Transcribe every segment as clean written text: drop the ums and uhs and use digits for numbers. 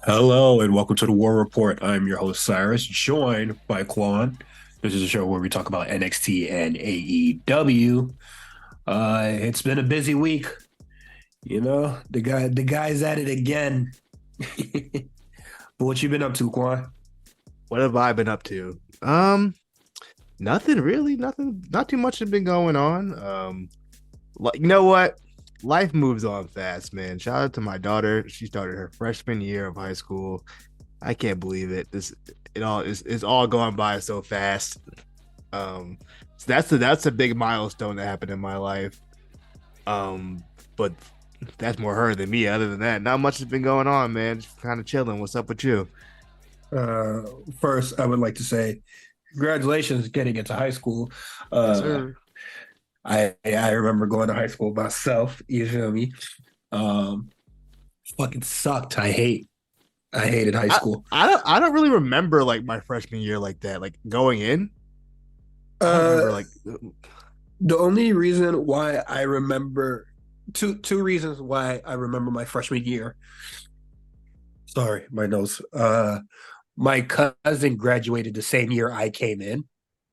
Hello and welcome to the War Report. I'm your host Cyrus, joined by Quan. This is a show where we talk about NXT and AEW. It's been a busy week. The guy's at it again. But what you been up to, Quan? What have I been up to? Nothing really. Nothing. Not too much has been going on. You know what? Life moves on fast, man. Shout out to my daughter. She started her freshman year of high school. I can't believe it. It's all going by so fast. So that's a big milestone that happened in my life. But that's more her than me. Other than that, not much has been going on, man. Just kind of chilling. What's up with you? Uh, First, I would like to say congratulations getting into high school. Yes, Uh, sir. I remember going to high school myself. You feel me? Um, Fucking sucked. I hated high I, school. I don't really remember like my freshman year like that. Like going in, I don't Uh, remember like the only reason why I remember two reasons why I remember my freshman year. Sorry, my nose. My cousin graduated the same year I came in.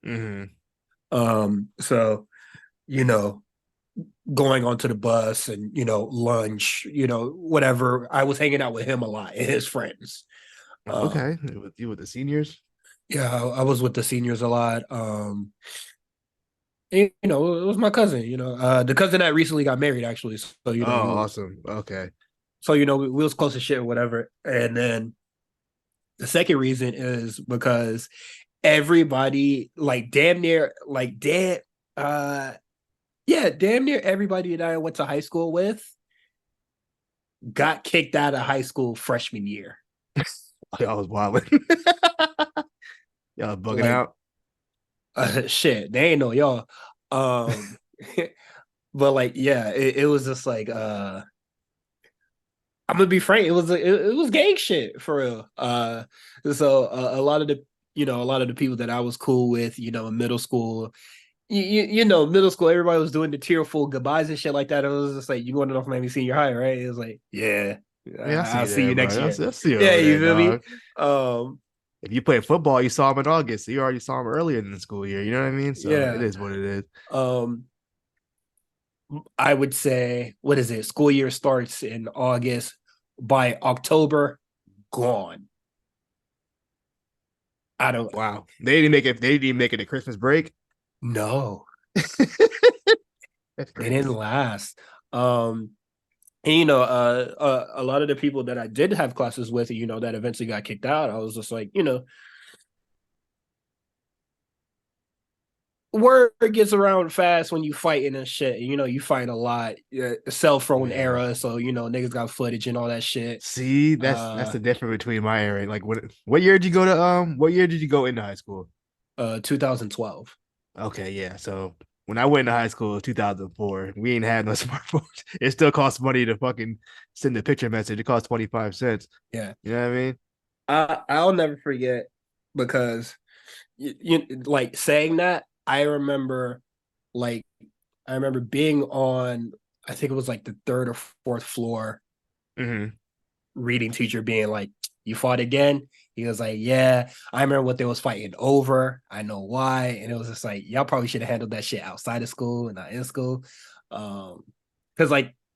mhm. So you know, going onto the bus and lunch, whatever. I was hanging out with him a lot and his friends. Okay, Um, with you with the seniors. yeah, I was with the seniors a lot. It was my cousin. The cousin that recently got married actually. So Oh, awesome. Okay. we was close to shit or whatever. And then the second reason is because everybody, like damn near, like damn, uh, yeah, damn near everybody that I went to high school with got kicked out of high school freshman year. I was wilding. Y'all bugging Like, out. shit, they ain't know y'all. Um, but like, yeah, it was just like, I'm gonna be frank. It was gang shit for real. So a lot of the people that I was cool with, in middle school, middle school, everybody was doing the tearful goodbyes and shit like that. It was just like, you want to know from maybe senior high, right? It was like, yeah, Yeah, I see I'll you see there, you next bro. year. I see you Yeah, over you there, feel me? dog. Um, If you play football, you saw him in August. So you already saw him earlier in the school year. You know what I mean? So it yeah. is what it is. Um, I would say, what is it? School year starts in August. By October, gone. I don't Wow. They didn't make it. They didn't even make it a Christmas break. know. That's They didn't crazy. last. Um, and a lot of the people that I did have classes with, that eventually got kicked out, I was just like, word gets around fast when you fighting and shit. You fight a lot. Cell phone Yeah. era, so niggas got footage and all that shit. See, that's Uh, the difference between my area. Like what year did you go to what year did you go into high school? 2012. Okay, yeah. So when I went into high school, it was 2004. We ain't had no smartphones. It still costs money to fucking send a picture message. It costs 25 cents. Yeah, You know what I mean? I'll never forget because like saying that. Like I remember being on. I think it was like the third or fourth floor Mm-hmm. reading teacher being like, "You fought again." He was like, "Yeah, I remember what they was fighting over. I know why." And it was just like, y'all probably should have handled that shit outside of school and not in school. Because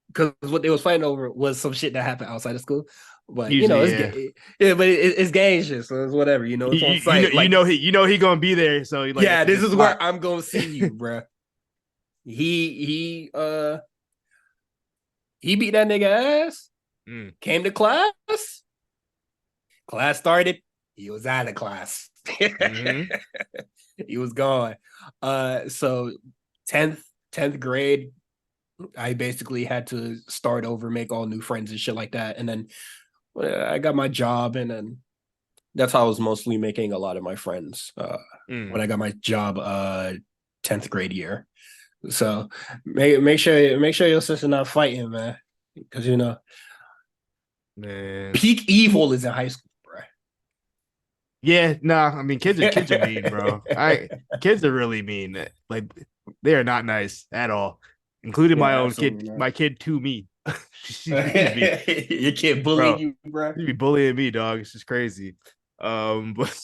because what they was fighting over was some shit that happened outside of school. But Usually, it's yeah. gay. Yeah, but it's gay shit, so it's whatever. It's on site. Like, He gonna be there. So like yeah, it's a this good is where spot. I'm gonna see you, bro. He beat that nigga ass. Mm. Came to class. Class started. He was out of class. Mm-hmm. He was gone. So 10th grade, I basically had to start over, make all new friends and shit like that. And then I got my job, and then that's how I was mostly making a lot of my friends. When Mm. I got my job, 10th grade year. So make sure your sister not fighting, man, because Man. peak evil is in high school, bro. Yeah, nah, I mean kids are mean, bro. I Kids are really mean. Like they are not nice at all, including Yeah, my own kid, absolutely not. my kid to me. She used to be, Your kid bullying bro. you, bro. You be bullying me, dog. It's just crazy. Um, but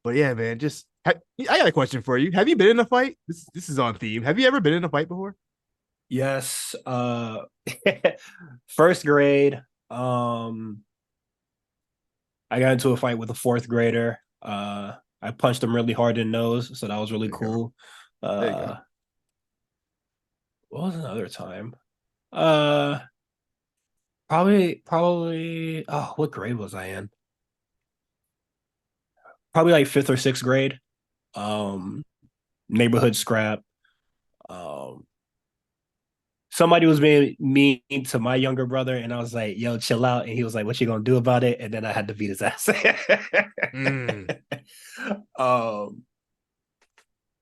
but yeah, man. I got a question for you. Have you been in a fight? This is on theme. Have you ever been in a fight before? Yes. First grade. Um, I got into a fight with a fourth grader. I punched him really hard in the nose, so that was really There you go. cool. There you go. Uh, what was another time? Uh, probably. Oh, what grade was I in? Probably like fifth or sixth grade. Um, Neighborhood scrap. Um, Somebody was being mean to my younger brother, and I was like, "Yo, chill out." And he was like, "What you gonna do about it?" And then I had to beat his ass. Mm. um,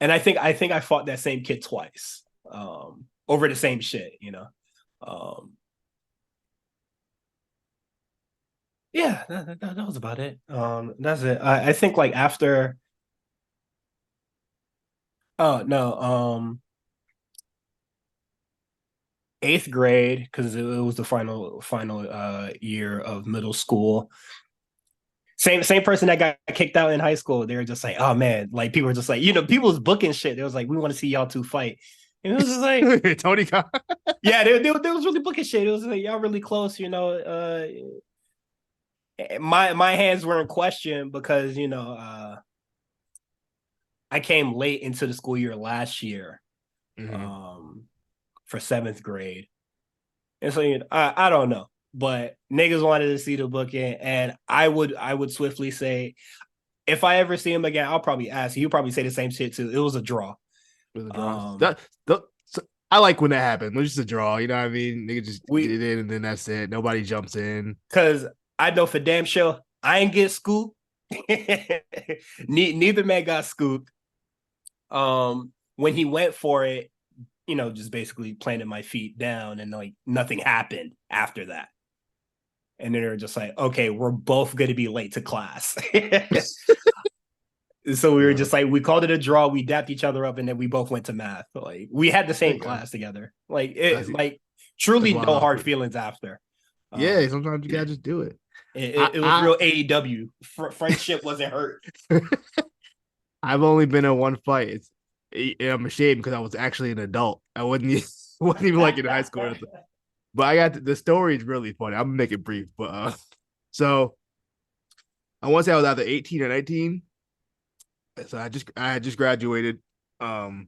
and I think I fought that same kid twice over the same shit. Um, yeah, that was about it. That's it. I think like after. Oh no. Eighth grade because it was the final year of middle school. Same person that got kicked out in high school. They were just like, oh man, like people were just like, people was booking shit. They was like, we want to see y'all two fight. And it was just like, Tony Khan. yeah, they was really booking shit. It was like y'all really close, my hands were in question because I came late into the school year last year, Mm-hmm. um, for seventh grade. And so I don't know, but niggas wanted to see the booking, and I would swiftly say if I ever see him again, I'll probably ask. He'll probably say the same shit too. It was a draw. With the draws. Um, I like when that happens. It's just a draw. You know what I mean? Nigga just get we it in and then that's it. Nobody jumps in. because I know for damn sure I ain't get scooped. Neither man got scooped. When he went for it, just basically planted my feet down, and like nothing happened after that. And then they're just like, okay, we're both going to be late to class. So we were Yo, just like, we called it a draw. We dapped each other up, and then we both went to math. Like we had the there same you go. class together. Like That's, like that's truly wild no hard awkward. feelings after. Yeah, Um, sometimes you gotta just do it. it, I, it, it was I real AEW. Friendship wasn't hurt. I've only been in one fight. I'm ashamed because I was actually an adult. I wasn't wasn't even like in high school. But I got the story is really funny. I'm gonna make it brief. But so I want to say I was either 18 or 19. So I had just graduated. Um,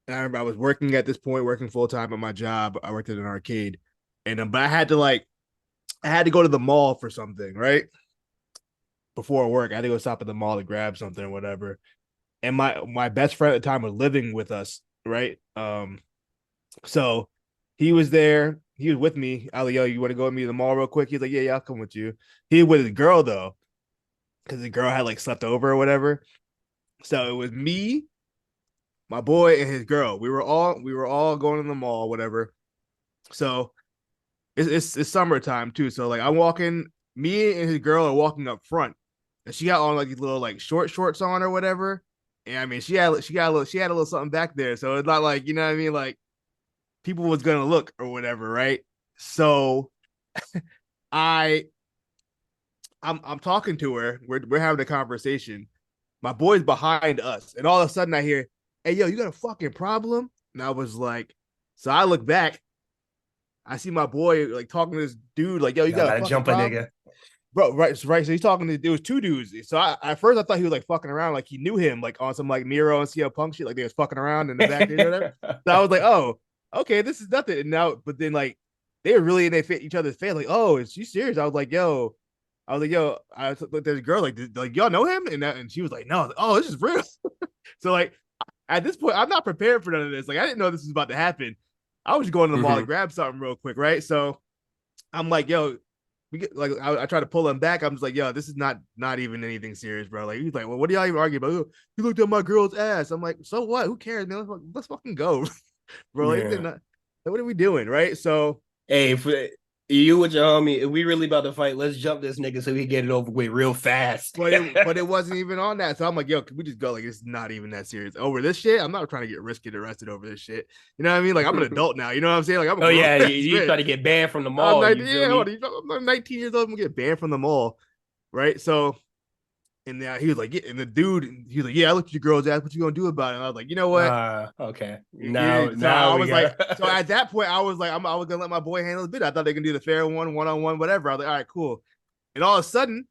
and I remember I was working at this point, working full time at my job. I worked at an arcade, and but I had to go to the mall for something, right? Before work, I had to go stop at the mall to grab something or whatever. And my best friend at the time was living with us, right? So he was there. He was with me. I was like, yo, you want to go with me to the mall real quick? He's like, yeah, I'll come with you. He was with his girl though, because the girl had like slept over or whatever. So it was me, my boy, and his girl. We were all going to the mall, whatever. So it's summertime too. So like I'm walking, me and his girl are walking up front, and she got on like these little like shorts on or whatever. And I mean, she had a little something back there, so it's not like you know what I mean, like people was gonna look or whatever, right? So I I'm talking to her. We're having a conversation. My boy's behind us, and all of a sudden I hear, "Hey, yo, you got a fucking problem?" And I was like, so I look back. I see my boy like talking to this dude, like, "Yo, you Yeah, I got a gotta fucking jump a problem?" nigga. Bro, right, right. So he's talking to there was two dudes. So at first I thought he was like fucking around, like he knew him, like on some like Miro and CL Punk shit, like they was fucking around in the back there or whatever. So I was like, oh, okay, this is nothing. And now, but then like they were really in their each other's face, like, oh, is she serious? I was like, yo, I looked at the girl, like y'all know him, and she was like, no, like, oh, this is real. So like at this point, I'm not prepared for none of this. Like I didn't know this was about to happen. I was just going to the mall to Mhm. grab something real quick, right? So I'm like, yo, we get like I try to pull him back. I'm just like, yo, this is not even anything serious, bro. Like he's like, well, what do y'all even argue about? You looked at my girl's ass. I'm like, so what? Who cares, man? Let's fucking go, bro. Like, Yeah. like, what are we doing, right? So Hey, You with your homie, if we really about to fight, let's jump this nigga so we can get it over with real fast. But it wasn't even on that. So I'm like, yo, can we just go? Like, it's not even that serious. Over this shit, I'm not trying to get risky and arrested over this shit. You know what I mean? Like, I'm an adult now. You know what I'm saying? Like, I'm a Oh grown yeah, ass you man. try to get banned from the I'm mall. 19, You feel yeah, me? I'm 19 years old. I'm gonna get banned from the mall, right? So, and now he was like, yeah, and the dude, he was like, yeah, I looked at your girl's ass. What you gonna do about it? And I was like, you know what? Okay. So Now I we was like, got. so at that point, I was like, I was gonna let my boy handle the bit. I thought they can do the fair one on one, whatever. I was like, all right, cool. And all of a sudden,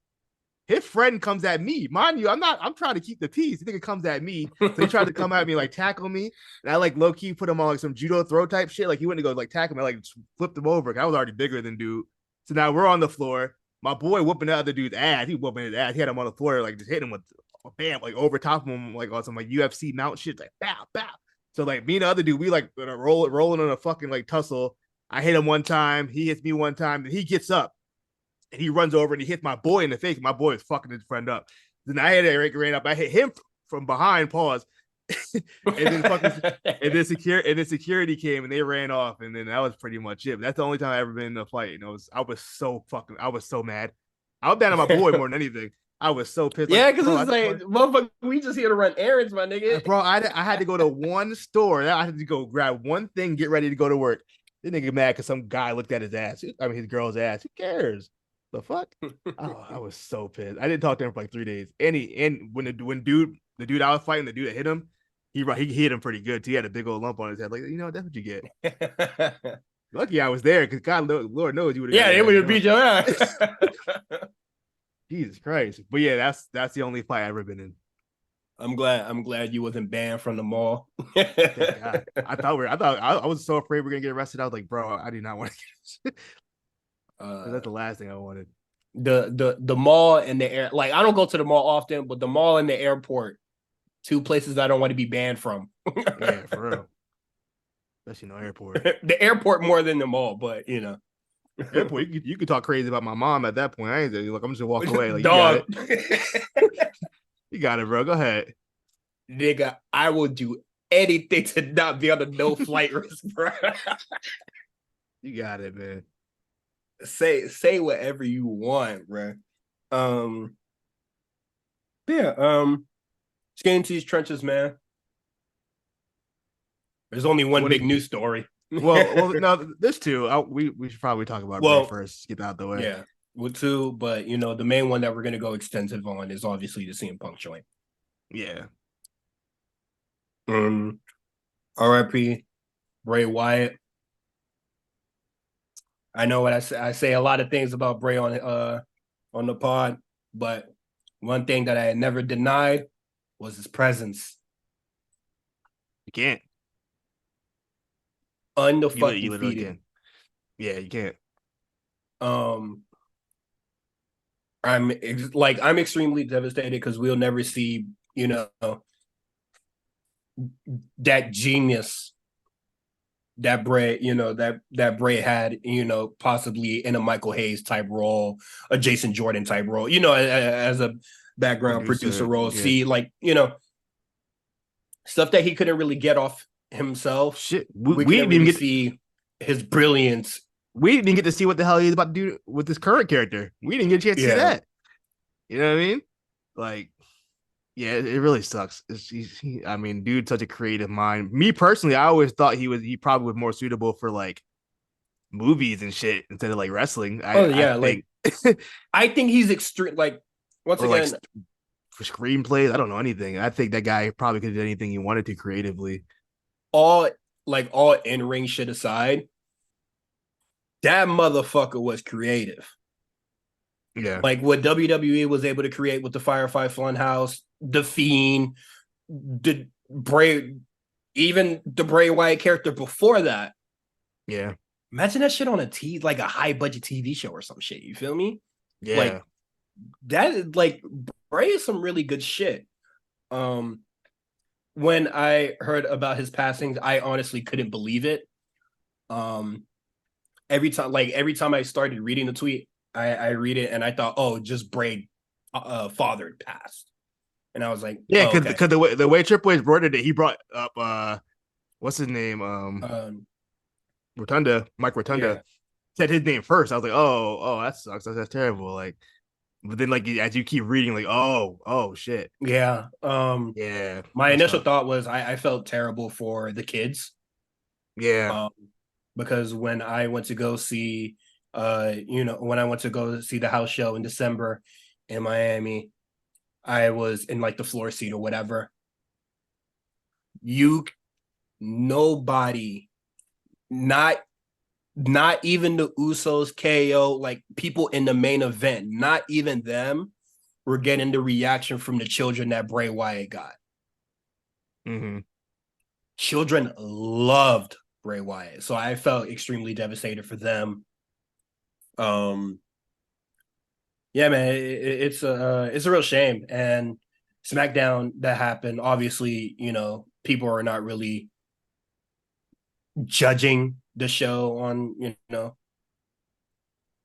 his friend comes at me. Mind you, I'm trying to keep the peace. He think it comes at me. So he tried to come at me, like tackle me. And I like low key put him on like some judo throw type shit. Like he went to go like tackle me. I like flipped him over. I was already bigger than dude. So now we're on the floor. My boy whooping the other dude's ass. He whooping his ass. He had him on the floor, like just hitting him with bam, like over top of him, like on some like UFC mount shit, like bow, bow. So like me and the other dude, we like rolling on a fucking like tussle. I hit him one time, he hits me one time, and he gets up and he runs over and he hits my boy in the face. My boy is fucking his friend up. Then I had Eric ran up. I hit him from behind, pause. and then fucking and then security came and they ran off. And then that was pretty much it. But that's the only time I ever been in a fight. And I was so mad. I was mad at my boy more than anything. I was so pissed. Like, Yeah, because bro, it's like, motherfucker, we just here to run errands, my nigga. bro, I had to go to one store. I had to go grab one thing, get ready to go to work. This nigga mad because some guy looked at his ass. I mean, his girl's ass. Who cares? The fuck? Oh, I was so pissed. I didn't talk to him for like 3 days. And when the dude I was fighting, the dude that hit him, he hit him pretty good. He had a big old lump on his head. Like, you know, that's what you get. Lucky I was there because God, Lord knows you would have got Yeah, his they would ass have beat jumped. your ass. Jesus Christ. But yeah, that's the only fight I've ever been in. I'm glad you wasn't banned from the mall. Thank God. I was so afraid we are gonna get arrested. I was like, bro, I do not want to get that's the last thing I wanted. The mall and the air, like I don't go to the mall often, but the mall and the airport, two places I don't want to be banned from. Yeah, for real. Especially no airport. The airport more than the mall, but you know. Airport, you could talk crazy about my mom at that point. I ain't like, I'm just gonna walk away. Like, you got Dog. it. You got it, bro. Go ahead. Nigga, I will do anything to not be on a no flight risk, bro. You got it, man. Say whatever you want, bro. Um, yeah, let's get into these trenches, man. There's only one big news story. well, no, this too. We should probably talk about Bray first. Get that out the way. Yeah, with two, but you know the main one that we're gonna go extensive on is obviously the CM Punk joint. Yeah. R.I.P. Bray Wyatt. I know what I say a lot of things about Bray on the pod, but one thing that I had never denied was his presence. You can't. Unfucking you literally defeated. can. Yeah, you can't. I'm extremely devastated because we'll never see, you know, that genius that Bray, you know, that Bray had, you know, possibly in a Michael Hayes type role, a Jason Jordan type role, you know, as a background producer role. Yeah. See, like, you know, stuff that he couldn't really get off himself. Shit, we didn't even see his brilliance. We didn't even get to see what the hell he's about to do with this current character. We didn't get a chance to see that. You know what I mean? Like, yeah, it really sucks. I mean, dude's such a creative mind. Me personally, I always thought he probably was more suitable for like movies and shit instead of like wrestling. I think he's extreme. Like, once again, like, for screenplays, I don't know anything. I think that guy probably could do anything he wanted to creatively. All in-ring shit aside, that motherfucker was creative. Yeah. Like what WWE was able to create with the Firefly Funhouse, The Fiend, the Bray, even the Bray Wyatt character before that. Yeah. Imagine that shit on like a high budget TV show or some shit. You feel me? Yeah. Like that is like Bray is some really good shit. When I heard about his passing, I honestly couldn't believe it. Every time I started reading the tweet, I read it and I thought, oh, just Bray fathered passed. And I was like, yeah, because the way Triple H worded it, he brought up what's his name? Rotunda, Mike Rotunda. said his name first. I was like, oh, that sucks. That's terrible. Like, but then like as you keep reading, like, oh shit, Yeah. yeah, My that's initial tough. thought was I felt terrible for the kids. Yeah. Um, because when I went to go see, when I went to go see the house show in December in Miami, I was in like the floor seat or whatever. You, nobody, not not even the Usos, KO, like people in the main event, not even them were getting the reaction from the children that Bray Wyatt got. Mm-hmm. Children loved Bray Wyatt, so I felt extremely devastated for them. Um, yeah, man, it's a real shame. And SmackDown that happened, obviously, people are not really judging the show on,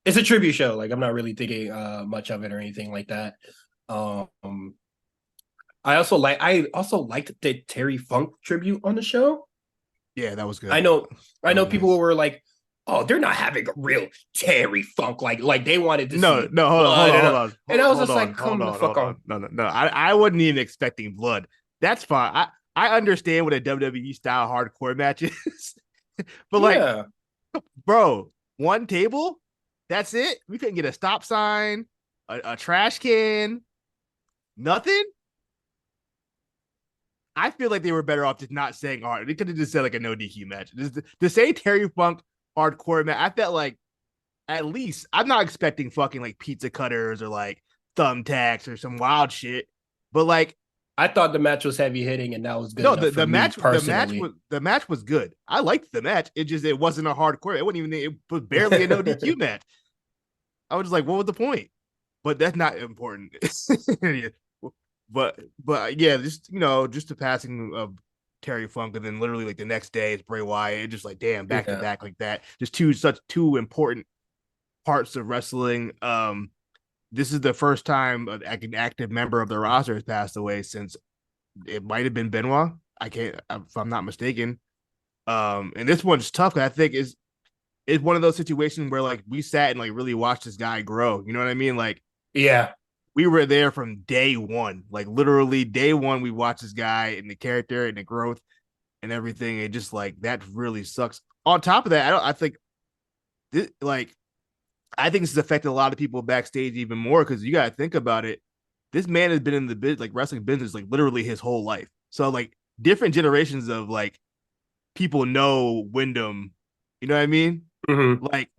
it's a tribute show. Like I'm not really thinking much of it or anything like that. Um, I also liked the Terry Funk tribute on the show. Yeah, that was I good. know I That was know nice. people were like, "Oh, they're not having a real Terry Funk." Like they wanted to No, see no, hold blood, on, and hold I, on, and hold, I was hold just on, like, hold "Come the on, fuck hold on." on. No, no, no. I wasn't even expecting blood. That's fine. I understand what a WWE style hardcore match is, but like, Yeah, bro, one table, that's it. We couldn't get a stop sign, a trash can, nothing. I feel like they were better off just not saying hard. They could have just said like a no DQ match. Just, to say Terry Funk hardcore match, I felt like at least I'm not expecting fucking like pizza cutters or like thumbtacks or some wild shit. But like, I thought the match was heavy hitting, and that was good no, enough for me personally. the match was good. I liked the match. It wasn't a hardcore. It wasn't even it was barely a no DQ match. I was just like, what was the point? But that's not important. but yeah, just just the passing of Terry Funk, and then literally like the next day it's Bray Wyatt. It just like damn, back to Yeah, back like that. Just two important parts of wrestling. This is the first time an active member of the roster has passed away since it might have been Benoit. I can't, if I'm not mistaken. And this one's tough. I think is one of those situations where like we sat and like really watched this guy grow. You know what I mean? Like yeah. we were there from day one, like literally day one. We watched this guy and the character and the growth and everything. It just like that really sucks. On top of that, I think this, like I think this has affected a lot of people backstage even more because you got to think about it. This man has been in the like wrestling business like literally his whole life. So like different generations of like people know Wyndham. You know what I mean? Mm-hmm. Like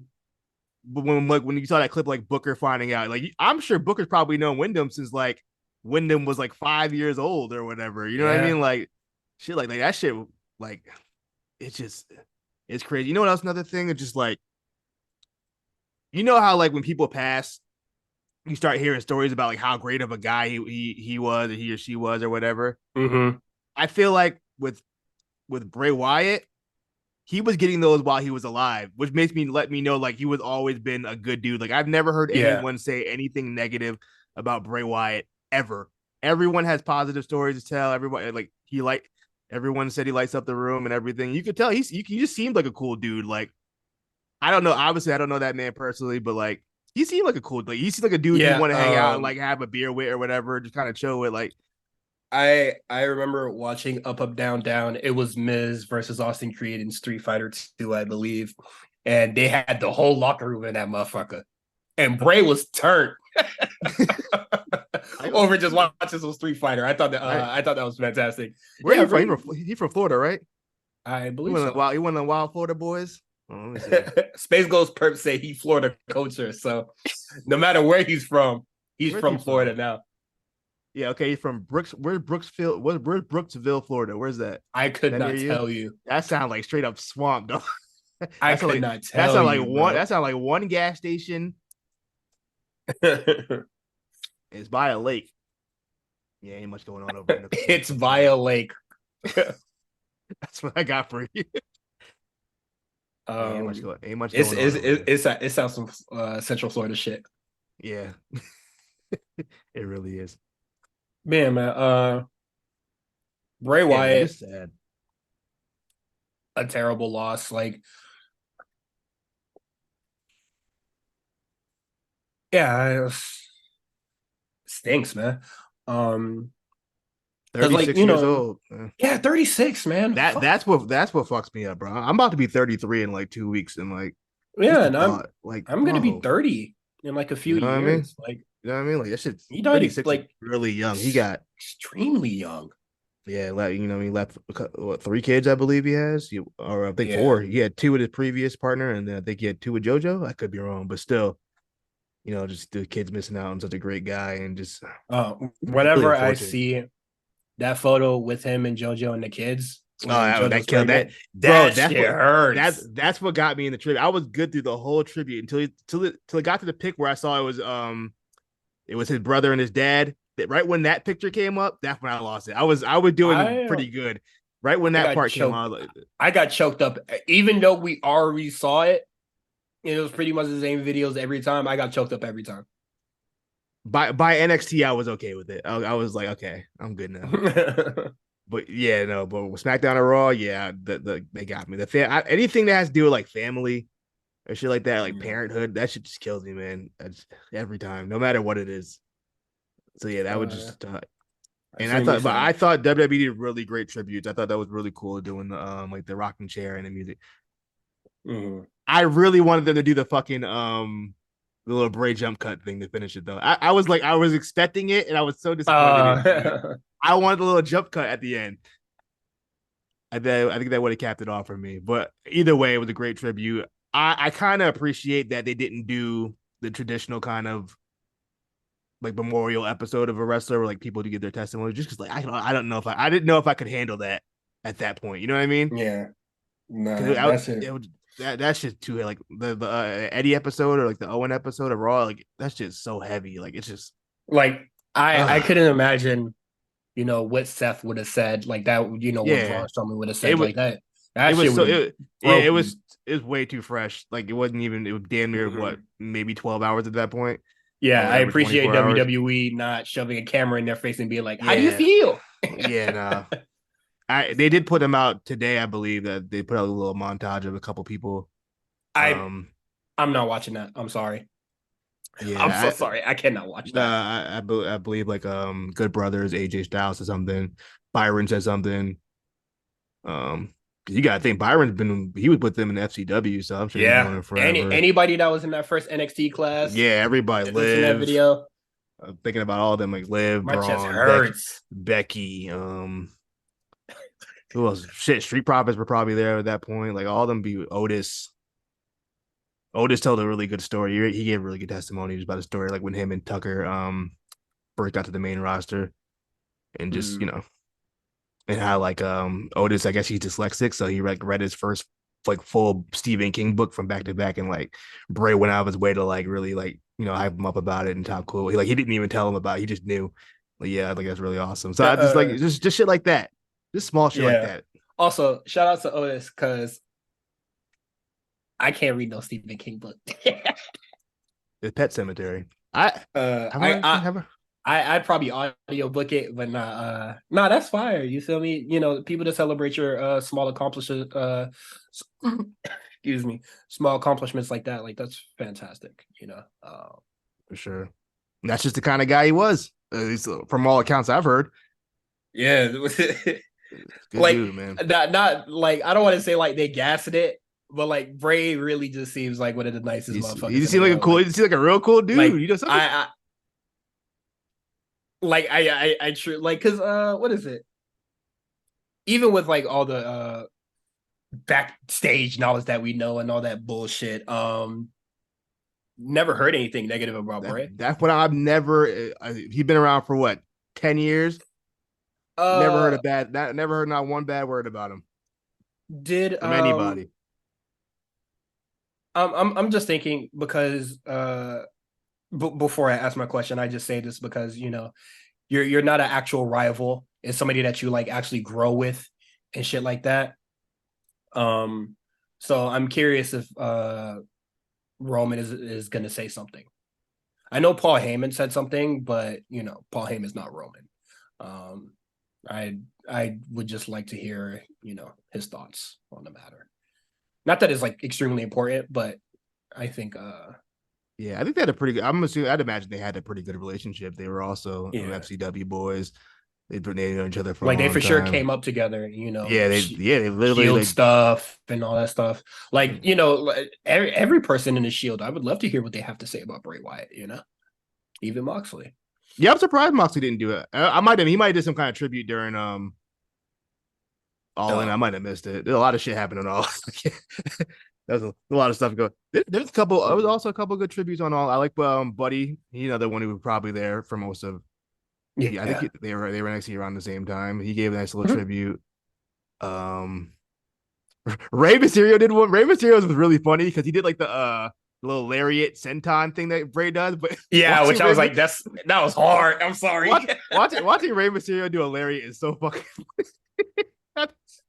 when you saw that clip like Booker finding out, like I'm sure Booker's probably known Wyndham since like Wyndham was like 5 years old or whatever. You know what I Yeah. mean? Like shit like that shit like it's just it's crazy. You know what else? Another thing, it's just like you know how like when people pass, you start hearing stories about like how great of a guy he was or he or she was or whatever. Mm-hmm. I feel like with Bray Wyatt, he was getting those while he was alive, which makes me let me know like he was always been a good dude. Like I've never heard Yeah. anyone say anything negative about Bray Wyatt ever. Everyone has positive stories to tell. Everyone like everyone said he lights up the room and everything. You could tell he just seemed like a cool dude. Like I don't know. Obviously, I don't know that man personally, but like he seemed like a cool, like he seemed like a dude you Yeah. want to hang out and like have a beer with or whatever, just kind of chill with. Like, I remember watching Up Down Down. It was Miz versus Austin Creed in Street Fighter 2, I believe. And they had the whole locker room in that motherfucker. And Bray was turned I go, over just watching some Street Fighter. I I thought that was fantastic. where are Yeah, you from? Bray, He from Florida, right? I He believe one of the so. wild, he one of the wild Florida boys. Oh, let me see. Space Ghost Perp say he Florida culture. So no matter where he's Where's he from from? Florida now. Yeah, okay, he's from Brooks. Where's Brooksville? Where's Brooksville, Florida? Where's that? Is I could that near not you? tell you. That sounds like straight up swamp, though. I could not That tell sounds like you, one. bro. That sounds like one gas station. It's by a lake. Yeah, ain't much going on over in It's up there. via lake. That's what I got for you. Yeah, Um, ain't much going on over there. it sounds some Central Florida shit. Yeah, it really is. Man, Bray Yeah, man, Wyatt, just sad. a terrible loss. Like Yeah, it stinks, man. Because like 36 years old. yeah, 36, man. That Fuck. that's what fucks me up, bro. I'm about to be 33 in like 2 weeks, and like just Yeah, the and thought, like, I'm gonna be bro, 30 in like a you few know what I mean? years. Like You know what I mean? Like that shit's he died 36 is like really young. He got extremely young. yeah, he left what, 3 kids, I believe he has, or I think Yeah. four. He had two with his previous partner, and then I think he had two with JoJo. I could be wrong, but still, just the kids missing out on such a great guy, and just really Whenever I unfortunate. see that photo with him and JoJo and the kids when Oh, that JoJo's killed that, pregnant, bro. that shit hurts. That's what got me in the tribute. I was good through the whole tribute until it got to the pic where I saw it was his brother and his dad. That right when that picture came up, that's when I lost it. I was doing I pretty good. Right when I that got part came choked. out, like, I got choked up, even though we already saw it. It was pretty much the same videos every time. I got choked up every time. by NXT, I was okay with it. I was like, okay, I'm good now. But yeah, no, but SmackDown or Raw, yeah, they got me. Anything that has to do with like family or shit like that, like parenthood, that shit just kills me, man. That's every time, no matter what it is. So yeah, that would uh, just. I And assume you I said. thought WWE did really great tributes. I thought that was really cool doing the like the rocking chair and the music. Mhm. I really wanted them to do the fucking the little Bray jump cut thing to finish it though. I was like I was expecting it and I was so disappointed they didn't do it. Uh, I wanted a little jump cut at the end. I think that would have capped it off for me. But either way, it was a great tribute. I kind of appreciate that they didn't do the traditional kind of like memorial episode of a wrestler where like people do give their testimony just because like I don't know if I didn't know if I could handle that at that point. You know what I mean? yeah, Because nah, that's it. it would that's just too like the Eddie episode or like the Owen episode of Raw, like that's just so heavy. Like it's just Like I uh couldn't imagine, what Seth would have said, like that, what yeah. Braun Strowman would have It said, was like that. it That was shit would so have yeah, broke me. it was way too fresh. Like it was damn near what, Mhm. maybe 12 hours at that point or Yeah, I whatever, appreciate 24 hours. WWE not shoving a camera in their face and being like, "How do you Yeah. feel?" Yeah, nah. They did put them out today, I believe that they put out a little montage of a couple people. I Um I'm not watching that. I'm sorry. I'm so yeah, sorry. I cannot watch that. I believe like Good Brothers, AJ Styles said something, Byron said something. Um, 'Cause you gotta think he was with them in FCW, so I'm sure he's known Yeah, him forever. anybody that was in that first NXT class Yeah, everybody that's in that live. video, Thinking about all of them like Liv, my chest Braun, hurts. Becky, who else? Shit, Street Profits were probably there at that point. Like all of them be Otis. Otis told a really good story. He gave a really good testimony just about a story, like when him and Tucker first got to the main roster and just, Mm. and how like Otis, I guess he's dyslexic, so he like read his first like full Stephen King book from back to back, and like Bray went out of his way to like really like hype him up about it and top cool. He didn't even tell him about it, he just knew. Like, yeah, I think that's really awesome. So The, I just like just shit like that, just small shit like yeah. that. Also, shout out to Otis because I can't read no Stephen King book. The Pet Cemetery. I have I I I have I, I'd probably audio book it, but not nah, that's fire. You feel me? People to celebrate your small accomplishments excuse me, small accomplishments like that, like that's fantastic. for sure. And that's just the kind of guy he was. At least from all accounts I've heard. Yeah. Good Like dude, man. not like I don't want to say like they gassed it, but like Bray really just seems like one of the nicest He motherfuckers just in the seemed like a world. cool. He just seemed like a real coul dude. Like You know something? I like I true like because what is it? Even with like all the backstage knowledge that we know and all that bullshit, never heard anything negative about Bray. That's what I've never. He's been around for what, 10 years. Never heard Uh, a bad. Never heard not one bad word about him did from anybody. I'm just thinking because before I ask my question, I just say this because you're not an actual rival. It's somebody that you like actually grow with and shit like that. Um, so I'm curious if Roman is gonna say something. I know Paul Heyman said something, but Paul Heyman's not Roman. Um, I would just like to hear his thoughts on the matter. Not that it's like extremely important, but I think Yeah, I think they had a pretty good. I'm assuming. I'd imagine they had a pretty good relationship. They were also Yeah. FCW boys. They known each other for a Like they long for sure time. came up together, Yeah, they literally shield like stuff and all that stuff. Like, like every person in the shield, I would love to hear what they have to say about Bray Wyatt, even Moxley. yeah. I'm surprised Moxley didn't do it. I might have. He might have did some kind of tribute during All In. I Oh, might have missed it. There's a lot of shit happening on All. There's a lot of stuff going. There's a couple. There was also a couple good tributes on All. I like Buddy. He's another one who was probably there for most of. Yeah, I think yeah. they were next year around the same time. He gave a nice little tribute. Um, Rey Mysterio did one. Rey Mysterio's was really funny because he did like the little lariat senton thing that Bray does. But Yeah, which watching I Rey, was like, that was hard. I'm sorry. watching Rey Mysterio do a lariat is so fucking.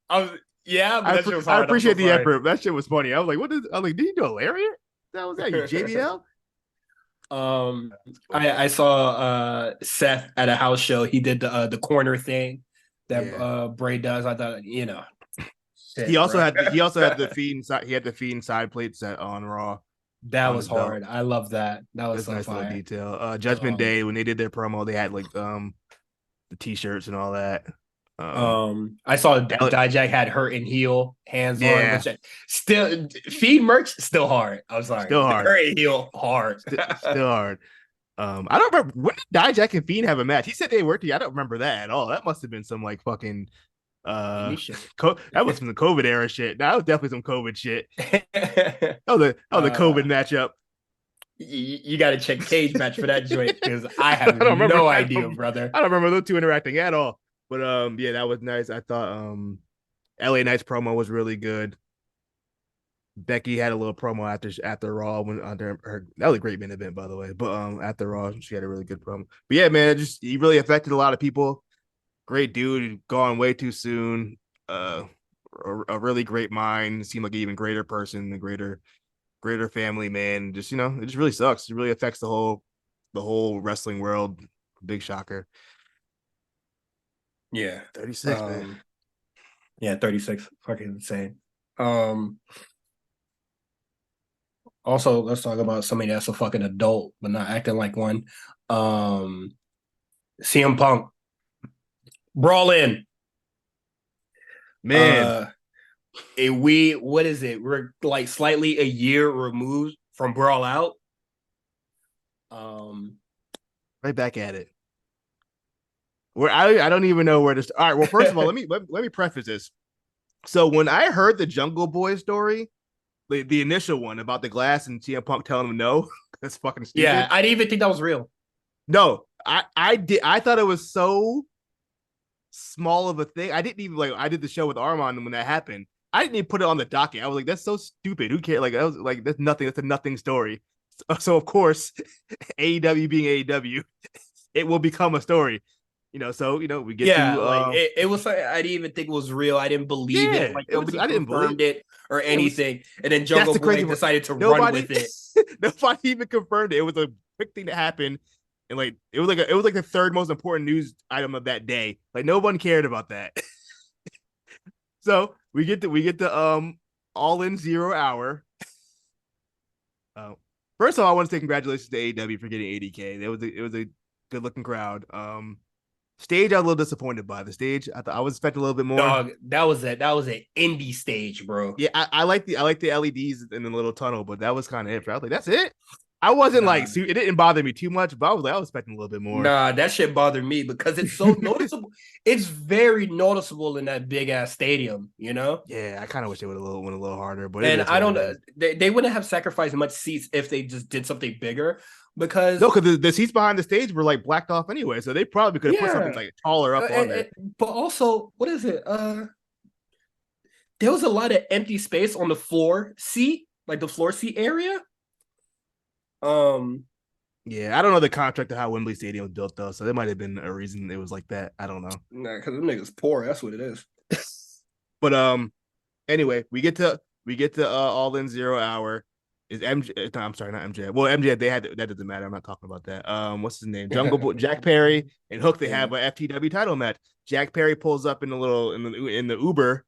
I was, yeah, but that shit was I hard. I'm so appreciate the sorry. effort. That shit was funny. I was like, what is? I was like, did you do a lariat? That was that you JBL? um, I saw Seth at a house show. He did the corner thing that Yeah. Bray does. I thought, He shit, also bro. had he also had the feed inside. He had the feed side plate set on Raw That on was his belt. hard. I love that. That was That's a so nice little fire. detail. Judgment Um, Day when they did their promo, they had like the t-shirts and all that. I saw L- Dijak had hurt and heel hands on, yeah, which still feed merch still hard. I'm sorry, still hard, hurt and heel hard. still hard. I don't remember when did Dijak and Fiend have a match. He said they worked together. I don't remember that at all. That must have been some like fucking Any shit. that was from the COVID era shit. That was definitely some COVID shit. That was a COVID uh, matchup. you got to check cage match for that joint because I I have don't remember. no idea, brother. I don't remember those two interacting at all. But yeah, that was nice. I thought LA Knight's promo was really good. Becky had a little promo after Raw when under her that was a great main event by the way. But after Raw, she had a really good promo. But yeah, man, just he really affected a lot of people. Great dude, gone way too soon. A really great mind. Seemed like an even greater person, a greater family man. Just it just really sucks. It really affects the whole wrestling world. Big shocker. Yeah. 36, man. Um, yeah, 36. Fucking insane. Um, Also, let's talk about somebody that's a fucking adult, but not acting like one. Um, CM Punk. Brawl in. Man, Uh, what is it? We're like slightly a year removed from Brawl Out. Um, right back at it. Where I don't even know where to start. All right, well, first of all, let me preface this. So when I heard the Jungle Boy story, the initial one about the glass and CM Punk telling him no, that's fucking yeah, stupid. I didn't even think that was real. No, I thought it was so small of a thing. I didn't even I did the show with Armand when that happened. I didn't even put it on the docket. I was like, that's so stupid. Who cares? Like, I was like, that's nothing. That's a nothing story. So of course, AEW being AEW, it will become a story. So we get Yeah, to like it was. I didn't even think it was real. I didn't believe it. yeah, Like it was. nobody I didn't believe confirmed it or it was. anything. And then That's Jungle the crazy Boy part. decided to run Nobody, with it. nobody even confirmed it. It was a quick thing that happened, and like it was like the third most important news item of that day. Like no one cared about that. So we get the All In 0 hour. Uh, First of all, I want to say congratulations to AEW for getting 80K. It was a good looking crowd. Stage I was a little disappointed by the stage. I thought I was expecting a little bit more. Dog, that was an indie stage, bro. Yeah, I like the LEDs in the little tunnel, but that was kind of it. I was like, that's it. I wasn't Nah, like it didn't bother me too much, but I was expecting a little bit more. nah, that shit bothered me because it's so noticeable. It's very noticeable in that big ass stadium, you know. Yeah, I kind of wish they would have went a little harder, but it And is I what don't. it is. They wouldn't have sacrificed much seats if they just did something bigger. No, Because because the seats behind the stage were like blacked off anyway, so they probably could have put something yeah, like taller up on there. but also, what is it? There was a lot of empty space on the floor seat, like the floor seat area. Um, Yeah, I don't know the contract of how Wembley Stadium was built though, so there might have been a reason it was like that. I don't know. nah, because them niggas poor. That's what it is. But anyway, we get to All In 0 hour. Is MJ? No, I'm sorry, not MJ. Well, MJ that doesn't matter. I'm not talking about that. What's his name? Jungle Boy, Jack Perry and Hook. They Yeah. have a FTW title match. Jack Perry pulls up in the Uber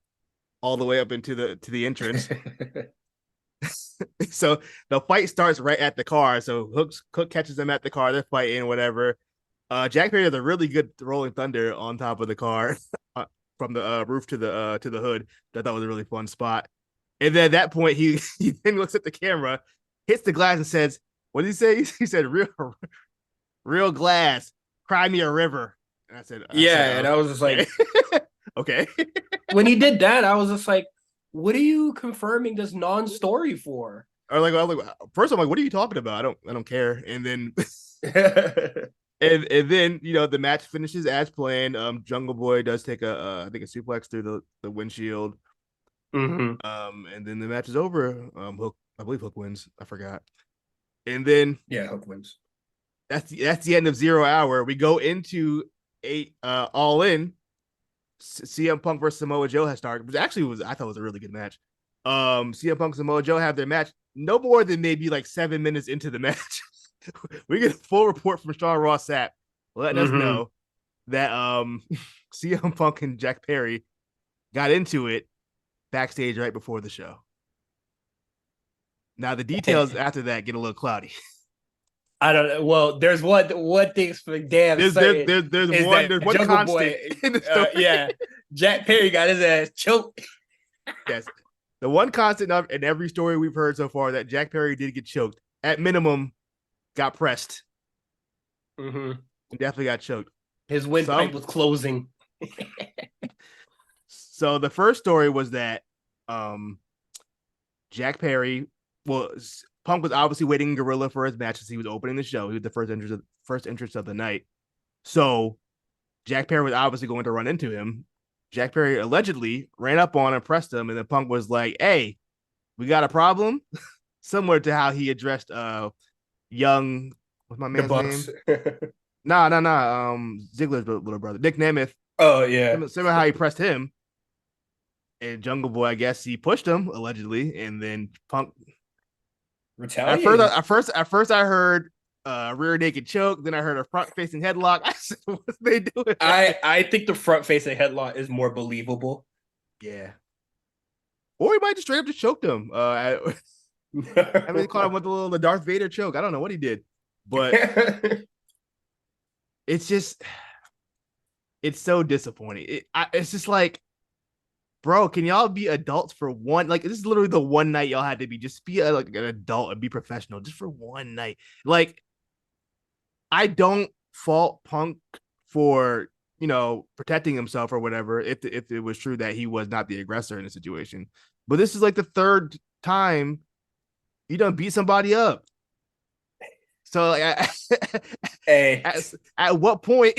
all the way up into the entrance. So the fight starts right at the car. So Cook catches them at the car. They're fighting, whatever. Jack Perry has a really good Rolling Thunder on top of the car, from the roof to the hood. That I thought was a really fun spot. And then at that point, he then looks at the camera, hits the glass, and says, "What did he say?" He said, "Real glass, cry me a river." And I said, Yeah, and "Oh, I was just okay, like, okay." when he did that, I was just like, what are you confirming this non-story for? Or like, first I'm like, "What are you talking about? I don't care." And then and then the match finishes as planned. Jungle Boy does take I think a suplex through the windshield. hmm And then the match is over. Hook, I believe Hook wins. I forgot. And then Yeah, Hook wins. that's the end of 0 Hour. We go into All In. CM Punk versus Samoa Joe has started, which actually I thought was a really good match. CM Punk and Samoa Joe have their match no more than maybe like 7 minutes into the match. We get a full report from Sean Ross Sapp letting us hmm know that CM Punk and Jack Perry got into it backstage right before the show. Now the details after that get a little cloudy. I don't know. Well, there's one thing's for damn certain is that There's one Jungle constant Boy, in the story. yeah, Jack Perry got his ass choked. Yes, the one constant in every story we've heard so far that Jack Perry did get choked. At minimum, got pressed. hmm He definitely got choked. His windpipe Some was closing. So the first story was that um Jack Perry was Punk was obviously waiting in Gorilla for his match as he was opening the show. He was the first entrance of the night. So Jack Perry was obviously going to run into him. Jack Perry allegedly ran up on and pressed him, and then Punk was like, "Hey, we got a problem." Similar to how he addressed young, what's my The man's Bucks. name? Nah, nah, nah. Ziggler's little brother, Nick Nemeth. Oh yeah, Similar how he pressed him. And Jungle Boy, I guess he pushed him allegedly, and then Punk. retaliated. At first, I heard rear naked choke. Then I heard a front facing headlock. I said, "What's they doing?" I think the front facing headlock is more believable. Yeah, or he might just straight up just choked him. I mean, he caught him with the Darth Vader choke. I don't know what he did, but it's just it's so disappointing. It's just like, bro, can y'all be adults for one? Like, this is literally the one night y'all had to be. Just be like an adult and be professional, just for one night. Like, I don't fault Punk for protecting himself or whatever. If it was true that he was not the aggressor in the situation, but this is like the third time he done beat somebody up. So like, Hey, at what point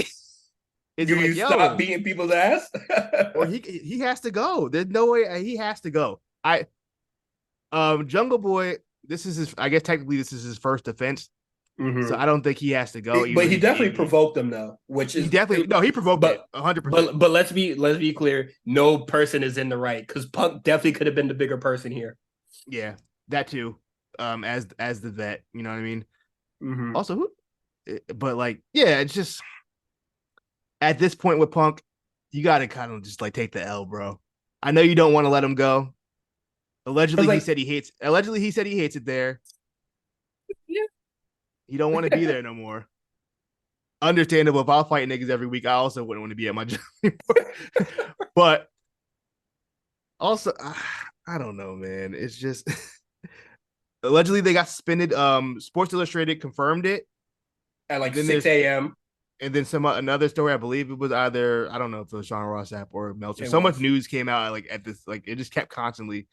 is do it like, you stop yo, beating people's ass? or he has to go? There's no way he has to go. Jungle Boy, this is his. I guess technically this is his first offense, so I hmm don't think he has to go. Even But though he definitely provoked them though, which he is definitely no, he provoked it but 100%. but let's be clear, no person is in the right because Punk definitely could have been the bigger person here. Yeah, that too. As the vet, you know what I mean. hmm Also, but like, yeah, it's just at this point with Punk, you got to kind of just like take the L, bro. I know you don't want to let him go. Because like, Allegedly, he said he hates it there. He don't want to be there no more. Understandable. If I'll fight niggas every week, I also wouldn't want to be at my job anymore. But also, I don't know, man. It's just allegedly they got suspended. Sports Illustrated confirmed it. at like Then six there's a.m. and then some another story. I believe it was either I don't know if it was Sean Ross Sapp or Meltzer. It So much was. news came out like at this like it just kept constantly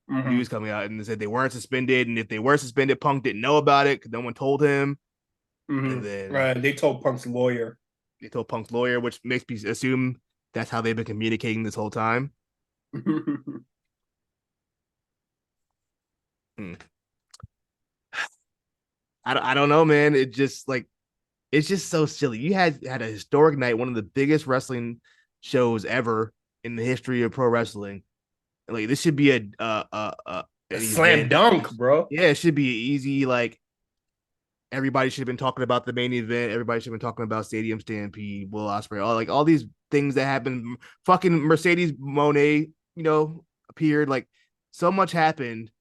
news hmm coming out, and they said they weren't suspended, and if they were suspended, Punk didn't know about it because no one told him. And then They told Punk's lawyer. they told Punk's lawyer, which makes me assume that's how they've been communicating this whole time. Hmm. I don't know, man. It just like it's just so silly. You had a historic night, one of the biggest wrestling shows ever in the history of pro wrestling. Like this should be A an slam event. dunk, bro. Yeah, it should be easy. Like everybody should have been talking about the main event. Everybody should have been talking about Stadium Stampede, Will Ospreay, all these things that happened. Fucking Mercedes Monet, appeared. Like so much happened,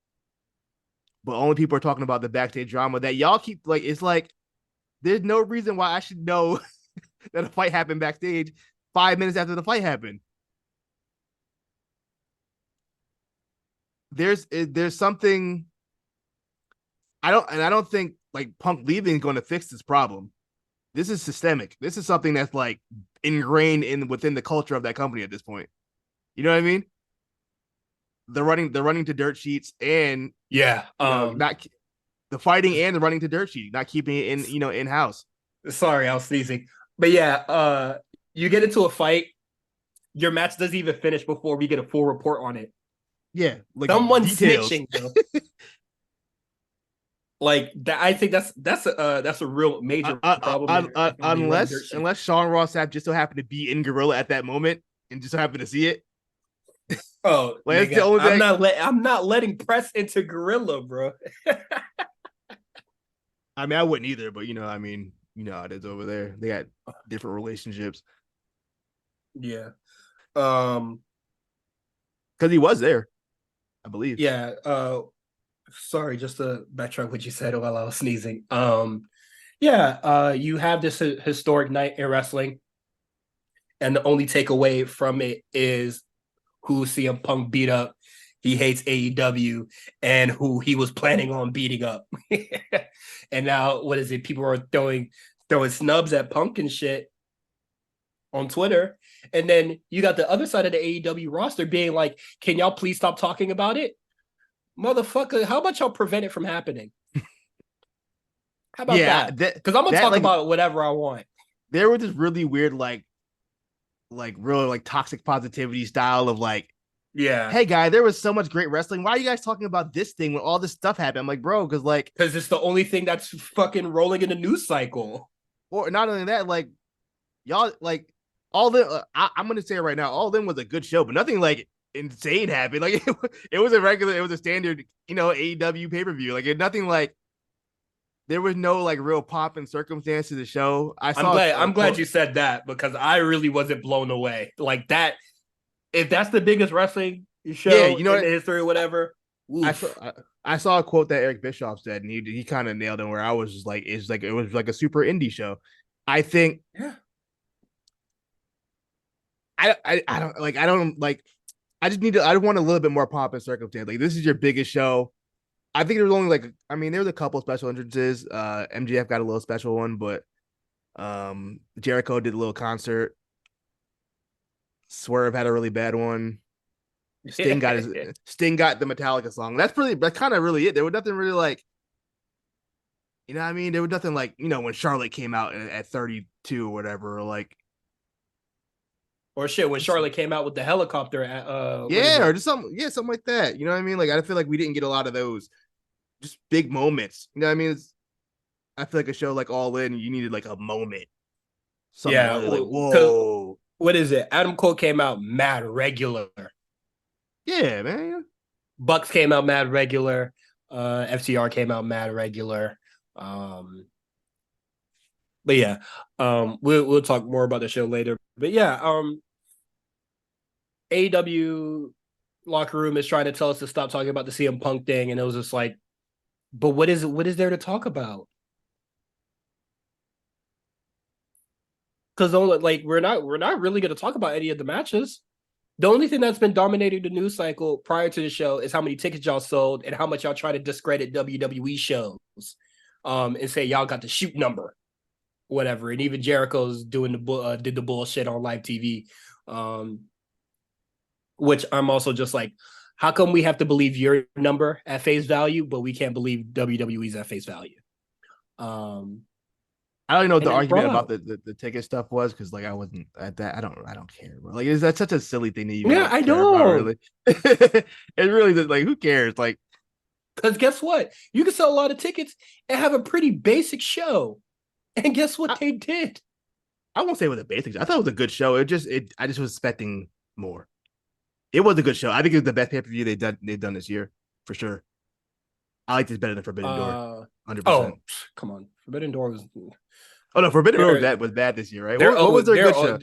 but only people are talking about the backstage drama that y'all keep like. It's like there's no reason why I should know that a fight happened backstage 5 minutes after the fight happened. There's something I don't think like Punk leaving is going to fix this problem. This is systemic. This is something that's like ingrained in within the culture of that company at this point. You know what I mean? They're running to dirt sheets and Yeah. not the fighting and the running to dirt sheet, not keeping it in in house. Sorry, I was sneezing. But yeah, you get into a fight, your match doesn't even finish before we get a full report on it. Yeah, like Someone's details. snitching, bro. Like that, I think that's a real major problem in a company running dirt sheet. Unless Sean Ross Sapp just so happened to be in Gorilla at that moment and just so happened to see it. Oh, Like that's the nigga, only thing. I'm not letting press into Gorilla, bro. I mean, I wouldn't either, but how it is over there. They got different relationships Yeah. Um. because he was there, I believe. Yeah. Sorry, just to backtrack what you said while I was sneezing. Yeah. You have this historic night in wrestling, and the only takeaway from it is who CM Punk beat up. He hates AEW and who he was planning on beating up. And now, what is it? People are throwing snubs at Punk and shit on Twitter. And then you got the other side of the AEW roster being like, "Can y'all please stop talking about it, motherfucker? How about y'all prevent it from happening? How about Yeah, that? Because I'm gonna talk like about whatever I want." there was this really weird real like toxic positivity style of like, Yeah, hey guy, there was so much great wrestling. Why are you guys talking about this thing when all this stuff happened? I'm like, bro, because like, because it's the only thing that's fucking rolling in the news cycle. or not only that, like y'all like all the I'm gonna say it right now, all of them was a good show, but nothing like insane happened. Like it was it was a standard, AEW pay per view. Like nothing like there was no like real pop and circumstance to the show. I saw I'm glad you said that because I really wasn't blown away like that. If that's the biggest wrestling yeah, show in the history or whatever, I oof. saw I saw a quote that Eric Bischoff said, and he kind of nailed it. Where I was just like, it's like it was like a super indie show. I think Yeah. I don't like I don't like I just need to I want a little bit more pomp and circumstance. Like this is your biggest show. I think there was only like there was a couple special entrances. MGF got a little special one, but Jericho did a little concert. Swerve had a really bad one. Sting got the Metallica song. That's kind of really it. There was nothing really like, you know what I mean? There was nothing like, when Charlotte came out at 32 or whatever, or like Or shit, when Charlotte came out with the helicopter at or just something like that. You know what I mean? Like I feel like we didn't get a lot of those just big moments. You know what I mean? I feel like a show like All In, you needed like a moment. Something yeah, really like, whoa. what is it? Adam Cole came out mad regular. Yeah, man. Bucks came out mad regular. FTR came out mad regular. But yeah, we'll talk more about the show later. But yeah, AEW locker room is trying to tell us to stop talking about the CM Punk thing, and it was just like, but what is there to talk about? Because like we're not really going to talk about any of the matches. The only thing that's been dominating the news cycle prior to the show is how many tickets y'all sold and how much y'all try to discredit WWE shows, and say y'all got the shoot number, whatever. And even Jericho's doing did the bullshit on live TV, which I'm also just like, how come we have to believe your number at face value, but we can't believe WWE's at face value? I don't even know what the And argument bro, about the ticket stuff was because like I wasn't at that. I don't care, bro. Like is that such a silly thing to even yeah, like I care about? know. Really, it really like who cares? Like Because guess what? You can sell a lot of tickets and have a pretty basic show. And guess what I, they did? I won't say it was the basics. I thought it was a good show. I just was expecting more. It was a good show. I think it was the best pay per view they've done this year for sure. I like this better than Forbidden Door, 100%. Oh, come on. Forbidden Door was Oh no, Forbidden Door they're was bad this year, right? they're What was their they're good show?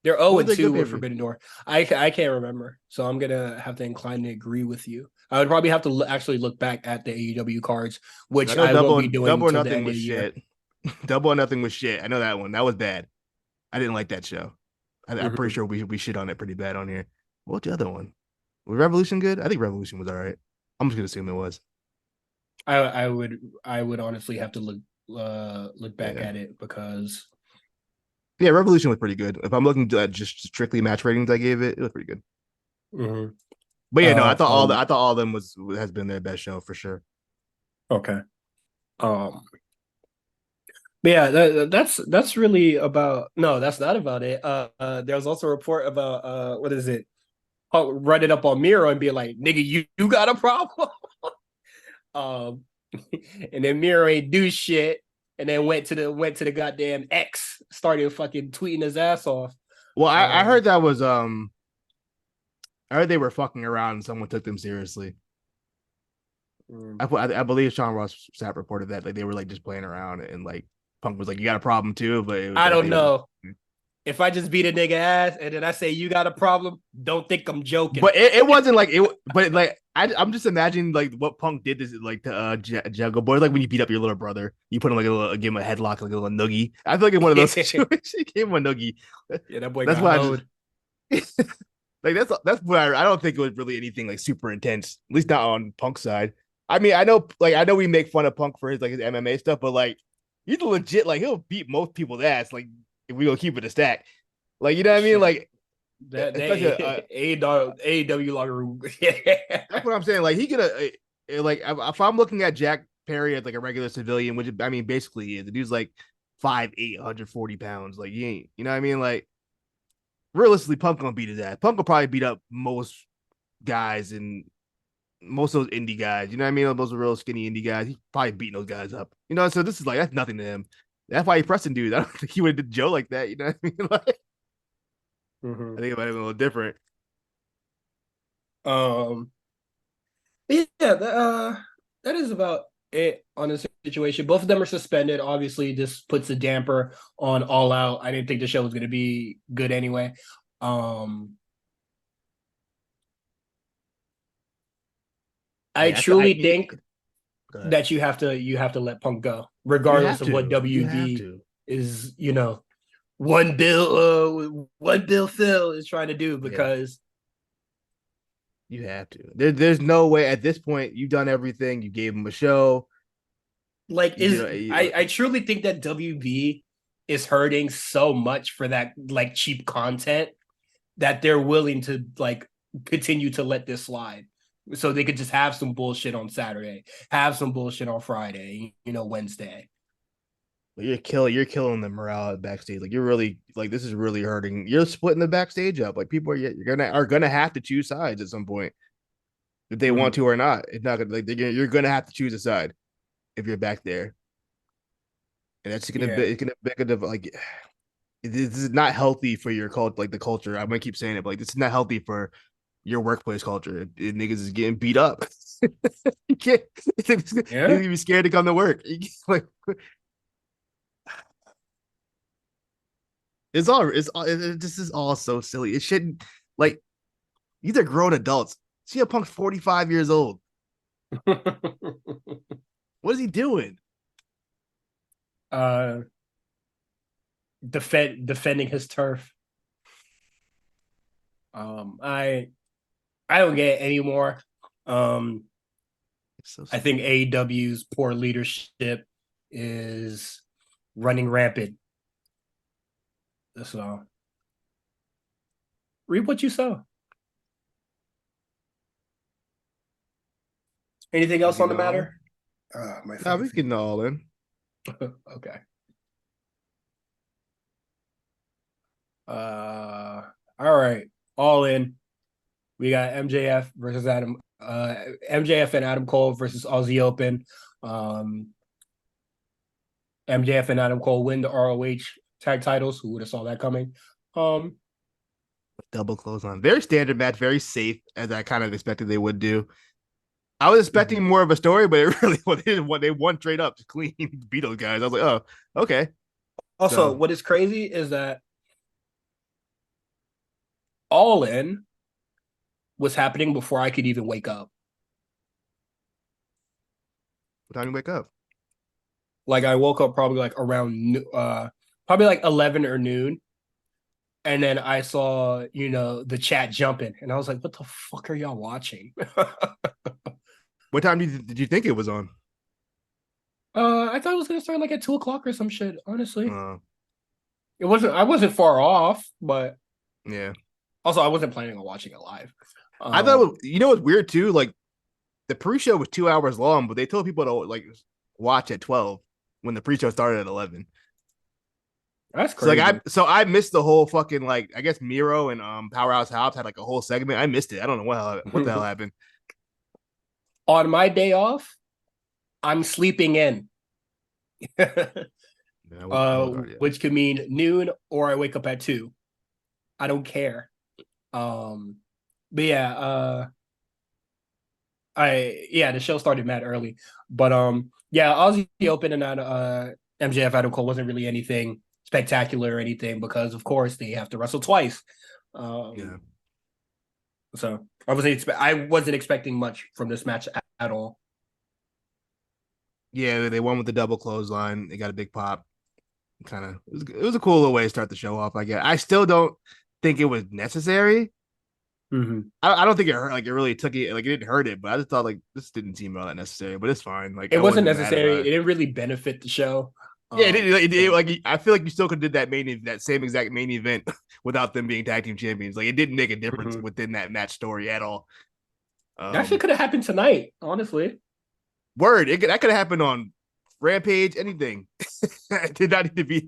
They're 0 What was and their good 2 pay with per view? Forbidden Door. I can't remember, so I'm gonna have to incline to agree with you. I would probably have to actually look back at the AEW cards, I which know I won't be doing Double or till the Nothing end of was the year. shit. Double or Nothing was shit. I know that one. That was bad. I didn't like that show. I'm pretty Mm-hmm. sure we shit on it pretty bad on here. What's the other one? Was Revolution good? I think Revolution was all right. I'm just gonna assume it was. I would honestly have to look back Yeah, at it because yeah. Revolution was pretty good. If I'm looking at just strictly match ratings, I gave it. It was pretty good. mhm. But yeah, no, Um I thought all of them was has been their best show for sure. okay. Um but yeah, that's really about no, that's not about it. There's also a report about what is it? Running up on Miro and be like, nigga, you got a problem? Um, and then Miro ain't do shit, and then went to the goddamn X, started fucking tweeting his ass off. Well, I Um, heard that was I heard they were fucking around and someone took them seriously. mm, I believe Sean Ross Sapp reported that like they were like just playing around and like Punk was like, "You got a problem too," but it was, I I don't think it was. know. If I just beat a nigga ass and then I say you got a problem, don't think I'm joking. But it wasn't like it. But like I'm just imagining like what Punk did is like to Jungle Boy, like when you beat up your little brother, you put him like a little, give him a headlock, like a little noogie. I feel like in one of those Yeah, situations, he gave him a noogie. that boy That's got why I just hoed. like that's where I don't think it was really anything like super intense, at least not on Punk's side. I mean, I know we make fun of Punk for his like his MMA stuff, but like he's legit like he'll beat most people's ass. Like if we gonna keep it a stack, like you know what I mean? Shit. Like especially That AEW locker room. that's what I'm saying. Like he could like if I'm looking at Jack Perry as like a regular civilian, which I mean basically he is. The dude's like 5'8", 140 pounds. Like he ain't, you know what I mean? Like realistically, Punk gonna beat his ass. Punk will probably beat up most guys and most of those indie guys. You know what I mean? Those real skinny indie guys. He's probably beating those guys up. You know, so this is like that's nothing to him. That's why he pressing dudes. I don't think he would have did Joe like that. You know what I mean? Like, I Mhm. think it might have been a little different. Um, yeah, that is about it on this situation. Both of them are suspended. Obviously, this puts a damper on All Out. I didn't think the show was going to be good anyway. Um, I Yeah, truly think I that you have to let Punk go, regardless of what you have WB to. is. One Bill Phil is trying to do Yeah. because You have to. There's no way at this point. You've done everything. You gave him a show. like You did. is I truly think that WB is hurting so much for that like cheap content that they're willing to like continue to let this slide. So they could just have some bullshit on Saturday, have some bullshit on Friday, Wednesday. You're killing the morale backstage. Like you're really like this is really hurting. You're splitting the backstage up. Like people are gonna have to choose sides at some point if they want Mm-hmm. to or not. It's not gonna you're gonna have to choose a side if you're back there, and that's gonna be Yeah. it's gonna be kind of like this is not healthy for your cult like the culture. I'm gonna keep saying it, but like this is not healthy for your workplace culture. Niggas is getting beat up. You can't. You're Yeah. gonna be scared to come to work. Like this is all so silly. It shouldn't like these are grown adults. CM Punk's 45 years old. What is he doing? uh defending his turf. I don't get it anymore. Um It's so I think stupid. AEW's poor leadership is running rampant. So reap what you sow. Anything We else on getting the all in? matter? My Nah, fucking we getting finger. all in. Okay. Uh, all right. All in. We got MJF versus Adam. MJF and Adam Cole versus Aussie Open. Um, MJF and Adam Cole win the ROH tag titles. Who would have saw that coming? Um, Double close on. Very standard match, very safe, as I kind of expected they would do. I was expecting more of a story, but it really they won straight up to clean beat those guys. I was like, oh, okay. Also, So what is crazy is that All In was happening before I could even wake up. What time do you wake up? Like I woke up probably like around probably like 11 or noon. And then I saw, the chat jumping, and I was like, "What the fuck are y'all watching?" What time did you think it was on? I thought it was gonna start like at 2 o'clock or some shit. Honestly, Uh, it wasn't. I wasn't far off, but yeah. also I wasn't planning on watching it live. I thought, Um, you know what's weird too? Like the pre-show was 2 hours long, but they told people to like watch at 12 when the pre-show started at 11. that's So like crazy. I missed the whole fucking like I guess Miro and Powerhouse Hobbs had like a whole segment. I missed it. I don't know what the hell happened. On my day off, I'm sleeping in, Yeah, I would already. which could mean noon or I wake up at 2. I don't care. Um, but yeah, the show started mad early, but yeah, Aussie Open and that MJF Adam Cole wasn't really anything spectacular or anything because of course they have to wrestle twice. Yeah. So I wasn't expecting much from this match at all. Yeah, they won with the double clothesline. They got a big pop. Kind of it was a cool little way to start the show off, I guess. I still don't think it was necessary. Mm-hmm. I don't think it hurt like it really took it like it didn't hurt it, but I just thought like this didn't seem all that necessary, but it's fine. Like It I wasn't wasn't mad necessary. about It it. didn't really benefit the show. Yeah, it, So like I feel like you still could have did that same exact main event without them being tag team champions. Like it didn't make a difference mhm. within that match story at all. That shit Um, could have happened tonight, honestly. that could have happened on Rampage, anything. It did not need to be,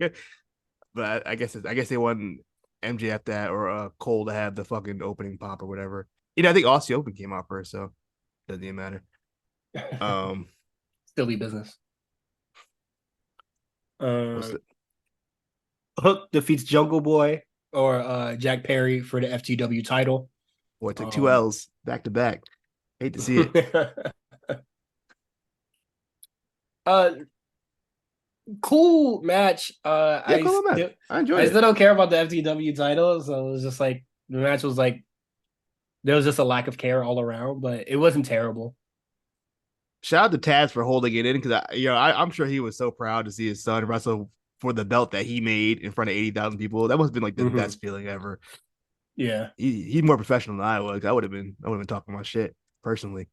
but I guess they want MJF that or Cole to have the fucking opening pop or whatever. I think Aussie Open came out first, so it doesn't even matter. Um, Silly business. what's Uh, the Hook defeats Jungle Boy or Jack Perry for the FTW title. boy? It took two Um, L's back to back. Hate to see it. uh, cool match. Yeah, cool match. I enjoyed I it. still don't care about the FTW title, so it was just like the match was like there was just a lack of care all around, but it wasn't terrible. Shout out to Taz for holding it in because I'm sure he was so proud to see his son wrestle for the belt that he made in front of 80,000 people. That must have been like the Mm-hmm. best feeling ever. Yeah, He's more professional than I was. I would have been talking my shit personally.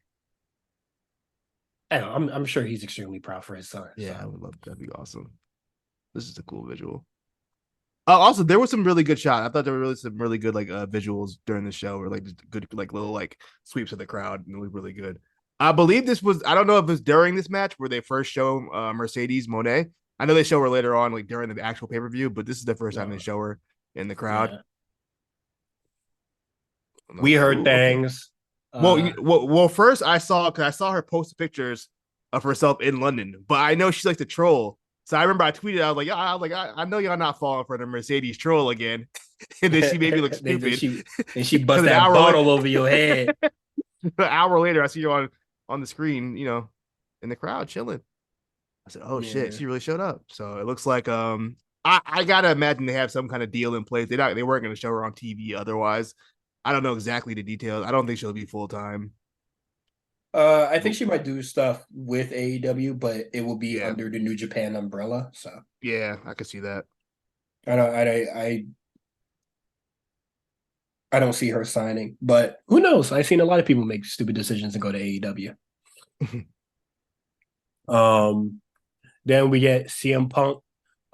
I know, I'm sure he's extremely proud for his son. Yeah, I So would love that'd be awesome. This is a cool visual. Also, there was some really good shots. I thought there were really some really good like visuals during the show, or like just good like little like sweeps of the crowd, and it was really good. I believe this was. I don't know if it was during this match where they first show Mercedes Monet. I know they show her later on, like during the actual pay per view, but this is the first time they no, show her in the crowd. yeah, And I we was like, heard "Ooh, okay." things. Well, Uh, first I saw because I saw her post pictures of herself in London, but I know she likes to troll. So I remember I tweeted, I was like, yeah, I know y'all not falling for the Mercedes troll again. And then she made me look they stupid she bust because an that hour later, bottle over your head. an hour later, I see you on the screen, in the crowd chilling. I said, oh shit, Yeah. she really showed up. So it looks like I gotta imagine they have some kind of deal in place. They weren't gonna show her on TV otherwise. I don't know exactly the details. I don't think she'll be full time. I think she might do stuff with AEW, but it will be Yeah, under the New Japan umbrella. So yeah, I could see that. I don't, I don't see her signing. But who knows? I've seen a lot of people make stupid decisions and go to AEW. Um, then we get CM Punk,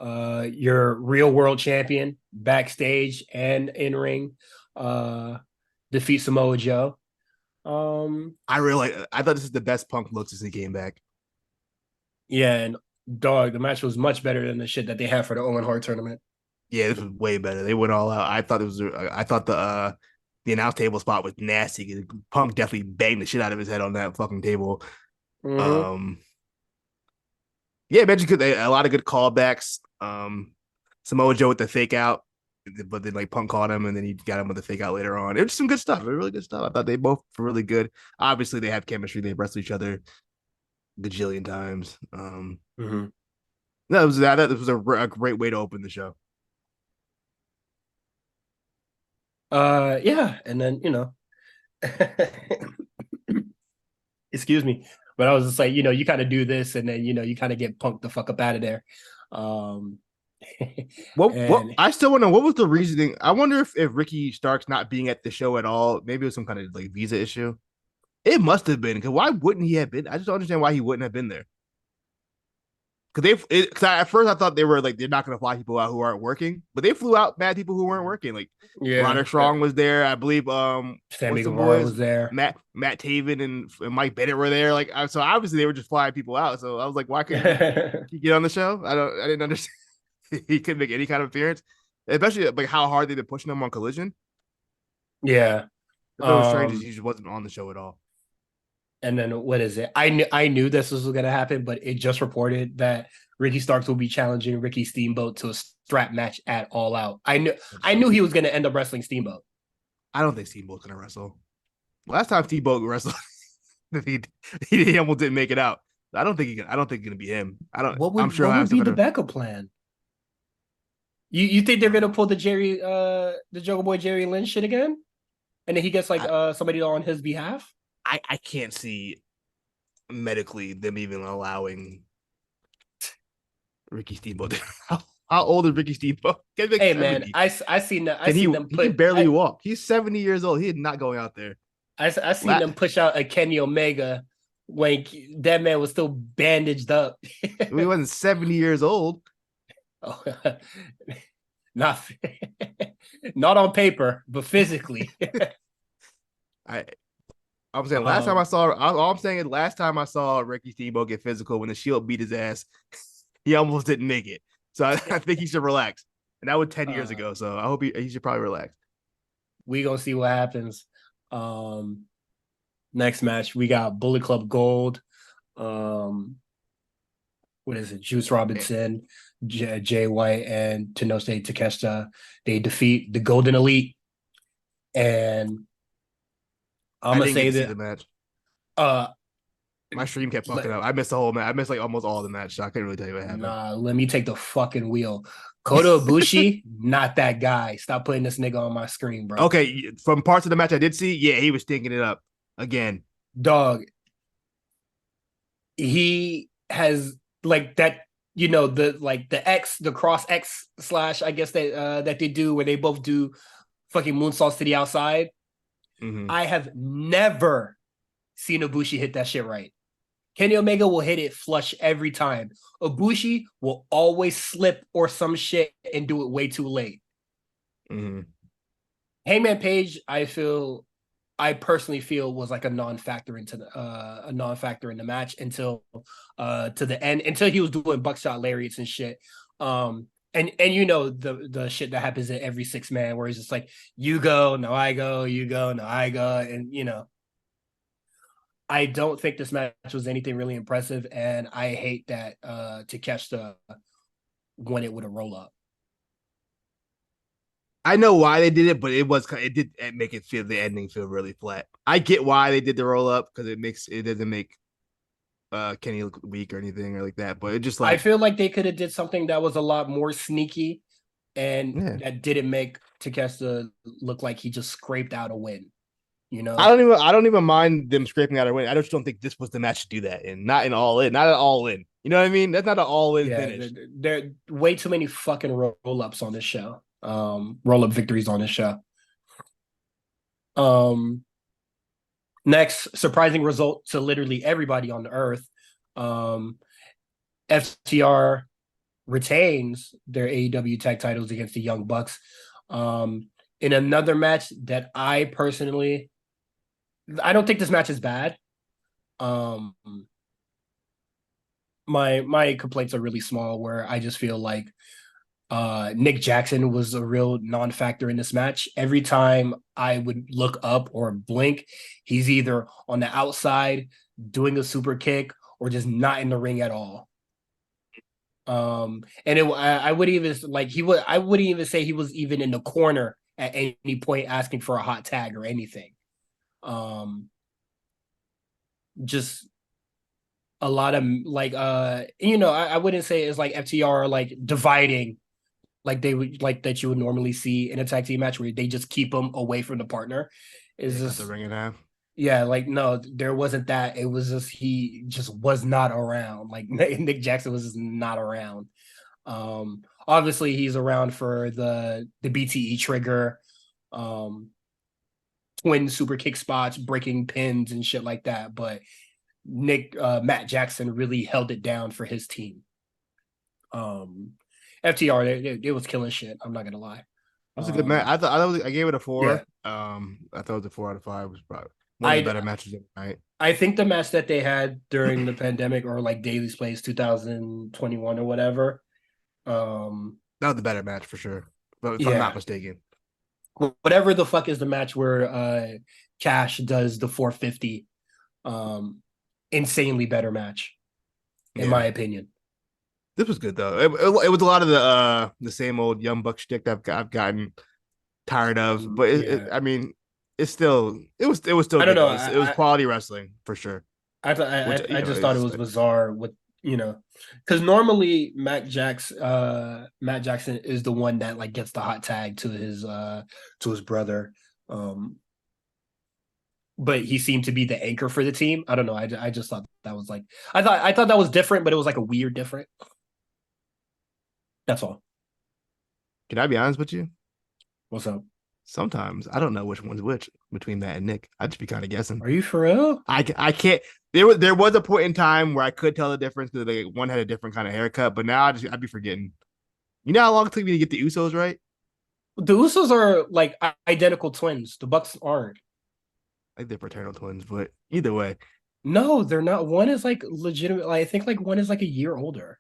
your real world champion, backstage and in ring, uh, defeat Samoa Joe. Um, I thought this is the best Punk look since he came back. yeah, and dog, the match was much better than the shit that they had for the Owen Hart tournament. Yeah, this was way better. They went all out. I thought the announce table spot was nasty. Punk definitely banged the shit out of his head on that fucking table. Mm-hmm. Um, yeah, imagine a lot of good callbacks. Samoa Joe with the fake out, but then like Punk caught him, and then he got him with the fake out later on. It was some good stuff. It was really good stuff. I thought they both were really good. Obviously, they have chemistry. They wrestle each other gajillion times. Mm-hmm. That was a great way to open the show. Yeah, and then excuse me, but I was just like, you kind of do this, and then you kind of get punked the fuck up out of there. Um, What and I still want to know what was the reasoning. I wonder if Ricky Starks not being at the show at all, maybe it was some kind of like visa issue. It must have been because why wouldn't he have been? I just don't understand why he wouldn't have been there. Because at first I thought they were like they're not going to fly people out who aren't working, but they flew out bad people who weren't working. Like yeah, Roderick Strong was there, I believe. Sammy What's the Guevara boys? was there. Matt Taven and Mike Bennett were there. Like so obviously they were just flying people out. So I was like, why couldn't he get on the show? I didn't understand. He couldn't make any kind of appearance, especially like how hard they've been pushing him on Collision. Yeah. I thought it was strange that Um, he just wasn't on the show at all. and then what is it? I knew this was gonna happen, but it just reported that Ricky Starks will be challenging Ricky Steamboat to a strap match at All Out. I knew he was gonna end up wrestling Steamboat. I don't think Steamboat's gonna wrestle. Last time Steamboat wrestled, he he almost didn't make it out. I don't think it's gonna be him. I don't. What I'm would sure what I have would some be the kind of. backup plan? You think they're gonna pull the Jungle Boy Jerry Lynn shit again? And then he gets like I, somebody on his behalf? I can't see medically them even allowing Ricky Steamboat. How old is Ricky Steamboat? He's like Hey man, 70. I seen that I Can seen them he can put barely walk. He's 70 years old. He is not going out there. I seen La- them push out a Kenny Omega when that man was still bandaged up. he wasn't 70 years old. Oh, not not on paper, but physically. I I'm saying last time I um, saw all I'm saying is last time I saw Ricky Steamboat get physical when the Shield beat his ass, he almost didn't make it. So I think he should relax. And that was 10 years uh, ago. So I hope he should probably relax. we gonna see what happens. Next match we got Bullet Club Gold. Um, what is it? Juice Robinson, Jay White, and Tenoch Takeshita. They defeat the Golden Elite, and I'm I gonna didn't get say to see that the match. uh My stream kept fucking up. I missed the whole match. I missed like almost all the match. So I couldn't really tell you what happened. nah, let me take the fucking wheel. Kota Ibushi, not that guy. Stop putting this nigga on my screen, bro. Okay, from parts of the match I did see, yeah, he was stinking it up again. Dog, he has like that, the cross X slash, I guess that they do where they both do fucking moonsaults to the outside. Mm-hmm. I have never seen Ibushi hit that shit right. Kenny Omega will hit it flush every time. Ibushi will always slip or some shit and do it way too late. Mm-hmm. Hangman Page, I personally feel was like a non-factor in the match until to the end, until he was doing buckshot lariats and shit. And the shit that happens in every six man where it's just like you go, no I go, you go, no I go, and I don't think this match was anything really impressive, and I hate that Takeshita won it with a roll up. I know why they did it, but it did make it feel the ending feel really flat. I get why they did the roll up because it doesn't make Kenny look weak or anything or like that, but it just I like feel like they could have did something that was a lot more sneaky and yeah. that didn't make Takeshita look like he just scraped out a win. You know, I don't even mind them scraping out a win. I just don't think this was the match to do that in. Not in all in, not at all in. You know what I mean? That's not an all in yeah, finish. there are way too many fucking roll ups on this show. Roll up victories on this show. Um, Next surprising result to literally everybody on the earth. Um, FTR retains their AEW tag titles against the Young Bucks. In another match that I don't think this match is bad. Um, my complaints are really small, where I just feel like Nick Jackson was a real non-factor in this match. Every time I would look up or blink, he's either on the outside doing a super kick or just not in the ring at all. And I would even like I wouldn't even say he was even in the corner at any point asking for a hot tag or anything. Um, just a lot of I wouldn't say it's like FTR like dividing like they would like that you would normally see in a tag team match where they just keep them away from the partner. Is Yeah, cut the just ring in half. yeah, like no, there wasn't that. It was just he just was not around. Like Nick Jackson was just not around. Obviously he's around for the BTE trigger, um, twin super kick spots, breaking pins and shit like that. But Matt Jackson really held it down for his team. Um, FTR, they was killing shit. I'm not gonna lie. It was a good match. I gave it a Yeah, 4. I thought it was a 4 out of 5. It was probably one of the I better matches of the night. I think the match that they had during the pandemic or like Daily's Place 2021 or whatever. Um, That was the better match for sure. But if I'm not yeah, mistaken. whatever the fuck is the match where Cash does the 450. Um, Insanely better match in Yeah. my opinion. This was good though. It was a lot of the same old young buck shtick that I've gotten tired of. But Yeah, I mean, it was still I don't good know. though. It was quality wrestling for sure. Which I just thought it is was bizarre with because normally Matt Jackson is the one that like gets the hot tag to his brother, um, but he seemed to be the anchor for the team. I don't know. I just thought that was like I thought that was different, but it was like a weird different. That's all. can I be honest with you? What's up? Sometimes I don't know which one's which between Matt and Nick. I'd just be kind of guessing. Are you for real? I can't. There was a point in time where I could tell the difference because one had a different kind of haircut, but now I'd be forgetting. You know how long it took me to get the Usos right? The Usos are like identical twins. The Bucks aren't. Like they're fraternal twins, but either way, No, they're not. One is like legitimate. Like, I think like one is like a year older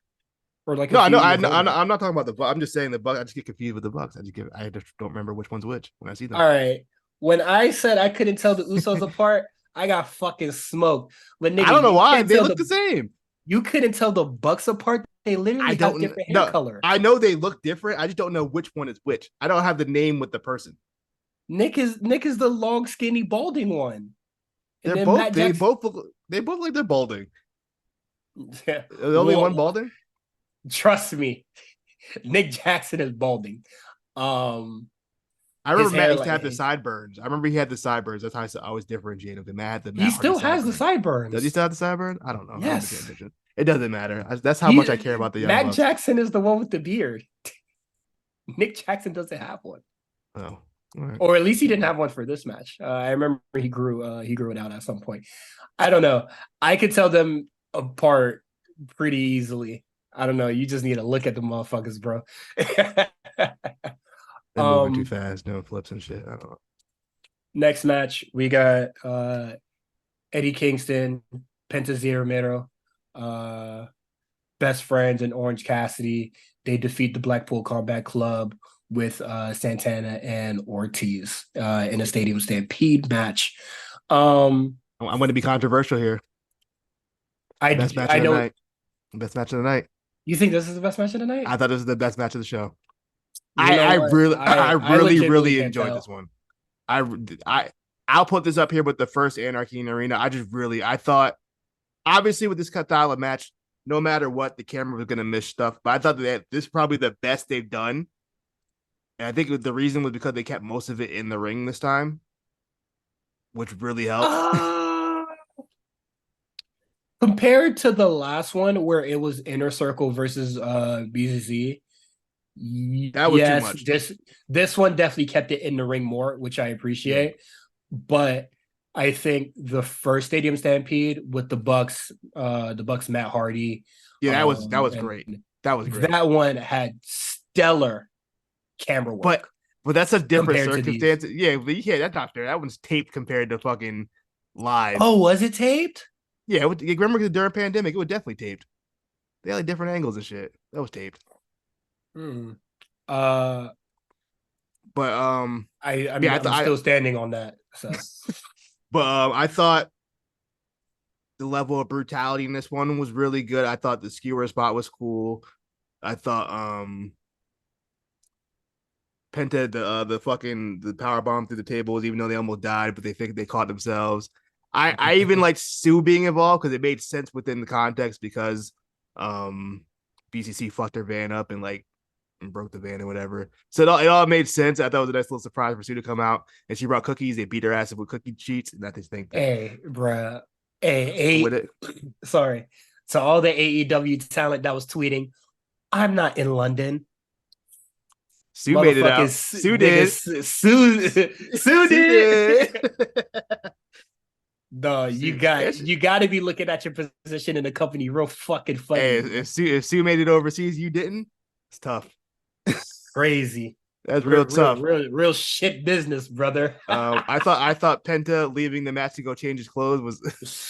or like a no, I few know, years older. I'm not talking about the Bucks. I'm just saying the Bucks. I just get confused with the Bucks. I just don't remember which one's which when I see them. All right. When I said I couldn't tell the Usos apart, I got fucking smoked. But I nigga, don't know why they look the same. you couldn't tell the Bucks apart. They I literally have don't different hair no. color. I know they look different. I just don't know which one is which. I don't have the name with the person. Nick is the long, skinny, balding one, and They're then both Matt they Jackson. both look they both like they're balding. Yeah. The only one Well, balding. trust me, Nick Jackson is balding. Um, I his remember Matt hair used to like have the sideburns. I remember he had the sideburns. That's how I always differentiate him. Matt had the he Matt Hardy still has the sideburns. Does he sideburns. still have the sideburns? I don't know. I don't be paying Yes, attention. It doesn't matter. That's how much I care he about the Young Matt Bucks. Jackson is the one with the beard. Nick Jackson doesn't have one, Oh, all right. or at least he didn't have one for this match. I remember he grew it out at some point. I don't know. I could tell them apart pretty easily. I don't know. You just need to look at the motherfuckers, bro. They're moving too um, fast, doing flips and shit. I don't know. Next match we got Eddie Kingston, Penta Zero Mero, uh, best friends and Orange Cassidy. They defeat the Blackpool Combat Club with Santana and Ortiz in a Stadium Stampede match. Um, I'm going to be controversial here. Best match I of the know night. Best match of the night. you think this is the best match of the night. I thought this was the best match of the show. You know what? I I really, legitimately really can't enjoyed this tell. one. I, I, I'll put this up here with the first Anarchy in Arena. I thought, obviously, with this style of match, no matter what, the camera was going to miss stuff. But I thought that this is probably the best they've done. And I think the reason was because they kept most of it in the ring this time, which really helped. Uh, Compared to the last one where it was Inner Circle versus BCC, That was too yes, much. this one definitely kept it in the ring more, which I Yeah. appreciate. But I think the first Stadium Stampede with the Bucks Matt Hardy, Yeah, that was and great. That was great. that one had stellar camera But work that's a different compared to these. circumstance. Yeah, but yeah, that's not fair. That one's taped compared to fucking live. Oh, was it taped? Yeah, remember during pandemic, it was definitely taped. They had like different angles and shit. That was taped. Hmm. Uh, But yeah, I'm still standing on that. So I thought the level of brutality in this one was really good. I thought the skewer spot was cool. I thought Penta the fucking the power bomb through the tables, even though they almost died, but they think they caught themselves. I even like Sue being involved because it made sense within the context because BCC fucked their van up and like and broke the van or whatever. So it all made sense. I thought it was a nice little surprise for Sue to come out, and she brought cookies. They beat her ass with cookie sheets, and that they think that Hey, bruh. with Hey, it. sorry. To all the AEW talent that was tweeting, I'm not in London. Sue made it out. Motherfuckers, Sue niggas, did. Sue Sue did. did. No, Sue, you got to be looking at your position in the company real fucking hey, funny, if man. Sue made it overseas, you didn't. It's tough. Crazy. That's real tough. Real shit business, brother. I thought Penta leaving the match to go change his clothes was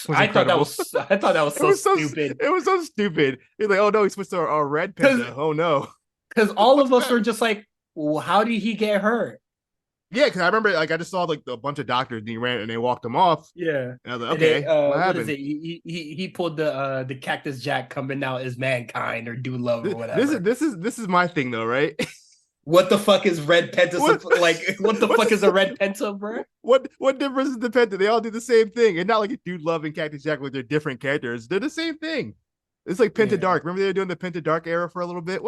incredible. I thought that was It so was so stupid. it was so stupid. He's like, oh no, he switched to a red Cause Penta. Oh no. because all What's of us that? were just like, well, how did he get hurt? Yeah, because I remember like I just saw like a bunch of doctors and he ran and they walked him off. Yeah. And I was like, And then okay, what what is happened? it? He pulled the Cactus Jack coming out as mankind or do love or This is whatever. this is this is my thing though, right? What the fuck is Red Penta? what Like, what the fuck what's is a Red Penta, bro? what difference is the Penta? They all do the same thing. And not like a dude loving Cactus Jack with their different characters. They're the same thing. It's like Penta Yeah, Dark. Remember they were doing the Penta Dark era for a little bit?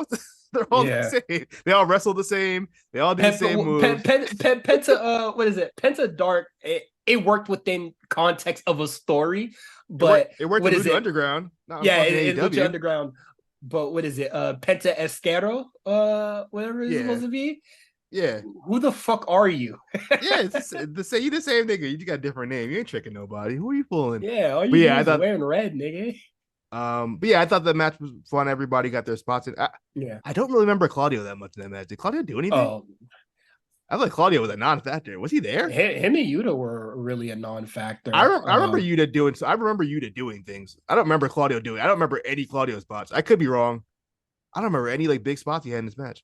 They're all the yeah. same. They all wrestle the same. They all do the same moves. Penta, what is it? Penta Dark. It worked within context of a story, It worked. but It worked what in is Lucha it? Underground, not in Yeah, fucking in Lucha AEW. Underground. But what is it? Penta Esquero, whatever it's Yeah, supposed to be. yeah, Who the fuck are you? yeah. It's the same. You the same nigga. You just got a different name. You ain't tricking nobody. Who are you fooling? Yeah, all But you do yeah, I is thought. wearing red, nigga. But yeah, I thought the match was fun. Everybody got their spots. Yeah. I don't really remember Claudio that much in that match. Did Claudio do anything? Oh, I thought Claudio was a non-factor. Was he there? him and Yuta were really a non-factor. I remember Yuta doing. So I remember Yuta doing things. I don't remember Claudio doing. I don't remember any Claudio spots. I could be wrong. I don't remember any like big spots he had in this match.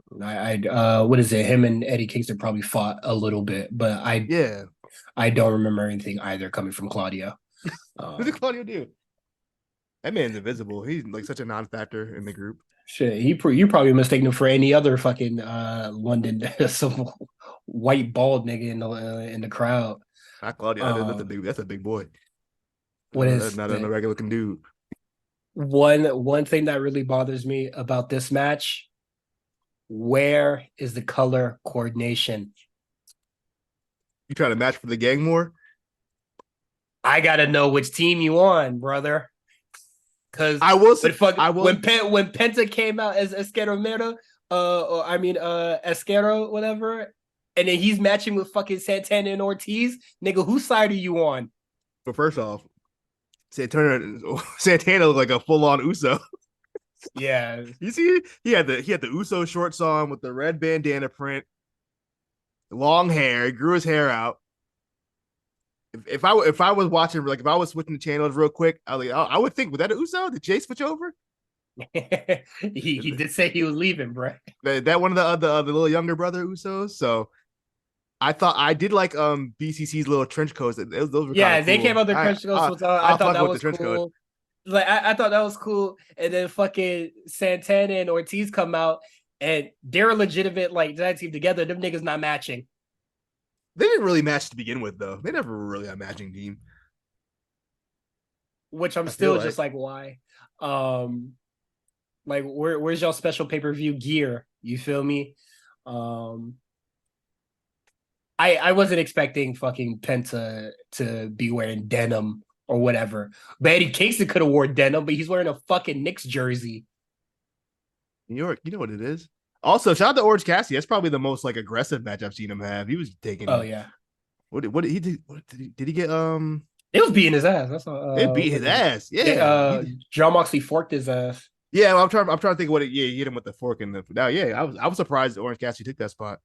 What is it? Him and Eddie Kingston probably fought a little bit, but Yeah. I don't remember anything either coming from Claudio. What did Um, Claudio do? That man's invisible. He's like such a non-factor in the group. shit, you probably mistaken him for any other fucking London some white bald nigga in the crowd. Not Claudio. That's a Um, big. That's a big boy. what That's is not a the regular looking dude. one thing that really bothers me about this match? Where is the color coordination? You trying to match for the gang more? I gotta know which team you on, brother. Because I will say. when fuck I will. when Penta came out as Esquero Mero, or I mean Esquero, whatever, and then he's matching with fucking Santana and Ortiz, nigga, whose side are you on? But first off, Santana looked like a full on Uso. Yeah, You see, he had the Uso shorts on with the red bandana print, long hair. He grew his hair out. If I was watching, like if I was switching the channels real quick, I would think, was that an Uso? Did Jay switch over? he did say he was leaving, bro. That one of the little younger brother Usos. So I thought I did like BCC's little trench coats. Those were kind Yeah, of they came cool. out their trench coats. I I'll thought fuck that with the was trench coat. cool. Like I thought that was cool. And then fucking Santana and Ortiz come out and they're a legitimate like tag team together. Them niggas not matching. They didn't really match to begin with, though. They never were really a matching team. Which I'm I feel still just like like, why? Like where's y'all special pay-per-view gear? You feel me? Um I wasn't expecting fucking Penta to be wearing denim or whatever. But Eddie Kingston could have worn denim, but he's wearing a fucking Knicks jersey. New York, you know what it is. Also, shout out to Orange Cassidy. That's probably the most like aggressive match I've seen him have. He was Oh taking yeah. what did he do? Did he get It was beating his ass. That's it beat what his is it? ass. Yeah. John Moxley forked his ass. Yeah, well, I'm trying to think of what it yeah, he hit him with the fork in the now. Yeah, I was surprised that Orange Cassidy took that spot.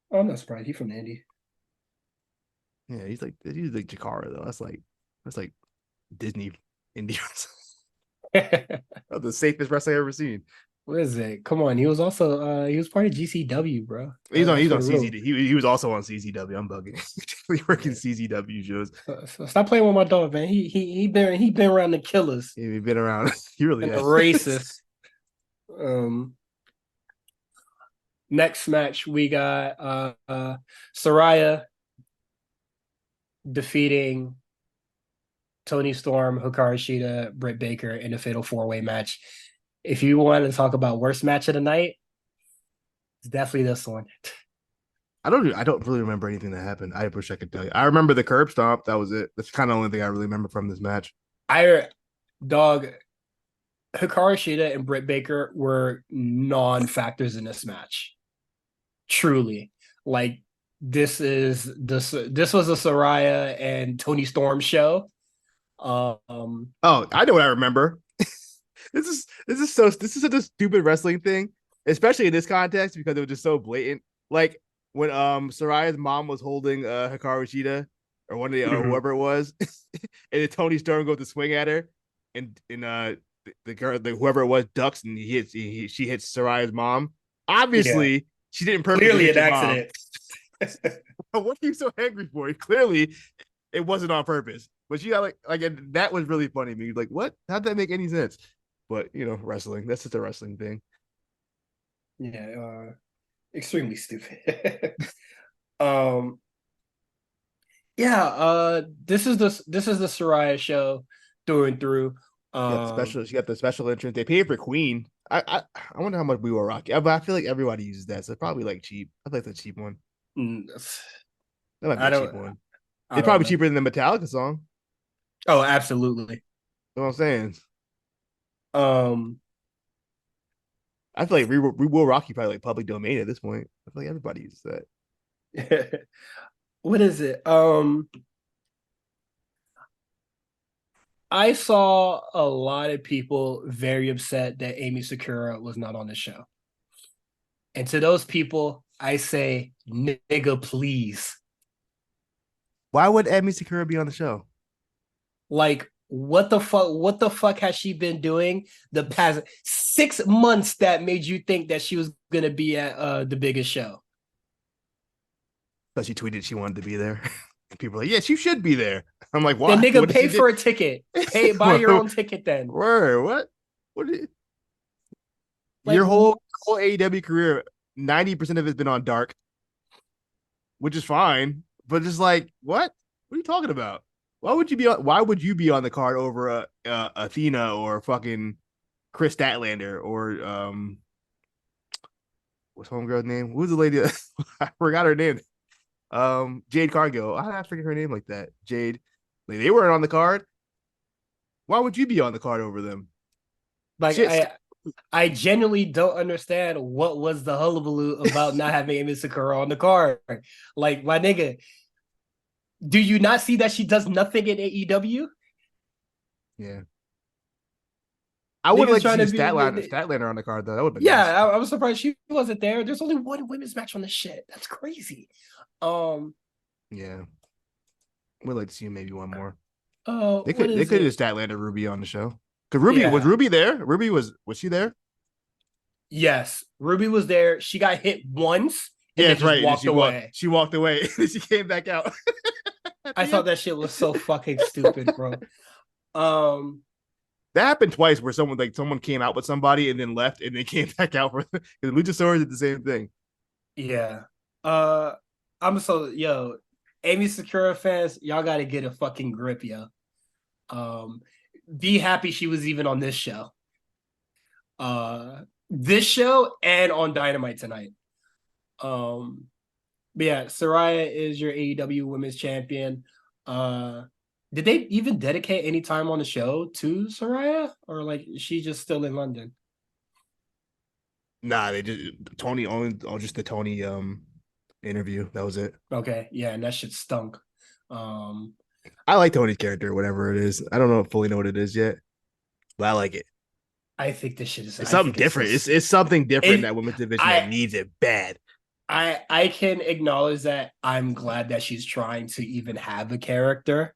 Oh, I'm not surprised. He's from Indy. Yeah, he's like Jakara though. That's like Disney Indians. The safest wrestler I've ever seen. What is it? Come on. He was also he was part of GCW, bro. He's on For the real. CZW. He was also on CZW. I'm bugging. He's working CZW shows. So stop playing with my dog, man. He been around the killers He's been around. He really and the has. racists. Um Next match we got Saraya defeating Tony Storm, Hikaru Shida, Britt Baker in a fatal four-way match. if you want to talk about worst match of the night, it's definitely this one. I don't really remember anything that happened. I wish I could tell you. I remember the curb stomp. That was it. That's kind of the only thing I really remember from this match. I dog Hikaru Shida and Britt Baker were non-factors in this match. Truly, like this was a Soraya and Tony Storm show. Um, Oh, I know what I remember. This is such a stupid wrestling thing, especially in this context because it was just so blatant. Like when Soraya's mom was holding Hikaru Shida or one of the or mhm. whoever it was, and then Tony Storm goes to swing at her, and the girl whoever it was ducks and she hits Soraya's mom. Yeah, Obviously, she didn't purposely clearly hit an your mom. accident. What are you so angry for? Clearly, it wasn't on purpose. But she got like and that was really funny to me. Like, what? How'd that make any sense? But wrestling. That's just a wrestling thing. Yeah, extremely stupid. um, yeah, this is the Soraya show through and through. She got the special entrance. They paid for Queen. I wonder how much we were rocking. I feel like everybody uses that, so it's probably like cheap. I think it's a cheap one. mm, That might be I a cheap don't one. I It's don't probably know. cheaper than the Metallica song. Oh, absolutely. You know what I'm saying? Um, I feel like we will rock you probably like public domain at this point. I feel like everybody uses that. what is it? I saw a lot of people very upset that Amy Sakura was not on the show. And to those people, I say, nigga, please. Why would Emi Sakura be on the show? Like, what the fuck? What the fuck has she been doing the past 6 months that made you think that she was gonna be at the biggest show? Because she tweeted she wanted to be there. People are like, yes, you should be there. I'm like, Then why? nigga, What did pay she do? for a ticket. Pay buy your own ticket then. Where? What? What did Like, your whole AEW career, 90% of it's been on dark, which is fine. But just like, what? What are you talking about? Why would you be on the card over Athena or fucking Chris Statlander or what's homegirl's name? Who's the lady? I forgot her name. Jade Cargill. I forget her name like that. Jade. Like, they weren't on the card. Why would you be on the card over them? like Shit. I genuinely don't understand what was the hullabaloo about not having Amy Sakura on the card. Like, my nigga, do you not see that she does nothing in AEW? Yeah. I would Niggas like to trying see to be. Statlander on the card though. That would have been nice. Yeah, I was surprised she wasn't there. There's only one women's match on this shit. That's crazy. Um, Yeah. Would like to see maybe one more. what They is could have it? just Statlander Ruby on the show. Cause Yeah, Ruby there? Ruby was she there? yes. Ruby was there. She got hit once and Yeah, then that's just right. And then walked away. she walked away and then she came back out at I the thought end. that shit was so fucking stupid, bro. Um, That happened twice where someone came out with somebody and then left and they came back out for because Luchasaurus did the same thing. yeah. Uh, I'm so yo, Amy Sakura fans, y'all got to get a fucking grip, yo. Um, be happy she was even on this show. This show and on Dynamite tonight. Um, but yeah, Soraya is your AEW Women's Champion. Uh, did they even dedicate any time on the show to Soraya, or like is she just still in London? Nah, they just Tony only just the Tony interview. That was it. Okay, yeah, and that shit stunk. Um, I like Tony's character, whatever it is. I don't know fully know what it is yet, but I like it. I think this shit is. It's I something think it's different. just. It's something different in It. that women's division that I. needs it bad. I can acknowledge that I'm glad that she's trying to even have a character,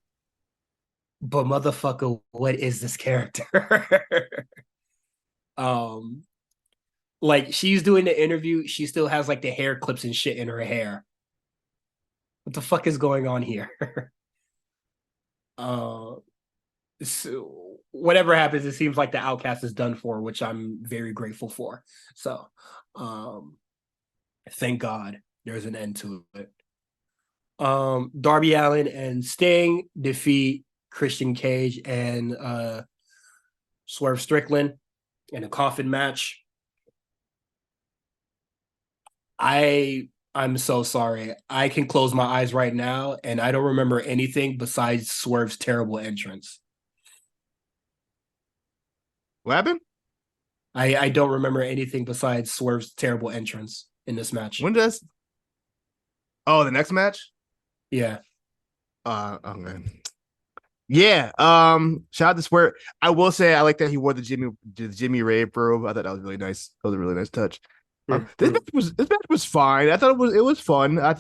but motherfucker, what is this character? um, like she's doing the interview, she still has like the hair clips and shit in her hair. What the fuck is going on here? uh, so whatever happens, it seems like the outcast is done for, which I'm very grateful for. So, um, thank God there's an end to it. Darby Allin and Sting defeat Christian Cage and Swerve Strickland. in a coffin match. I'm so sorry. I can close my eyes right now and I don't remember anything besides Swerve's terrible entrance. What happened? I don't remember anything besides Swerve's terrible entrance in this match. When does? Oh, the next match. Yeah. Okay. Yeah. Shout out to Swerve. I will say I like that he wore the Jimmy Rave robe. I thought that was really nice. That was a really nice touch. Mm-hmm. This match was fine. I thought it was fun. I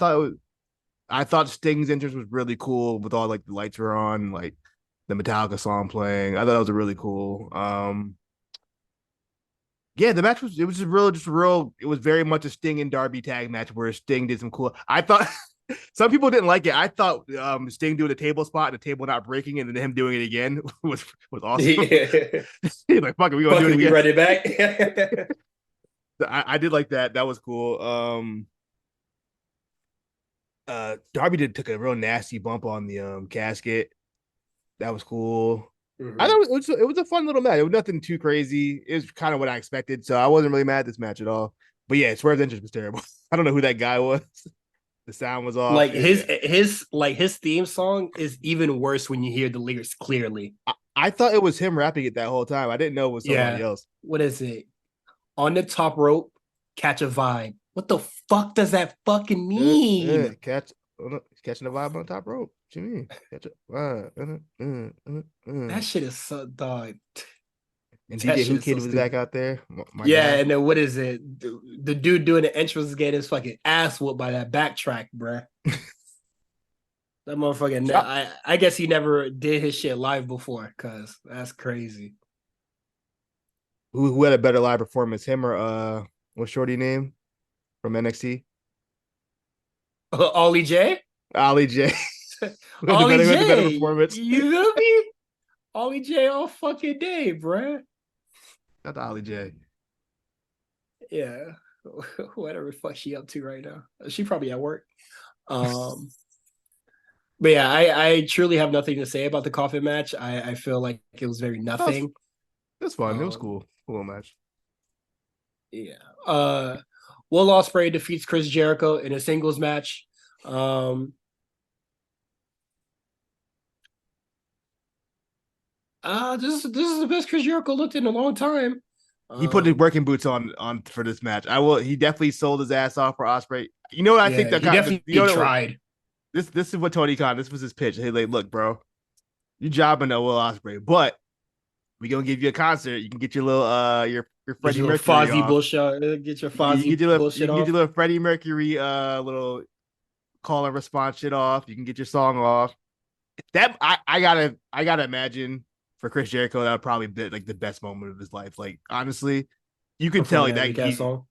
thought Sting's entrance was really cool with all like the lights were on, like the Metallica song playing. I thought it was really cool. Yeah, the match was it was just real. It was very much a Sting and Darby tag match where Sting did some cool. I thought some people didn't like it. I thought Sting doing a table spot and the table not breaking and then him doing it again was awesome. Yeah. He's like, fuck it, we gonna Fuck do it, it we again. run it back. I did like that. That was cool. Darby did took a real nasty bump on the casket. That was cool. I Mm-hmm. thought it was a fun little match. It was nothing too crazy. It was kind of what I expected, so I wasn't really mad at this match at all. But yeah, Swerve's entrance was terrible. I don't know who that guy was. The sound was off. Like Yeah. his theme song is even worse when you hear the lyrics clearly. I thought it was him rapping it that whole time. I didn't know it was somebody Yeah. else. What is it? On the top rope, catch a vibe. What the fuck does that fucking mean? Catching the vibe on the top rope. What you mean? Catch a vibe. That shit is so dog. And That DJ shit Who is Kid so was back stupid. out there. My Yeah, guy. and then what is it? The dude doing the entrance is getting his fucking ass whooped by that backtrack, bruh. That motherfucker. Shot. I guess he never did his shit live before, cause that's crazy. Who had a better live performance? Him or what's Shorty name from NXT? Ollie J, Ali J. Ollie Who had the better J, performance? you feel me? Ollie J all fucking day, bruh. Not the Ali J. Yeah, whatever the fuck she up to right now. She probably at work. Um, but yeah, I truly have nothing to say about the coffin match. I feel like it was very That was nothing. it was fun. It was Um, cool. Cool match. yeah. Uh, Will Ospreay defeats Chris Jericho in a singles match. Um, this is the best Chris Jericho looked in a long time. He put the Um, working boots on for this match. I will. He definitely sold his ass off for Osprey. You know what I think yeah, that he got. You definitely know what, tried. this is what Tony Khan. This was his pitch. Hey, like, look, bro, you jobbing at Will Osprey, but we gonna give you a concert. You can get your little your Get Freddie your little Mercury Fozzy off. bullshit. Get your You can Fozzy get you bullshit can get off. your little Freddie Mercury little call and response shit off. You can get your song off. That I gotta imagine for Chris Jericho that would probably be like the best moment of his life. Like honestly, you can tell Performing like, that that weak ass he song.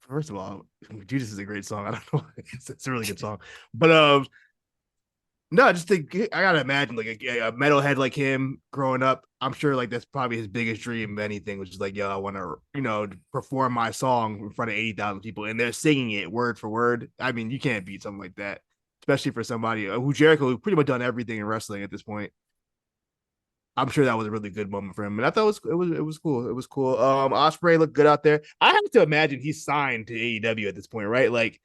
first of all, Judas is a great song. I don't know, it's a really good song, but no, I just think I gotta imagine like a metalhead like him growing up. I'm sure like that's probably his biggest dream of anything, which is like, yo, I want to perform my song in front of 80,000 people, and they're singing it word for word. I mean, you can't beat something like that, especially for somebody who Jericho who pretty much done everything in wrestling at this point. I'm sure that was a really good moment for him, and I thought it was cool. It was cool. Osprey looked good out there. I have to imagine he's signed to AEW at this point, right? Like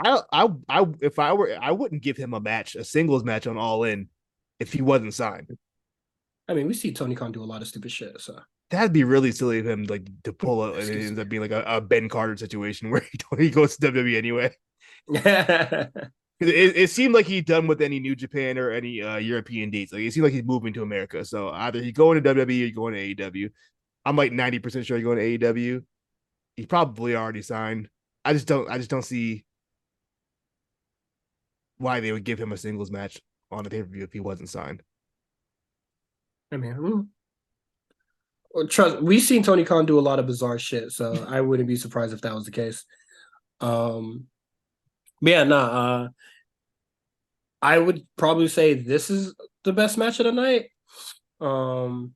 if I were, I wouldn't give him a match, a singles match on All In, if he wasn't signed. I mean, we see Tony Khan do a lot of stupid shit. So That'd be really silly of him, like to pull it, and it excuse ends me. up being like a Ben Carter situation where he goes to WWE anyway. It seemed like he's done with any New Japan or any European dates. Like it seemed like he's moving to America. So either he's going to WWE or he's going to AEW. I'm like 90% sure he's going to AEW. He's probably already signed. I just don't see why they would give him a singles match on the pay per view if he wasn't signed. I mean, well, trust we've seen Tony Khan do a lot of bizarre shit, so I wouldn't be surprised if that was the case. Um, but yeah, nah. I would probably say this is the best match of the night. Um,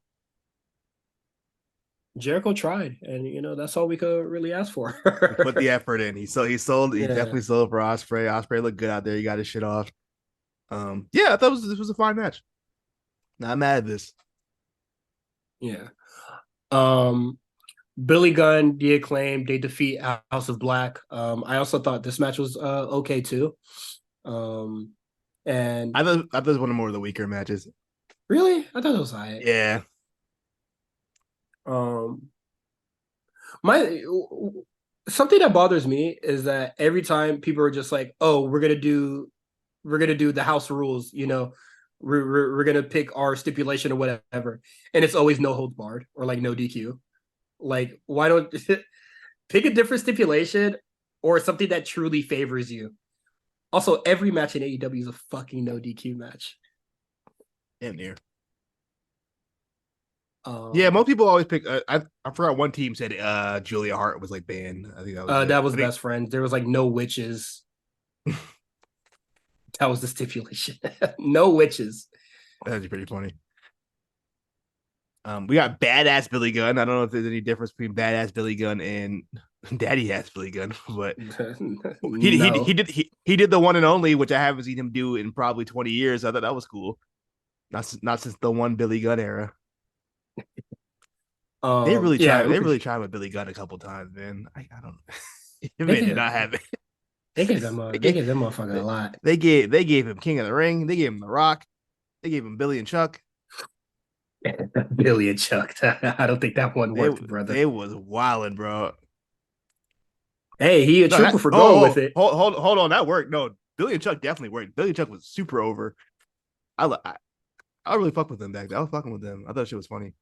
Jericho tried, and that's all we could really ask for. He put the effort in. He Yeah, definitely sold for Osprey. Osprey looked good out there. He got his shit off. Yeah, I thought this was a fine match. Not mad at this. yeah. Um, Billy Gunn, The Acclaim, they defeat House of Black. I also thought this match was okay too. Um, and I thought it was one of more of the weaker matches. really, I thought it was alright. Yeah. Um, my something that bothers me is that every time people are just like, "Oh, we're gonna do the house rules," we're gonna pick our stipulation or whatever, and it's always no holds barred or like no DQ. Like, why don't pick a different stipulation or something that truly favors you? Also, every match in AEW is a fucking no DQ match. Damn near. Yeah, Um, most people always pick. I forgot one team said Julia Hart was like banned. I think that was it. that was I think best friends. There was like no witches. That was the stipulation. No witches. that's pretty funny. We got badass Billy Gunn. I don't know if there's any difference between badass Billy Gunn and daddy ass Billy Gunn, but No. he did the one and only, which I haven't seen him do in probably 20 years. I thought that was cool. Not since the one Billy Gunn era. Yeah, They really tried with Billy Gunn a couple times, man. I don't. they Man did gave not have it. they gave them They they gave gave them motherfucker a lot. they gave him King of the Ring. They gave him The Rock. They gave him Billy and Chuck. Billy and Chuck. I don't think that one They worked, brother. they was wilding, bro. Hey, he a No, trooper for going with it. hold on, that worked. No, Billy and Chuck definitely worked. Billy and Chuck was super over. I, I really fucked with them back then. I was fucking with them. I thought shit was funny.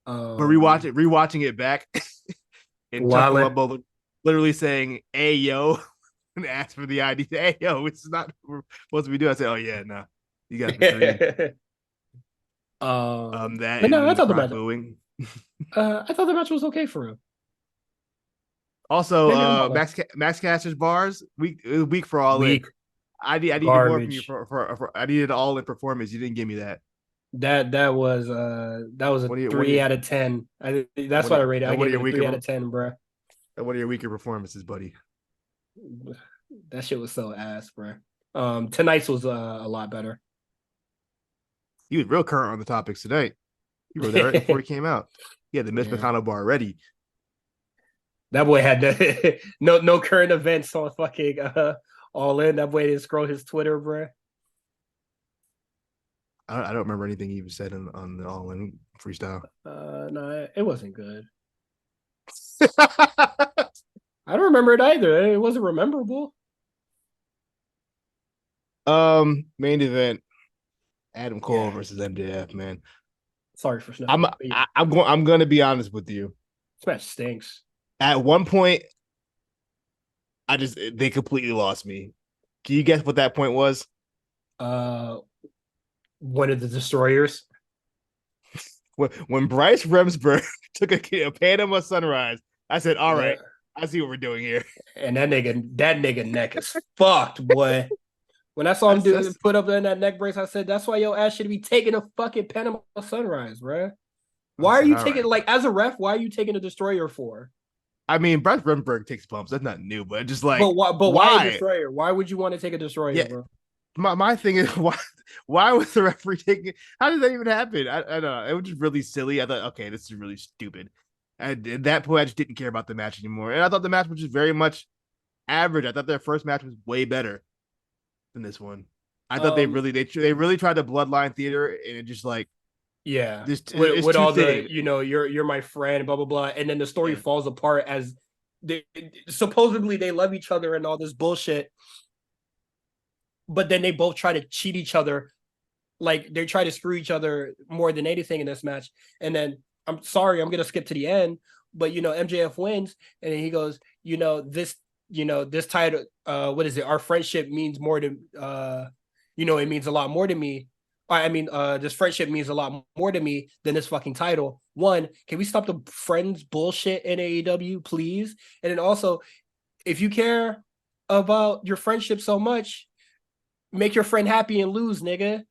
But Um, rewatching it back, and Chuck Wildin'. Palumbo literally saying, "Hey yo," and asked for the ID. Hey yo, it's not what we're supposed to be doing. I said, "Oh yeah, no, you got the green." That but no, and then the crowd booing. I thought the match was okay for him. Also, Maybe I'm wrong. Max Caster's bars week for all in. Weak I needed more from you garbage. for I needed all in performance. You didn't give me that. That was a One of 3 out of 10. That's what I rated. I one of gave your it a three out weaker of ten, bro. one of your weaker performances, buddy. That shit was so ass, bro. Tonight's was a lot better. He was real current on the topics tonight. He wrote that right before he came out. He had the Mitch Yeah, McConnell bar ready. that boy had no current events on fucking all in. That boy didn't scroll his Twitter, bro. I don't remember anything he even said on the All In freestyle. No, it wasn't good. I don't remember it either. It wasn't memorable. Main event: Adam Cole Yeah, versus MJF. Man, sorry for snuffing. But yeah, I'm going to be honest with you. this match stinks. At one point, they completely lost me. Can you guess what that point was? Uh, one of the destroyers. When Bryce Remsburg took a Panama Sunrise, I said, "All Yeah, right, I see what we're doing here." and that nigga neck is fucked, boy. When I saw him That's put up in that neck brace, I said, "That's why your ass should be taking a fucking Panama Sunrise, bro. I Why are said, you "All taking right, bro." like as a ref? Why are you taking a destroyer for? I mean, Bryce Remsburg takes bumps. That's not new, but just But like, why? But why a why? destroyer? Why would you want to take a destroyer, Yeah, bro? my thing is why was the referee taking? How did that even happen? I don't know. It was just really silly. I thought, okay, this is really stupid. And at that point, I just didn't care about the match anymore. And I thought the match was just very much average. I thought their first match was way better than this one. I thought Um, they really tried the bloodline theater, and it just like yeah, this it's with too all the fitting. you're my friend, blah blah blah, and then the story Yeah. falls apart as they supposedly they love each other and all this bullshit, but then they both try to cheat each other, like they try to screw each other more than anything in this match. And then I'm sorry, I'm gonna skip to the end, but MJF wins, and then he goes, this title, what is it? Our friendship means more to, it means a lot more to me. I mean, this friendship means a lot more to me than this fucking title. One, can we stop the friends bullshit in AEW, please? And then also, if you care about your friendship so much, make your friend happy and lose, nigga.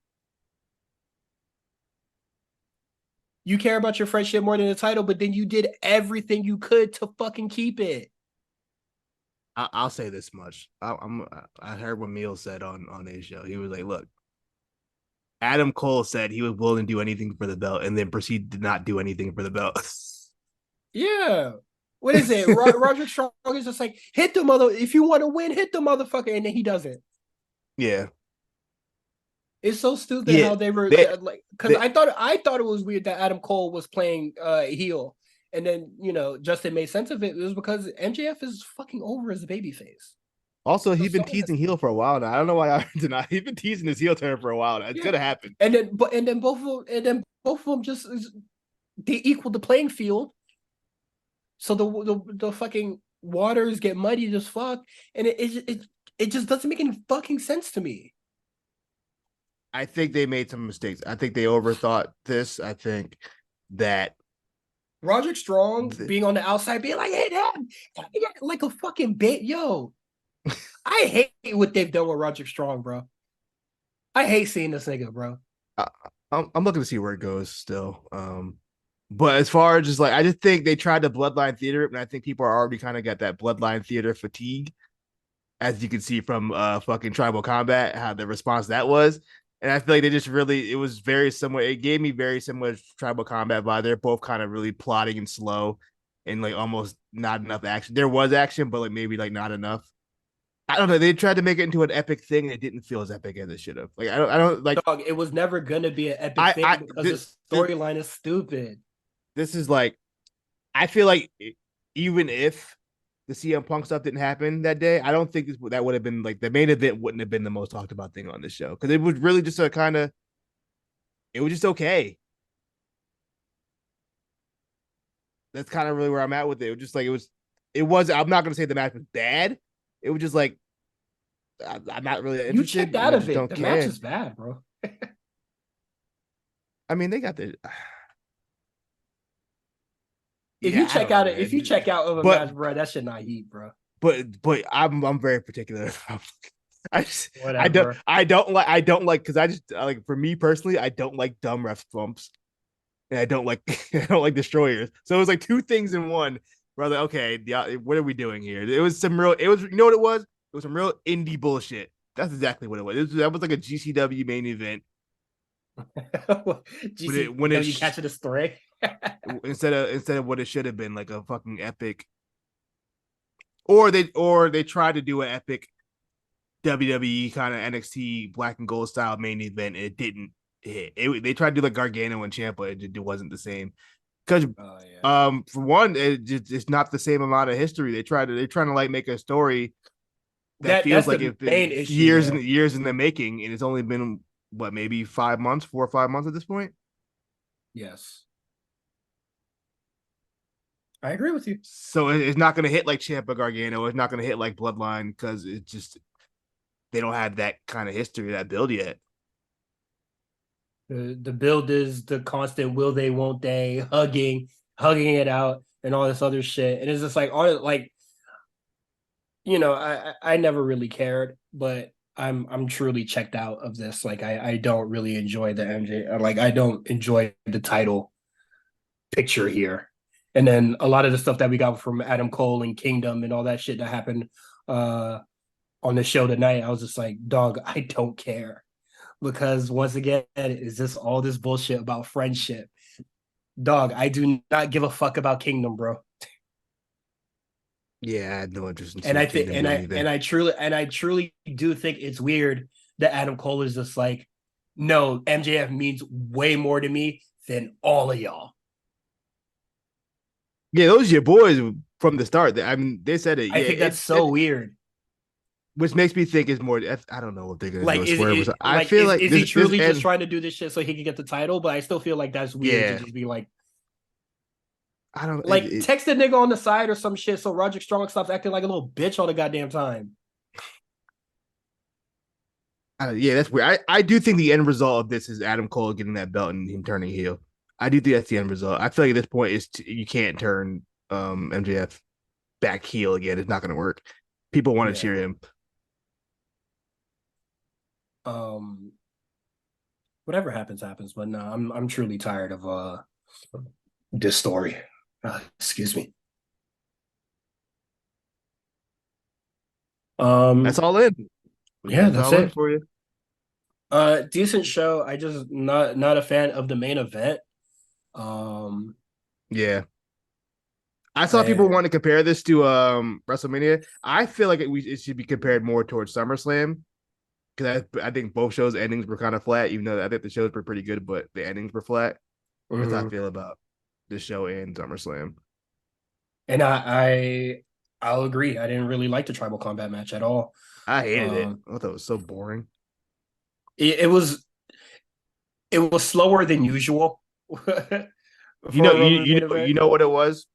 You care about your friendship more than the title, but then you did everything you could to fucking keep it. I'll say this much. I heard what Meal said on his show. He was like, "Look, Adam Cole said he was willing to do anything for the belt, and then proceeded to not do anything for the belt. Yeah. What is it? Roger Strong is just like, hit the mother. If you want to win, hit the motherfucker. And then he doesn't. Yeah, It's so stupid yeah. how they were They, like, because they I thought it was weird that Adam Cole was playing heel. And then, Justin made sense of it. It was because MJF is fucking over as a babyface. also So he's been so teasing heel for a while now. I don't know why I did not. He's been teasing his heel turn for a while now. It's yeah. gonna happen. And then both of them just they equal the playing field. So the fucking waters get muddied as fuck, and it just doesn't make any fucking sense to me. I think they made some mistakes. I think they overthought this. I think that Roderick Strong th- being on the outside, being like, "Hey, Dad," like a fucking bait. Yo, I hate what they've done with Roderick Strong, bro. I hate seeing this nigga, bro. I, I'm looking to see where it goes still. But as far as just like, I just think they tried the bloodline theater, and I think people are already kind of got that bloodline theater fatigue, as you can see from fucking Tribal Combat, how the response that was. And I feel like they just really, it was very similar. It gave me very similar Tribal Combat vibe. They're both kind of really plotting and slow, and like almost not enough action. There was action, but like maybe like not enough. I don't know. They tried to make it into an epic thing, and it didn't feel as epic as it should have. Like I don't like. Dog, it was never gonna be an epic thing because the This storyline is stupid. this is like, I feel like even if the CM Punk stuff didn't happen that day, I don't think that would have been like the main event. Wouldn't have been the most talked about thing on this show because it was really just a kind of, it was just okay. That's kind of really where I'm at with it. It was just like it was. I'm not gonna say the match was bad. It was just like I'm not really You interested, checked and out I of just it. don't The match care. is bad, bro. I mean, they got the If yeah. you I check don't know, out it, if you man. check out of a But match, bro, that shit not heat, bro. I'm very particular. I just Whatever. I don't like because like for me personally I don't like dumb ref bumps, and I don't like I don't like destroyers. So it was like two things in one. Where I was like, okay, yeah, what are we doing here? It was some real. It was, you know what it was? It was some real indie bullshit. That's exactly what it was. That was like a GCW main event. When it GCW catching a stray. instead of what it should have been, like a fucking epic, or they tried to do an epic WWE kind of NXT Black and Gold style main event. And it didn't hit. They tried to do like Gargano and Ciampa. It wasn't the same because Oh yeah. for one, it's not the same amount of history. They're trying to like make a story that feels That's like the it's been main issue years and there. years in the making, and it's only been what, maybe 5 months, 4 or 5 months at this point. Yes. I agree with you. So it's not going to hit like Ciampa Gargano. It's not going to hit like Bloodline because it just, they don't have that kind of history, that build yet. The build is the constant will they, won't they, hugging it out and all this other shit. And it's just like all like, I never really cared, but I'm truly checked out of this. Like I don't really enjoy the MJ, like I don't enjoy the title picture here. And then a lot of the stuff that we got from Adam Cole and Kingdom and all that shit that happened uh on the show tonight, I was just like, dog, I don't care. Because once again, is this all this bullshit about friendship? Dog, I do not give a fuck about Kingdom, bro. Yeah, I had no interest in And seeing I think Kingdom do anything. and I truly do think it's weird that Adam Cole is just like, no, MJF means way more to me than all of y'all. Yeah, those are your boys from the start. I mean, they said it. I Yeah, think that's so weird. which makes me think it's more. I don't know if they're gonna do Like, a swerve. I like feel like is he this truly just and trying to do this shit so he can get the title? But I still feel like that's weird to yeah, just be I don't. like text the nigga on the side or some shit so Roger Strong stops acting like a little bitch all the goddamn time. Yeah, that's weird. I do think the end result of this is Adam Cole getting that belt and him turning heel. I do think that's the end result. I feel like at this point is you can't turn MJF back heel again. It's not going to work. People want to Yeah. cheer him. Um. Whatever happens, happens. But no, I'm truly tired of this story. Excuse me. That's Um. all in. Yeah, That's that's all in it. for you. Decent show. I just not a fan of the main event. Um, Yeah. I saw people I want to compare this to WrestleMania. I feel like it should be compared more towards SummerSlam because I think both shows endings were kind of flat, even though I think the shows were pretty good, but the endings were flat. That's how I mhm. feel about this show and SummerSlam. And I'll agree. I didn't really like the tribal combat match at all. I hated it. Um, I thought it was so boring. it was slower than usual for You know, a main you event. know what it was.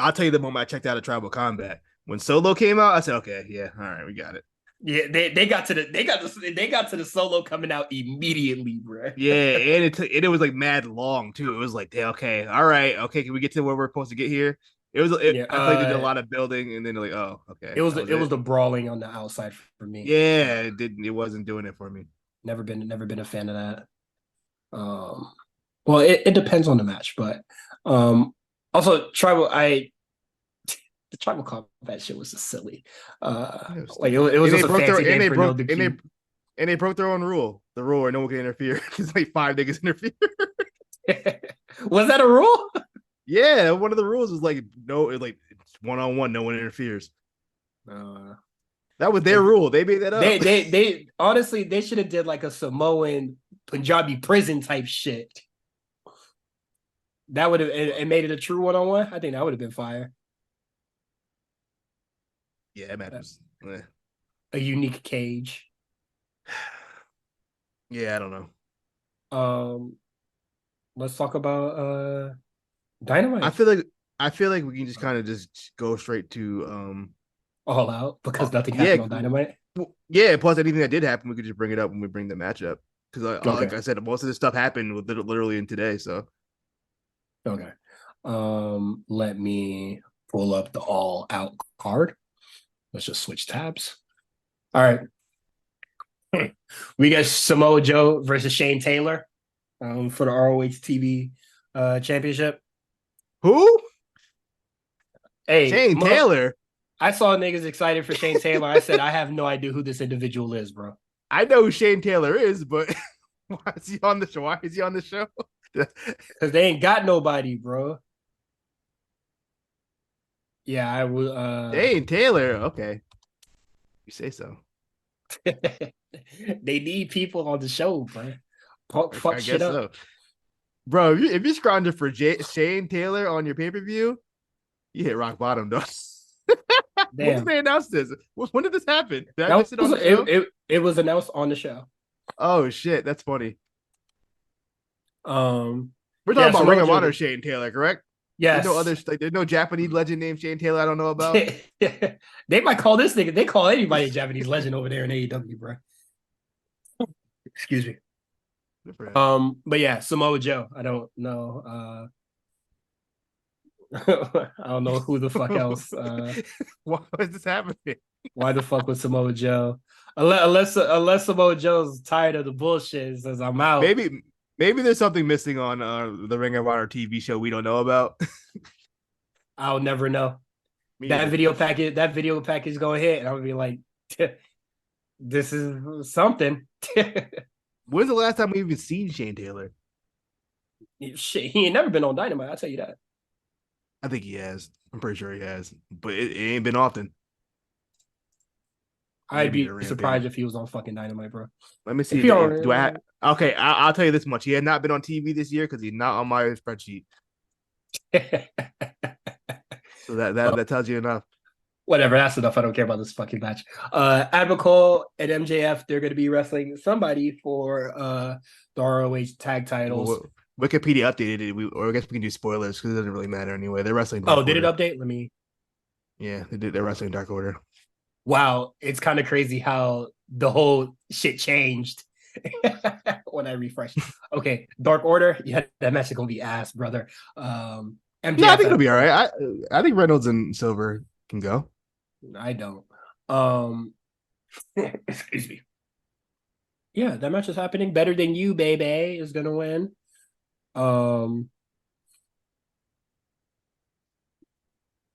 I'll tell you the moment I checked out of Tribal Combat when Solo came out. I said, okay, yeah, all right, we got it. Yeah, they got to the solo coming out immediately, bro. Yeah, and it was like mad long too. It was like, yeah, okay, all right, okay, can we get to where we're supposed to get here? Yeah, I feel like they did a lot of building, and then they're like, oh, okay, that was it was it. the brawling on the outside for me. Yeah, it didn't. It wasn't doing it for me. Never been a fan of that. Well, it depends on the match, but also tribal. I the tribal combat shit was just silly. Yeah, it was Like stupid. it was And they just a broke their fancy and name they for no broke DQ. and they broke their own rule. The rule where no one can interfere because like five niggas interfere. Was that a rule? Yeah, one of the rules was like no, like one on one, no one interferes. Uh, That was their if rule. They made that up. they honestly they should have did like a Samoan Punjabi prison type shit. That would have and made it a true one on one. I think that would have been fire. Yeah, that match was. A unique cage. Yeah, I don't know. Um, let's talk about I Dynamite feel like I feel like we can just kind of just go straight to all out because nothing yeah, happened on Dynamite. yeah. Plus anything that did happen, we could just bring it up when we bring the match up because like Okay, I said, most of this stuff happened literally in today. So okay. Let me pull up the all out card. Let's just switch tabs. All right. We got Samoa Joe versus Shane Taylor for the ROH TV championship. who? Hey, Shane Taylor. I saw niggas excited for Shane Taylor. I said, I have no idea who this individual is, bro. I know who Shane Taylor is, but why is he on the show? Why is he on the show? Because they ain't got nobody, bro. Yeah, I would. Shane Taylor. Okay, you say so. They need people on the show, bro. Fuck I shit guess up. so, bro. If you're scrounging for Shane Taylor on your pay per view, you hit rock bottom, though. When did Damn. they announce this? When did this happen? Did I That miss it on was the show? it was announced on the show. Oh shit, that's funny. Um We're talking yeah, about Ring Samoa of Joe. Honor Shane Taylor, correct? There's no other Yes. like there's no Japanese legend named Shane Taylor I don't know about. They might call this nigga, they call anybody a Japanese legend over there in AEW, bro. Excuse me. Good for him. But yeah, Samoa Joe. I don't know. I don't know who the fuck else. Why is this happening? Why the fuck with Samoa Joe? Unless Samoa Joe's tired of the bullshit and says I'm out. Maybe maybe there's something missing on the Ring of Honor TV show we don't know about. I'll never know. Me either. That video package gonna hit, and I'm gonna be like, this is something. When's the last time we even seen Shane Taylor? Shit, he ain't never been on Dynamite. I'll tell you that. I think he has. I'm pretty sure he has, but it ain't been often. I'd Maybe the be surprised Rampage. if he was on fucking Dynamite, bro. Let me If see. he Do I? on, Okay, I'll tell you this much. He had not been on TV this year because he's not on my spreadsheet. So that tells you enough. whatever. That's enough. I don't care about this fucking match. Admiral Cole and MJF, they're gonna be wrestling somebody for the ROH tag titles. Well, Wikipedia updated it. Or I guess we can do spoilers because it doesn't really matter anyway. They're wrestling Oh, Dark did it Order. update? Let me. Yeah, they did. They're wrestling Dark Order. Wow, it's kind of crazy how the whole shit changed when I refreshed. Okay, Dark Order. Yeah, that match is gonna be ass, brother. No, I MJF. think it'll be all right. I think Reynolds and Silver can go. I don't. Um, excuse me. Yeah, that match is happening. Better than you, baby, is gonna win. Um,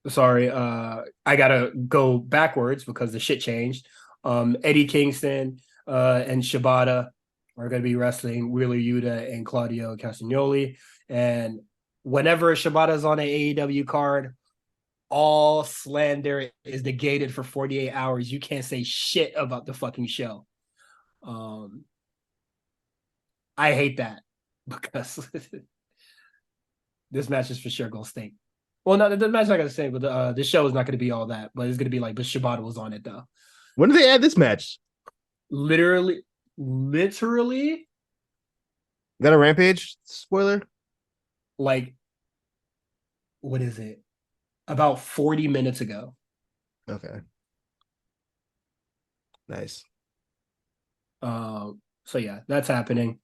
sorry, I gotta go backwards because the shit changed. Eddie Kingston and Shibata are going to be wrestling Wheeler Yuta and Claudio Castagnoli. And whenever Shibata's on an AEW card, all slander is negated for 48 hours. You can't say shit about the fucking show. Um, I hate that because this match is for sure gonna stink. Well, no, the match not gonna stink, but the show is not gonna be all that. But it's gonna be like, but Shibata was on it though. When did they add this match? Literally, Is that a Rampage spoiler? like what is it? About 40 minutes ago. Okay, nice. So yeah, that's happening.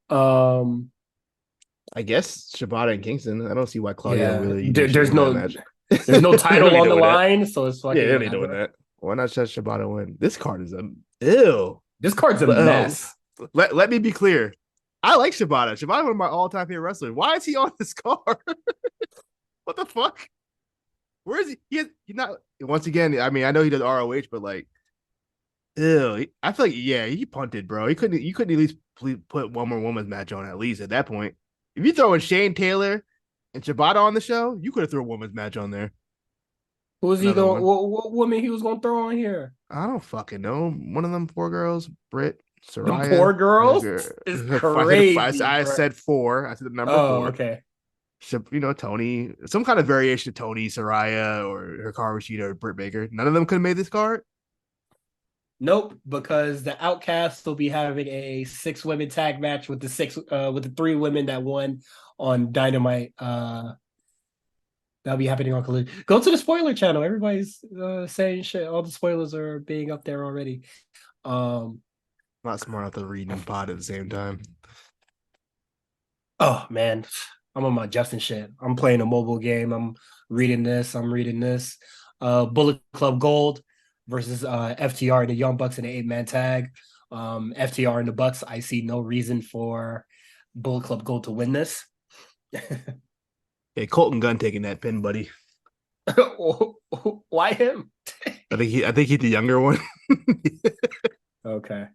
Um, I guess Shibata and Kingston. I don't see why Claudio and yeah, Wheeler Yuta should win that match. there's no They don't title need on to the win that. line, so it's Yeah, they fucking don't need to win whatever. that. Why not just Shibata win? This card is a ew. This card's a Oh, mess. let me be clear. I like Shibata. Shibata one of my all-time favorite wrestlers. Why is he on this card? What the fuck? Where is he? He's not. Once again, I mean, I know he does ROH, but like, ew. I feel like yeah, he punted, bro. He couldn't. You couldn't at least put one more women's match on at least at that point. If you throw in Shane Taylor and Shibata on the show, you could have thrown a women's match on there. Who's he Another going? one. What woman he was gonna throw on here? I don't fucking know. One of them four girls, Britt, The Soraya. poor girls is crazy, I bro. said four. I said the number Oh, four. okay. You know, Tony, some kind of variation of Tony, Soraya, or Hikaru Shida or Britt Baker. None of them could have made this card. Nope, because the Outcasts will be having a 6 women tag match with the 3 women that won on Dynamite. That'll be happening on Collision. Go to the spoiler channel. Everybody's saying shit. All the spoilers are being up there already. Um, Not smart enough to read and pod at the same time. oh man, I'm on my Justin shit. I'm playing a mobile game. I'm reading this. Bullet Club Gold versus FTR and the Young Bucks in an 8-man tag. FTR and the Bucks. I see no reason for Bullet Club Gold to win this. Hey, Colton Gunn taking that pin, buddy. Why him? I think he's the younger one. Okay.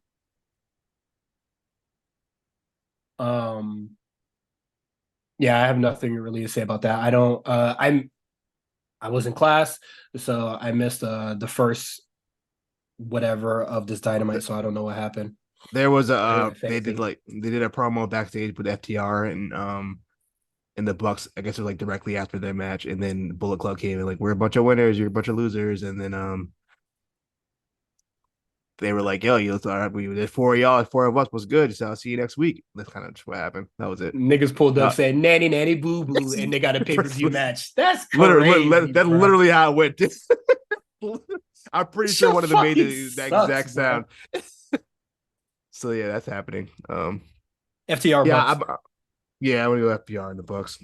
Um. Yeah, I have nothing really to say about that. I don't. I was in class, so I missed the first whatever of this dynamite. So I don't know what happened. There was I didn't a if anything. they did a promo backstage with FTR and the Bucks. I guess it was like directly after their match, and then Bullet Club came and like we're a bunch of winners, you're a bunch of losers, and then they were like, "Yo, you all right? We did 4 of y'all, 4 of us was good. So I'll see you next week." That's kind of just what happened. That was it. Niggas pulled up No, saying nanny nanny boo boo, and they got a pay per view match. That's literally, crazy, that's bro. literally how it went. I'm pretty sure Show one of them made fucking that sucks, exact bro. sound. So yeah, that's happening. FTR Yeah, Bucks. I'm gonna go FPR in the Bucks.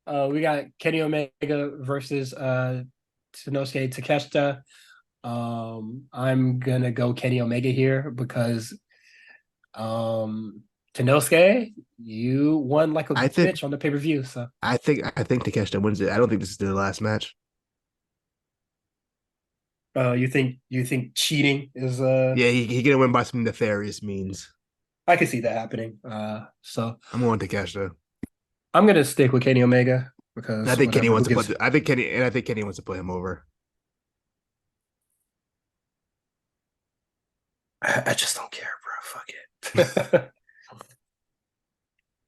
We got Kenny Omega versus Tenosuke Takeshita. I'm gonna go Kenny Omega here because Tenosuke, you won like a I think bitch on the pay per view. So I think Takeshita wins it. I don't think this is their last match. you think cheating is Yeah, he gonna win by some nefarious means. I can see that happening. So I'm going Takeshita. I'm gonna stick with Kenny Omega And I because think Kenny whatever. Who wants to gives? I think Kenny wants to put him over. I just don't care, bro. Fuck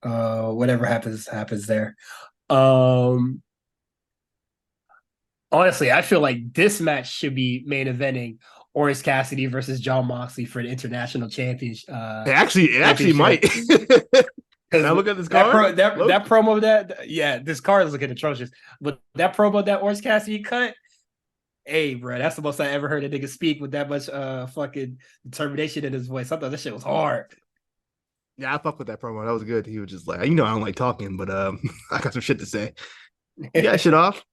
it. Whatever happens there. Um, honestly, I feel like this match should be main eventing Orange Cassidy versus John Moxley for the international It actually might. championship. Can I Because look at this card? that promo this card is looking atrocious. But that promo that Orange Cassidy cut, hey, bro, that's the most I ever heard a nigga speak with that much fucking determination in his voice. I thought that shit was hard. Yeah, I fuck with that promo. That was good. He was just like, I don't like talking, but I got some shit to say. You got shit off.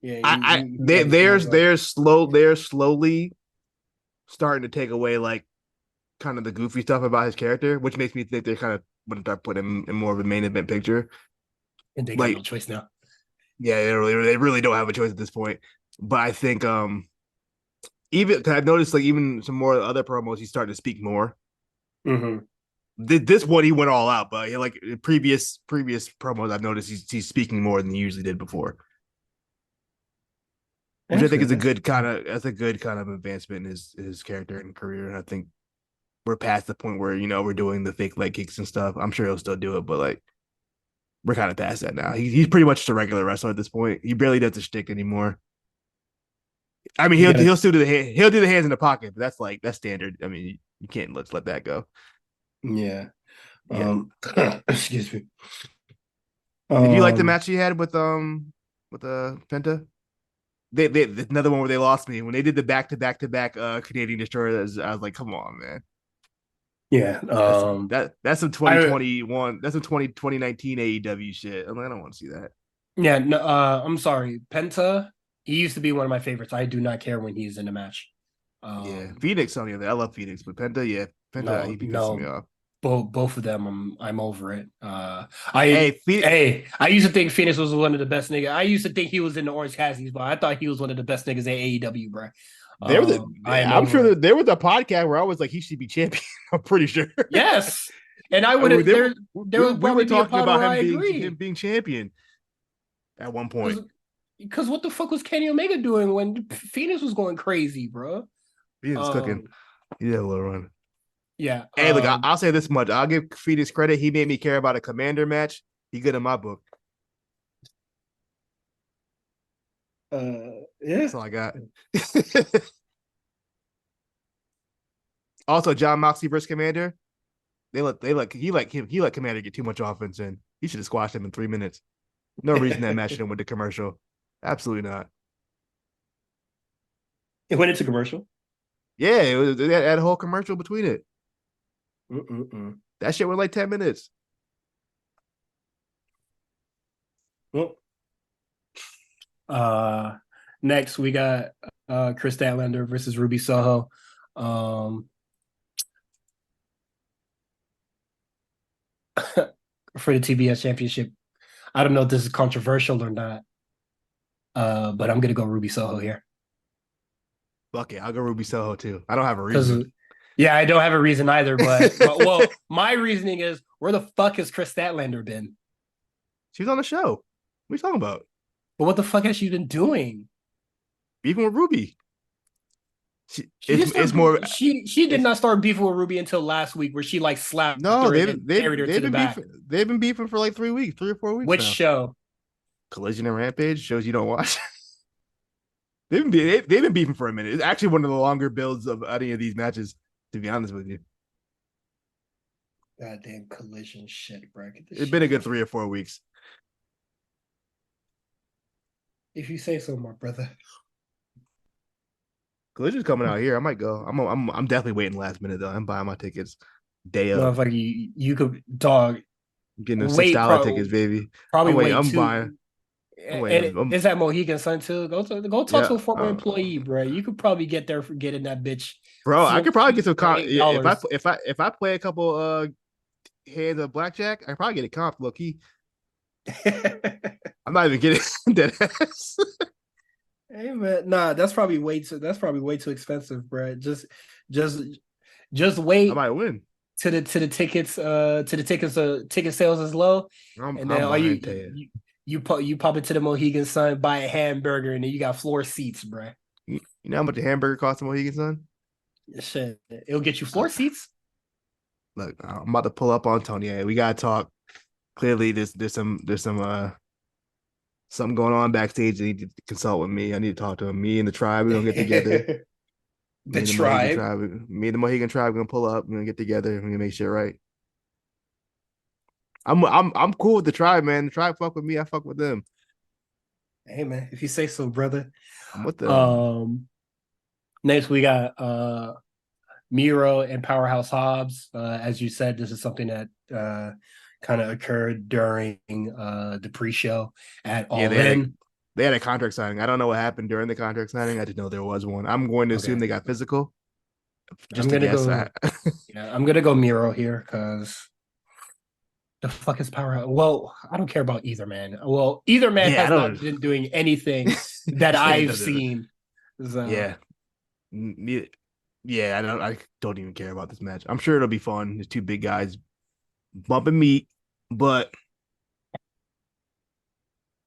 Yeah, I you got your feelings on. they're slowly starting to take away like kind of the goofy stuff about his character, which makes me think they're kind of going to start putting him in more of a main event picture. And they got no Like, choice now. yeah, they really don't have a choice at this point. But I think even cause I've noticed like even some more other promos, he's starting to speak more. Mm-hmm. This one he went all out, but like previous promos, I've noticed he's speaking more than he usually did before, which I That's think good. is a That's good kind of that's a good kind of advancement in his character and career. And I think we're past the point where we're doing the fake leg kicks and stuff. I'm sure he'll still do it, but like we're kind of past that now. He's pretty much just a regular wrestler at this point. He barely does the shtick anymore. I mean, you gotta. he'll still do he'll do the hands in the pocket, but that's standard. I mean, you can't let that go. Yeah. Yeah. Excuse me. Did you like the Um. match he had with Penta? They another one where they lost me when they did the back Canadian Destroyer. I was like, come on, man. Yeah. That's some I 2021. That's some 2019 AEW shit. I don't want to see that. Yeah, no, I'm sorry. Penta, he used to be one of my favorites. I do not care when he's in a match. Yeah, Um, Phoenix on the other. I love Phoenix, but Penta, yeah, Penta, he no, be pissing me no, off. both of them, I'm over it. I Hey, Phoenix, hey, I used to think Phoenix was one of the best niggas. I used to think he was in the Orange Cassidy's, but I thought he was one of the best niggas in AEW, bro. they were I am I'm sure over it. that they were the podcast where I was like, he should be champion. I'm pretty sure. Yes, and I I mean, would there would we were probably be a talking pod about where I him agree. being champion at one point. Because what the fuck was Kenny Omega doing when Phoenix was going crazy, bro? Phoenix cooking. Um, He had a little run. yeah. Hey, look, I'll say this much. I'll give Phoenix credit. He made me care about a commander match. He good in my book. Yeah. That's all I got. Also, John Moxley versus Commander. He let Commander get too much offense in. He should have squashed him in 3 minutes. No reason that match should have went to commercial. Absolutely not. It went into commercial. Yeah, they had a whole commercial between it. Mm-mm-mm. That shit went like 10 minutes. Well, uh, next we got Chris Statlander versus Ruby Soho. Um, for the TBS championship. I don't know if this is controversial or not. But I'm gonna go Ruby Soho here. Fuck it, I'll go Ruby Soho too. I don't have a Because reason. yeah, I don't have a reason either, but well, my reasoning is where the fuck has Chris Statlander been? She was on the show. What are you talking about? But what the fuck has she been doing? Even with Ruby. She did It's start. more. She did It's not start beefing with Ruby until last week, where she like slapped no. her and then carried her to the back. They've been beefing for like 3 weeks, 3 or 4 weeks Which now. show? Collision and Rampage shows you don't watch. They've been beefing for a minute. It's actually one of the longer builds of any of these matches. To be honest with you, Goddamn collision shit, bro. Get this it's been shit a good out. 3 or 4 weeks. If you say so, my brother. Collision's coming out here. I might go. I'm definitely waiting last minute though. I'm buying my tickets day of. Motherfucker, you could dog I'm getting those six wait dollar tickets, baby. probably I'm waiting. wait I'm two. buying. I'm waiting. And it's that Mohegan Sun too. Go talk Yeah, to a former employee, bro. You could probably get there for getting that bitch bro. I four could probably get piece some for comp if I $8. if I play a couple hands of blackjack. I probably get a comp. Low key. I'm not even kidding. Dead ass. Hey man, nah, that's probably way too expensive, bro. Just just I wait might win. to the tickets ticket sales is low, and then I'm all buying Taya. you pop into the Mohegan Sun, buy a hamburger, and then you got floor seats, bro. You know how much a hamburger costs in Mohegan Sun? Shit, it'll get you Uh, floor seats. Look, I'm about to pull up on Tony. Hey, we gotta talk. Clearly, there's some something going on backstage. They need to consult with me. I need to talk to him. Me and the tribe, we're gonna get together. The tribe. Me and the Mohegan tribe, we're gonna pull up. We're gonna get together. We're gonna make shit right. I'm cool with the tribe, man. The tribe fuck with me. I fuck with them. Hey man, if you say so, brother. I'm with them. Um, next we got Miro and Powerhouse Hobbs. As you said, this is something that kind of occurred during the pre-show at Yeah, All In. they had a contract signing. I don't know what happened during the contract signing. I just know there was one. I'm going to Okay, assume they got physical. I'm Just to gonna guess. go. Yeah, I'm gonna go Miro here because the fuck is Powerhouse? Well, I don't care about either man. Well, either man Yeah, I has not don't. been doing anything that Yeah, I've seen. So yeah. Yeah, I don't even care about this match. I'm sure it'll be fun. There's two big guys bumping meat, but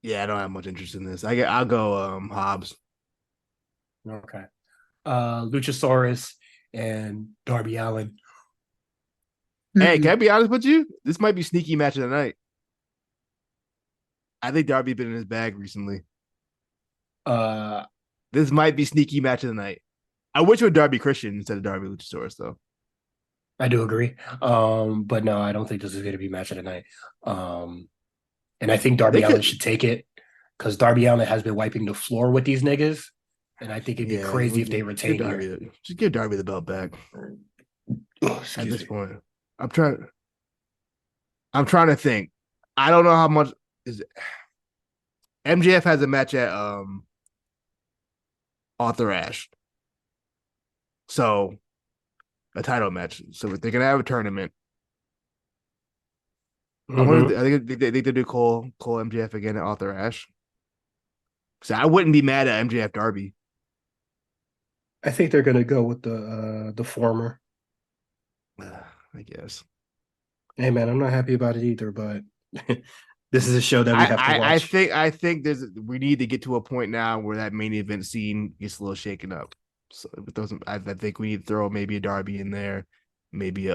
yeah, I don't have much interest in this. I'll go Hobbs. Okay. Luchasaurus and Darby Allin. Hey, can I be honest with you? This might be sneaky match of the night. I think Darby been in his bag recently. uh, This might be sneaky match of the night. I wish it was Darby Christian instead of Darby Luchasaurus, though. I do agree. But no, I don't think this is going to be match of the night. Um, and I think They Darby Allin could, should take it because Darby Allin has been wiping the floor with these niggas, and I think it'd be yeah, crazy if they retain here. Just give Darby the belt back Oh, at excuse this me. point. I'm trying. I'm trying to think. I don't know how much is MJF has a match at Arthur Ashe, so a title match. So if they're gonna have a tournament, I wonder. Mm-hmm. I think they do Cole MJF again at Arthur Ashe. So I wouldn't be mad at MJF Darby. I think they're gonna go with the former. I guess. Hey man, I'm not happy about it either, but this is a show that we I, have to I I watch. think I think we need to get to a point now where that main event scene gets a little shaken up. So it doesn't. I think we need to throw maybe a Darby in there, maybe who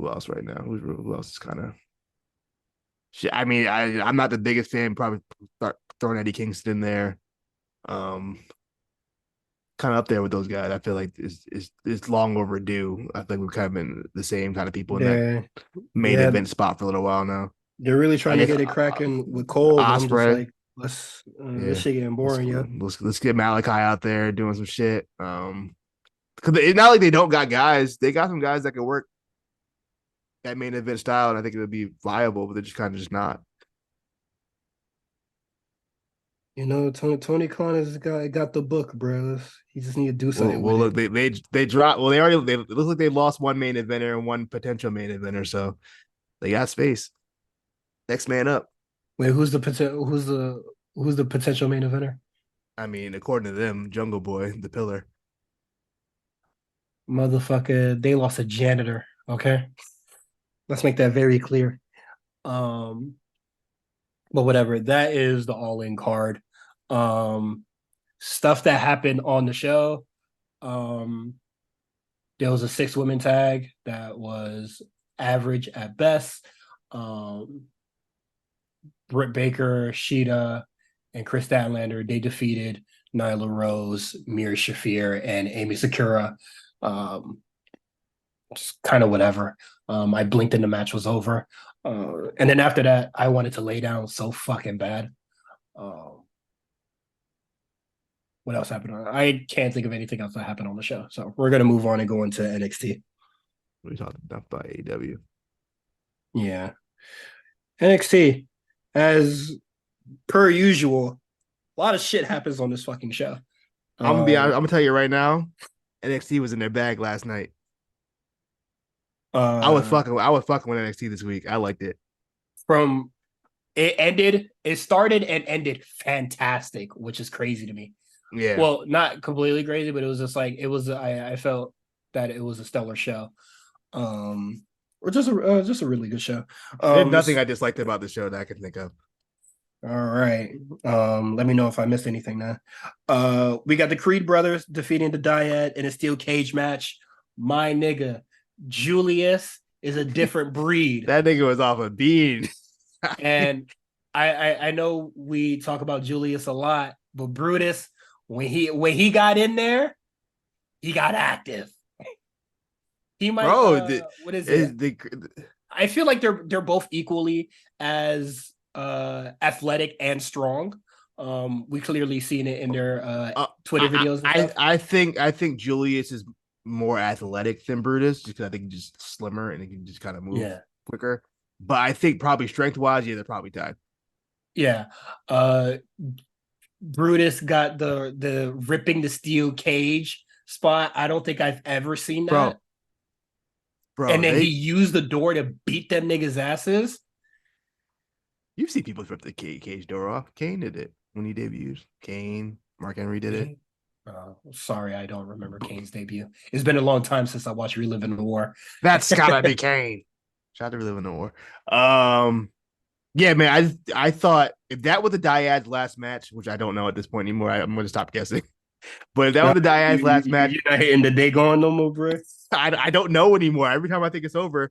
else right now? Who else is kind of. I mean, I'm not the biggest fan. Probably start throwing Eddie Kingston in there. Um, kind of up there with those guys. I feel like it's long overdue. I think we've kind of been the same kind of people in that They're main yeah, event spot for a little while now. they're really I trying to guess get it cracking with Cole, but I'm just Osprey. like, this Yeah, shit getting boring, yeah. let's get Malachi out there doing some shit. Because it's not like they don't got guys. They got some guys that can work that main event style, and I think it would be viable, but they're just kind of just not. You know, Tony Khan has got the book, bro. He just need to do something with Well, it. look, they dropped. Well, they it looks like they lost one main eventer and one potential main eventer, so they got space. Next man up. Wait, who's the potential main eventer? I mean, according to them, Jungle Boy, the pillar. Motherfucker, they lost a janitor. Okay, let's make that very clear. Um, but whatever, that is the all-in card. Um, Stuff that happened on the show. Um, there was a six-woman tag that was average at best. Um, Britt Baker, Sheeta, and Chris Statlander, they defeated Nyla Rose, Miri Shafir, and Amy Sakura. Um, just kind of whatever. I blinked and the match was over. And then after that, I wanted to lay down so fucking bad. Um, what else happened? I can't think of anything else that happened on the show. So we're gonna move on and go into NXT. We talked about AEW. Yeah, NXT, as per usual, a lot of shit happens on this fucking show. I'm gonna be honest, Um, I'm gonna tell you right now, NXT was in their bag last night. uh, I was fucking with NXT this week. I liked it. from it started and ended fantastic, which is crazy to me. Yeah. Well, not completely crazy, but it was just like it was. I felt that it was a stellar show, or just a really good show. There's Um, nothing I disliked about the show that I can think of. all right. Let me know if I missed anything now. We got the Creed brothers defeating the Dyad in a steel cage match. My nigga, Julius is a different breed. That nigga was off a bean. And I know we talk about Julius a lot, but Brutus, when he got in there, he got active. He might Bro, what is it? the I feel like they're both equally as athletic and strong. We clearly seen it in their Twitter videos and stuff. I think Julius is more athletic than Brutus because I think he's just slimmer and he can just kind of move Yeah. quicker. But I think probably strength wise, yeah, they're probably tied. Yeah. Brutus got the ripping the steel cage spot. I don't think I've ever seen that. Bro, And then he they used the door to beat them niggas' asses. you've seen people rip the cage door off. Kane did it when he debuted. Kane, Mark Henry did it. Sorry, I don't remember Kane's debut. It's been a long time since I watched Reliving the War. That's gotta be Kane. Shout out to Reliving the War. Yeah, man. I thought if that was the Dyad's last match, which I don't know at this point anymore, I'm gonna stop guessing. But if that No, was the Dyad's last match, you're not hitting the day going no more, bro. I don't know anymore. Every time I think it's over,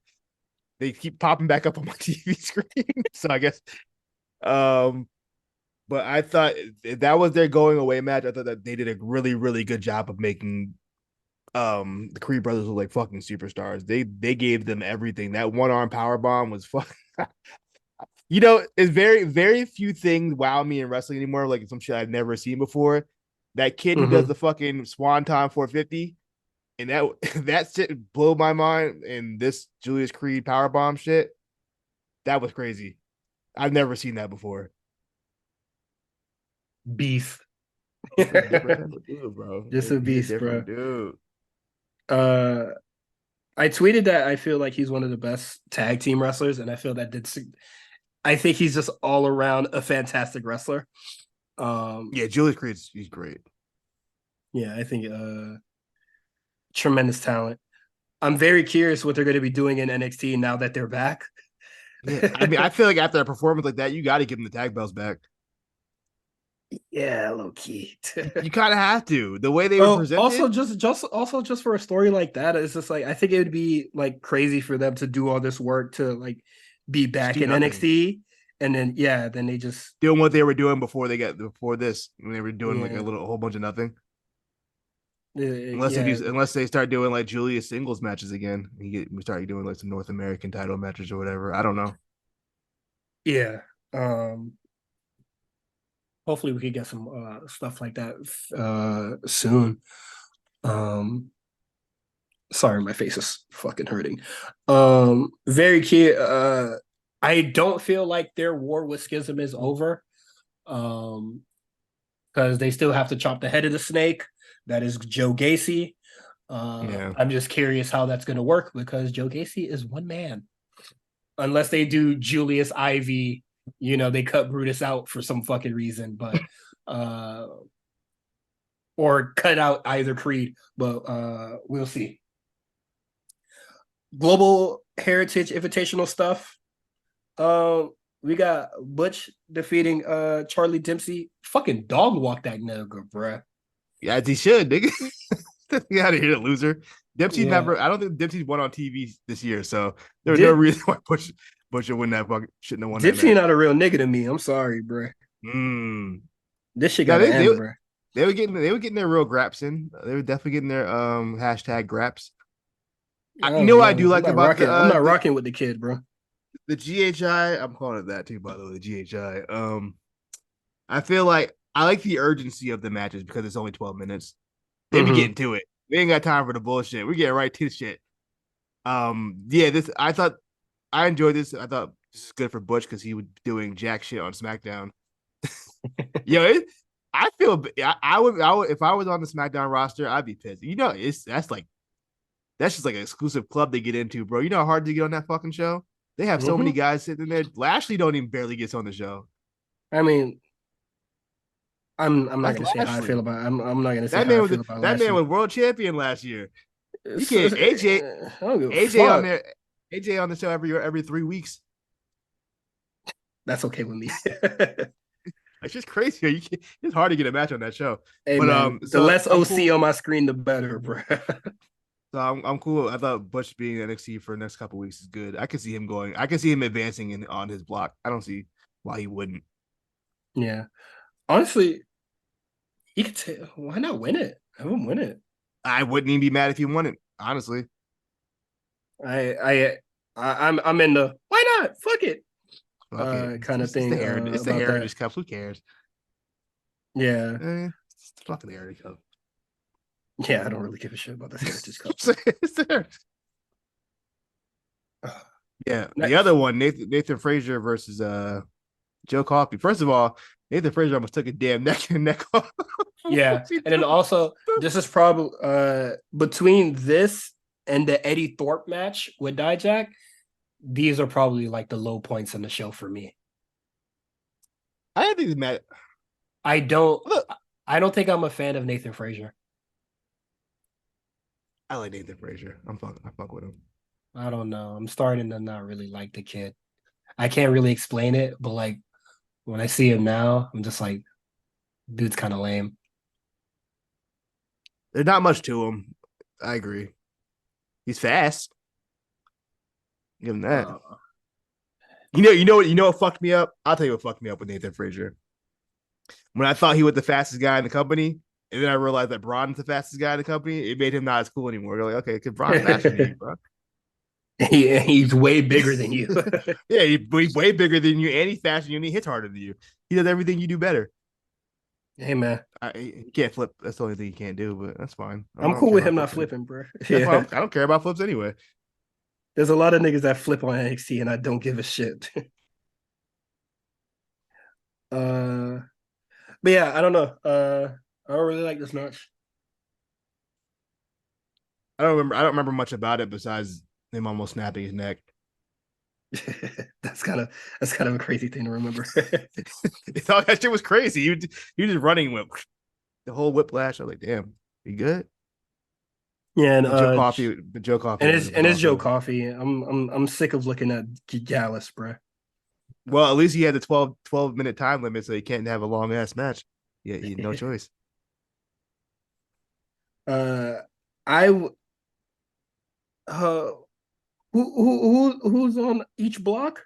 they keep popping back up on my TV screen. So I guess, um, but I thought if that was their going away match, I thought that they did a really, really good job of making the Creed brothers look like fucking superstars. They gave them everything. That one arm power bomb was fucking. It's very, very few things wow me in wrestling anymore. Like some shit I've never seen before. That kid who does Mm-hmm. the fucking Swanton 450, and that that shit blew my mind. And this Julius Creed powerbomb shit, that was crazy. I've never seen that before. Beast. Just a different type of dude, bro. Just a He's a beast, bro. different dude. Uh, I tweeted that I feel like he's one of the best tag team wrestlers, and I feel that did. I think he's just all around a fantastic wrestler. Yeah, Julius Creed, he's great. Yeah, I think tremendous talent. I'm very curious what they're going to be doing in NXT now that they're back. Yeah, I mean, I feel like after a performance like that, you got to give him the tag belts back. Yeah, low key. You kind of have to. The way they were Oh, also presented, just for a story like that, it's just like I think it would be like crazy for them to do all this work to like be just back do in nothing. NXT, and then then they just Doing what they were doing before this, when they were doing like yeah a whole bunch of nothing. yeah Unless they start doing like Julius singles matches again, we start doing like some North American title matches or whatever. I don't know. yeah. Um, hopefully we could get some stuff like that soon. Um, sorry, my face is fucking hurting. Very key. I don't feel like their war with Schism is over. Because they still have to chop the head of the snake. That is Joe Gacy. Yeah, I'm just curious how that's going to work because Joe Gacy is one man. Unless they do Julius Ivy, they cut Brutus out for some fucking reason, but uh, or cut out either Creed, but we'll see. Global Heritage Invitational stuff. We got Butch defeating Charlie Dempsey. Fucking dog walk that nigga, bruh. yeah, as he should, nigga. Get out of here, loser. Dempsey's Yeah. never. I don't think Dempsey's won on TV this year, so there was no Dip reason why Bush should win that fucking shouldn't have won that Dipsy match. not a real nigga to me. I'm sorry, bruh. Mm. This shit No, gotta end, bruh. they were getting their real graps in. They were definitely getting their hashtag graps. I You know don't what I know. do like about I'm not rocking with the kid, bro. the GHI? I'm calling it that too, by the way. The GHI. I feel like I like the urgency of the matches because it's only 12 minutes. They be Mm-hmm. getting to it. We ain't got time for the bullshit. We getting right to the shit. Yeah, this I thought I enjoyed this. I thought this is good for Butch because he was doing jack shit on SmackDown. Yo, I feel I would if I was on the SmackDown roster, I'd be pissed. That's just like an exclusive club they get into, bro. You know how hard to get on that fucking show? They have so many Mm-hmm. guys sitting there. Lashley don't even barely get on the show. I mean, I'm not That's gonna say how I feel Lashley. about I'm not gonna say how I feel about That man Lashley. was world champion last year. You can't I don't give a AJ on fuck. there AJ on the show every 3 weeks. That's okay with me. It's just crazy. It's hard to get a match on that show. Hey But man, the so less I'm OC cool. on my screen, the better, bro. So I'm cool. I thought Butch being in NXT for the next couple weeks is good. I can see him going. I can see him advancing on his block. I don't see why he wouldn't. Yeah, honestly, he could. Why not win it? Have him win it. I wouldn't even be mad if he won it. Honestly, I I, I'm in the why not? Fuck it. fuck it. Kind of It's the thing heritage. It's the about that. Heritage Cup. Who cares? Yeah, It's the fucking Heritage Cup. yeah. I don't really give a shit about this Heritage Cup. It's the Heritage. Yeah, the other one, Nathan Frazier versus Joe Coffey. First of all, Nathan Frazier almost took a damn neck off. Yeah, and then also this is probably between this and the Eddie Thorpe match with Dijak. These are probably like the low points in the show for me. I didn't think the match. I don't. Look. I don't think I'm a fan of Nathan Frazier. I like Nathan Frazier. I fuck with him. I don't know. I'm starting to not really like the kid. I can't really explain it, but like when I see him now, I'm just like, dude's kind of lame. There's not much to him. I agree. He's fast. Give him that. Uh, You know what fucked me up? I'll tell you what fucked me up with Nathan Frazier. When I thought he was the fastest guy in the company, and then I realized that Braun's the fastest guy in the company, it made him not as cool anymore. You're like, okay, because Braun's faster than you, bro. he's way bigger than you. Yeah, he's way bigger than you, and he's faster than you, and he hits harder than you. He does everything you do better. Hey man, He can't flip. That's the only thing he can't do, but that's fine. I I'm don't cool care with about him not flips. flipping, bro. That's Yeah, fine. I don't care about flips anyway. there's a lot of niggas that flip on NXT, and I don't give a shit. uh, but yeah, I don't know. I don't really like this match. I don't remember. I don't remember much about it besides him almost snapping his neck. that's kind of that's kind of a crazy thing to remember. Thought that shit was crazy. You just running with the whole whiplash. I was like, damn, you good? Yeah, and The Joe Coffee one was it's Joe also Coffey. I'm sick of looking at Gallus, bro. well. At least he had the 12 minute time limit, so he can't have a long ass match. Yeah, he had no choice. uh, I uh, who's on each block?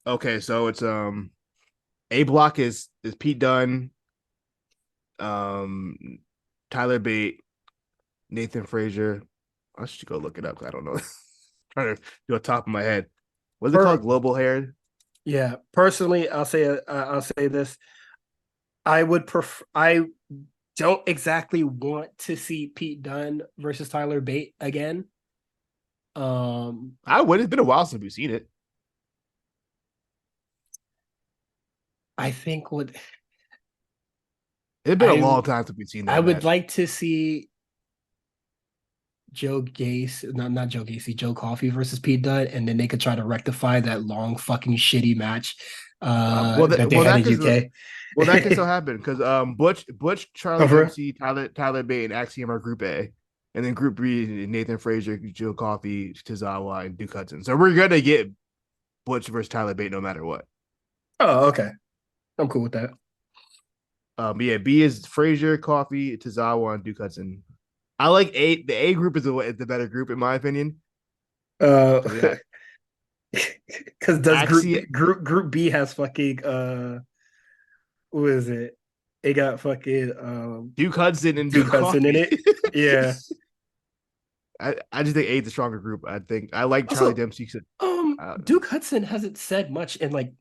Okay, so it's A block is Pete Dunne, um, Tyler Bate, Nathan Frazier. I should go look it up. I don't know. Trying to do a top of my head. What's it Per called? Global hair. Yeah, personally, I'll say this. I would prefer. I don't exactly want to see Pete Dunne versus Tyler Bate again. Um, I would. It's been a while since we've seen it. I think what It's been a I long time since we've seen I that would match. like to see Joe Gacy, not Joe Gacy, Joe Coffey versus Pete Dunne, and then they could try to rectify that long fucking shitty match that they had in UK. Well that can still happen because Butch, Charlie Over. Dempsey, Tyler Bate, and Axiom are Group A, and then Group B Nathan Frazier, Joe Coffey, Tozawa, and Duke Hudson. So we're gonna get Butch versus Tyler Bate no matter what. Oh, okay. I'm cool with that. Yeah, B is Frazier, Coffee, Tozawa, and Duke Hudson. I like A. The A group is the better group in my opinion Uh, because we got because does Axie, Group B has fucking who is it? It got fucking Duke Hudson, and Joe Duke Hudson in Coffee. it. Yeah. I just think A is the stronger group. I think I like Charlie Also, Dempsey. Duke Hudson hasn't said much in like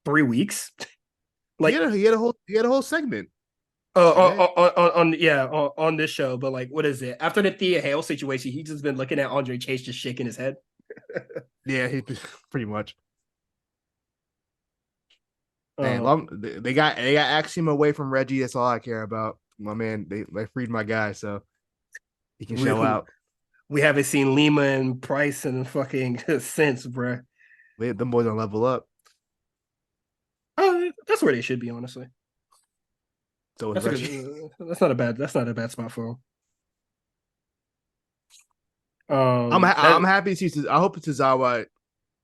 3 weeks. Like, He had a whole segment on, today. on this show, but like, what is it? After the Thea Hale situation, he's just been looking at Andre Chase, just shaking his head. Yeah, he pretty much. Man, Um, they got Axiom away from Reggie. That's all I care about. My man, they freed my guy, so he can we show out. we haven't seen Lima and Price and fucking since, bruh. Them boys don't level up. That's where they should be, honestly. So is That's a Reggie. good. That's not a bad spot for him. I'm happy to see. I hope it's Tozawa.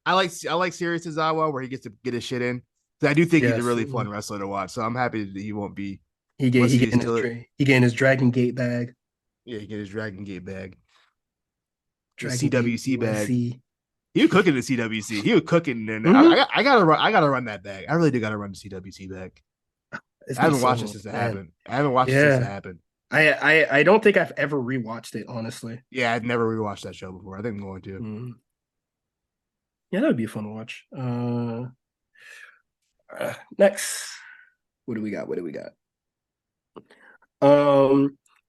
I like Sirius Tozawa where he gets to get his shit in. I do think he's a Yes, really fun wrestler to watch. So I'm happy that he won't be he unless he's getting his still he getting his Dragon Gate bag. yeah he get his Dragon Gate bag, the Dragon Gate CWC bag. UNC. He was cooking the CWC. He was cooking, and Mm-hmm. I gotta run that bag. I really do gotta run the CWC bag. It's I been haven't watched it so since it man. happened. I haven't watched it since it Yeah. happened. I don't think I've ever rewatched it, honestly. Yeah, I'd never rewatched that show before. I think I'm going to. Mm. Yeah, that would be a fun to watch. Next, what do we got? What do we got?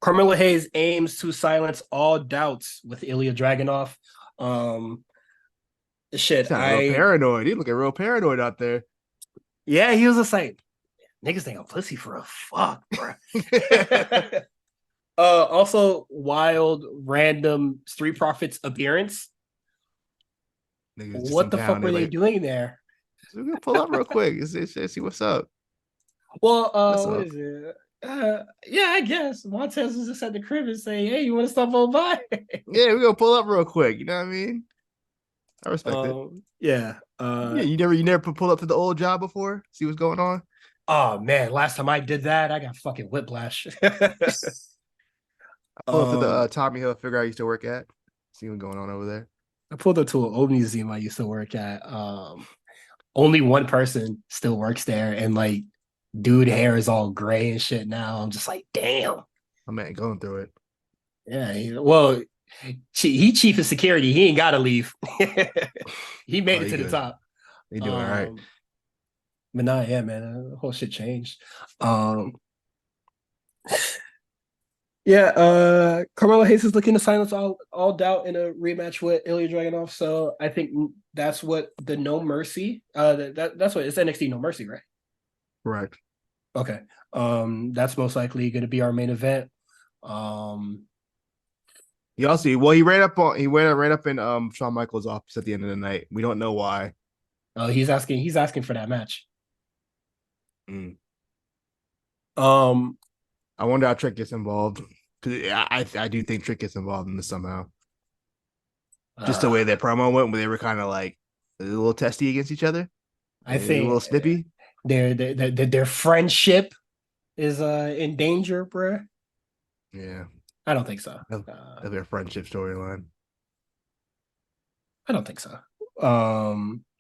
Carmelo Hayes aims to silence all doubts with Ilya Dragunov. Um, He's shit, kind of real paranoid. He looking real paranoid out there. yeah, he was just like, niggas think I'm pussy for a fuck, bro. Also wild random Street Profits appearance. Niggas just What in the fuck town. were They're they like, doing there? so we're gonna pull up real quick. See what's up. Well, What's what up? is it? Yeah, I guess Montez was just at the crib and saying, "Hey, you want to stop on by?" Yeah, we're gonna pull up real quick. You know what I mean? I respect it. Yeah. Yeah, you never pull up to the old job before, see what's going on. Oh man, last time I did that, I got fucking whiplash. I pull up to the um, Tommy Hill figure I used to work at, see what's going on over there. I pulled up to an old museum I used to work at. Only one person still works there, and like, dude, hair is all gray and shit now. I'm just like, damn. My man going through it. Yeah. Well, he chief of security. He ain't got to leave. He Oh, made it he to the good. top. He doing all right. Um, but nah, yeah, man, the whole shit changed. Um, yeah, Carmelo Hayes is looking to silence all doubt in a rematch with Ilya Dragunov. So I think that's what the No Mercy. That's what it's NXT No Mercy, right? Right. Okay. That's most likely going to be our main event. Um, He ran up on he went right up in Shawn Michaels' office at the end of the night. We don't know why. he's asking for that match. Mm. Um, I wonder how Trick gets involved. Because I do think Trick gets involved in this somehow. Just the uh, way that promo went, where they were kind of like a little testy against each other, I a little think snippy. their friendship is in danger, bruh. Yeah, I don't think so. of, of their friendship storyline. I don't think so.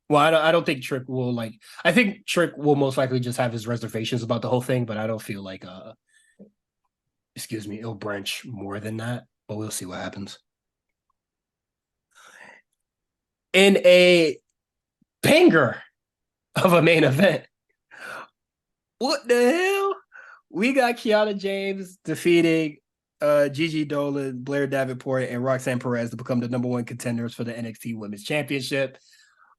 Well, I don't think Trick will like. I think Trick will most likely just have his reservations about the whole thing, but I don't feel like excuse me, it'll branch more than that. But we'll see what happens. In a banger of a main event, what the hell? We got Kiana James defeating Gigi Dolan, Blair Davenport, and Roxanne Perez to become the number one contenders for the NXT Women's Championship.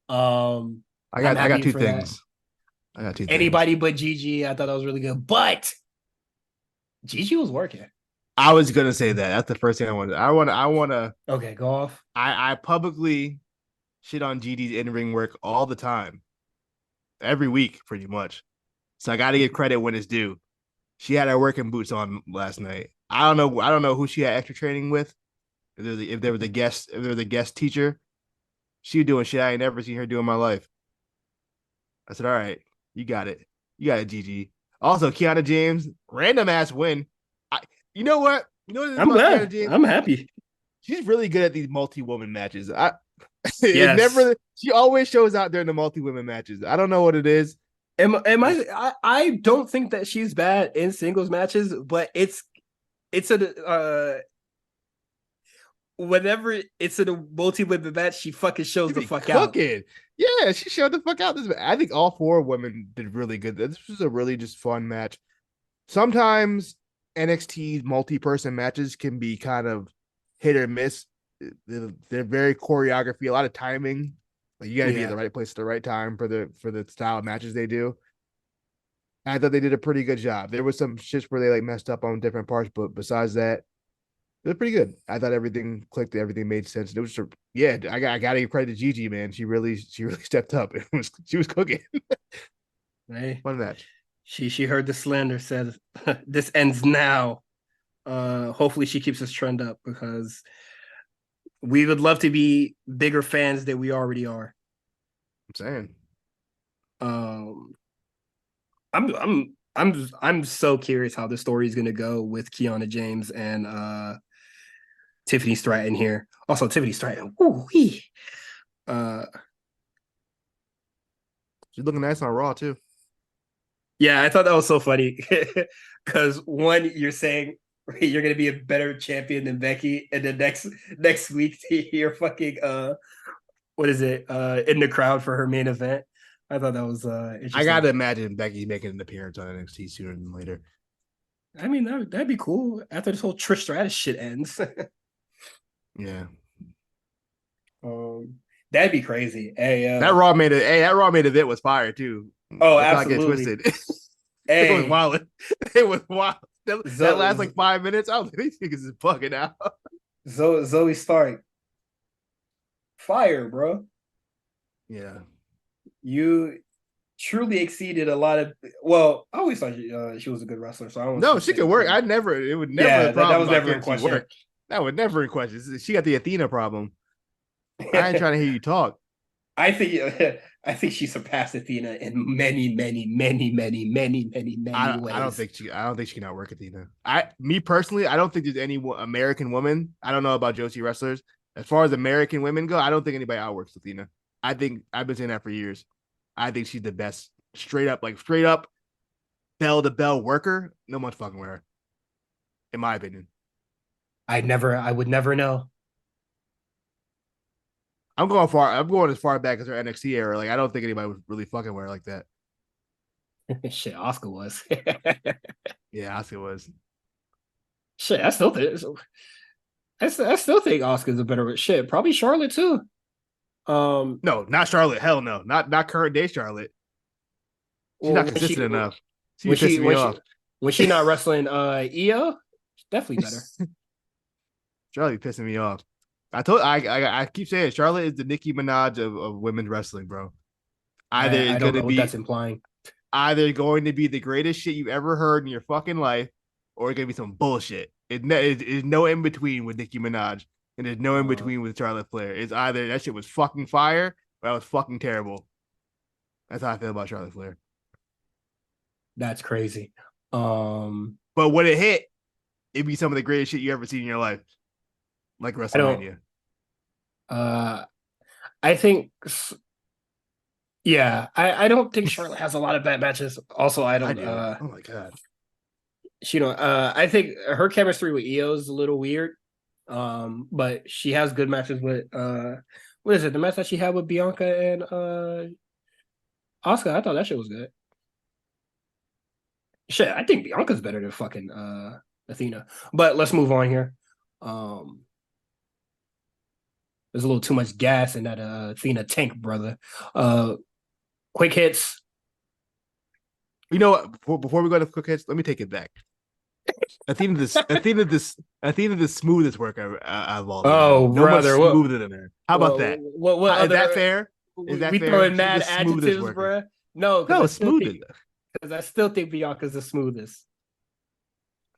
Um, I'm I got happy two for that. things. I got two things. Anybody but Gigi, I thought that was really good. But Gigi was working. I was gonna say that. That's the first thing I wanted. I wanna. Okay, go off. I publicly shit on GD's in ring work all the time, every week, pretty much. So I got to give credit when it's due. She had her working boots on last night. I don't know. I don't know who she had extra training with. If there was a guest, if there was a guest teacher, she was doing shit I ain't never seen her do in my life. I said, "All right, you got it. You got it, GG." Also, Kiana James, random ass win. I, you know what? You know what it is I'm about Kiana glad. James? I'm happy. She's really good at these multi woman matches. It Yes. never. She always shows out during the multi women matches. I don't know what it is. Am I don't think that she's bad in singles matches, but it's a whenever it's in a multi-women match, she fucking shows She the be fuck out. cooking. Yeah, she showed the fuck out. This, I think all four women did really good. This was a really just fun match. Sometimes NXT multi-person matches can be kind of hit or miss. They're very choreography, a lot of timing. Like you got to be at the Yeah. right place at the right time for the style of matches they do. I thought they did a pretty good job. There was some shits where they like messed up on different parts, but besides that, it was pretty good. I thought everything clicked, everything made sense. It was just, yeah, I gotta give credit to Gigi, man. She really stepped up. She was cooking. Hey, Fun match. she heard the slander, said this ends now. Hopefully she keeps this trend up because we would love to be bigger fans than we already are. I'm saying. Um, I'm so curious how the story is gonna go with Kiana James and Tiffany Stratton here. Also, Tiffany Stratton. Ooh, uh, She's looking nice on Raw too. yeah, I thought that was so funny because one, you're saying you're gonna be a better champion than Becky, and then next week you're fucking what is it in the crowd for her main event. I thought that was I interesting. gotta imagine Becky making an appearance on NXT sooner than later. I mean, that'd be cool after this whole Trish Stratus shit ends. Yeah. That'd be crazy. Hey, That Raw made event was fire too. oh, Let's not get absolutely. twisted. It was Hey, wild. It was wild. That last Zoe, like 5 minutes, I was like, these niggas is bugging out. Zoe Stark, fire, bro. Yeah. You truly exceeded a lot of. Well, I always thought she was a good wrestler, so I don't No, want to she say could work. truly. It would never a Yeah, that problem was about never in can she question. work. That would never in question. She got the Athena problem. I ain't trying to hear you talk. I think I think she surpassed Athena in many, many, many, many, many, many, many ways. I don't think she can outwork Athena. Me personally, I don't think there's any American woman. I don't know about Joshi wrestlers. As far as American women go, I don't think anybody outworks Athena. I think I've been saying that for years. I think she's the best, straight up bell to bell worker. No one's fucking with her, in my opinion. I would never know. I'm going far. I'm going as far back as her NXT era. Like I don't think anybody was really fucking with her like that. Shit, Oscar was. Yeah, Asuka was. Shit, I still think Oscar's a better shit. Probably Charlotte too. No, not Charlotte. Hell no, not current day Charlotte. She's Well, not consistent enough. She when be she pissing me when she off. when she not wrestling Io, definitely better. Charlotte be pissing me off. I keep saying Charlotte is the Nicki Minaj of women's wrestling, bro. Either I it's don't gonna know what be that's implying. either going to be the greatest shit you've ever heard in your fucking life, or it's gonna be some bullshit. It's no in between with Nicki Minaj, and there's no in Uh, between with Charlotte Flair. It's either that shit was fucking fire or that was fucking terrible. That's how I feel about Charlotte Flair. that's crazy. Um, But when it hit, it'd be some of the greatest shit you ever seen in your life, like I don't. WrestleMania. Uh, I think. Yeah, I don't think Charlotte has a lot of bad matches. Also, I I don't. do. Oh my god. She don't. I think her chemistry with Io is a little weird. But she has good matches with what is it? The match that she had with Bianca and Oscar. I thought that shit was good. Shit, I think Bianca's better than fucking Athena. But let's move on here. Um, there's a little too much gas in that Athena tank, brother. Uh, quick hits. You know what? Before we go to quick hits, let me take it back. Athena, the smoothest worker I've all been in. Oh, No much brother, smoother than her. How about that? what Is that other? fair? Is that We fair? throwing She's the mad smoothest adjectives, worker. bro. No, No, smooth. because I still think Bianca's the smoothest.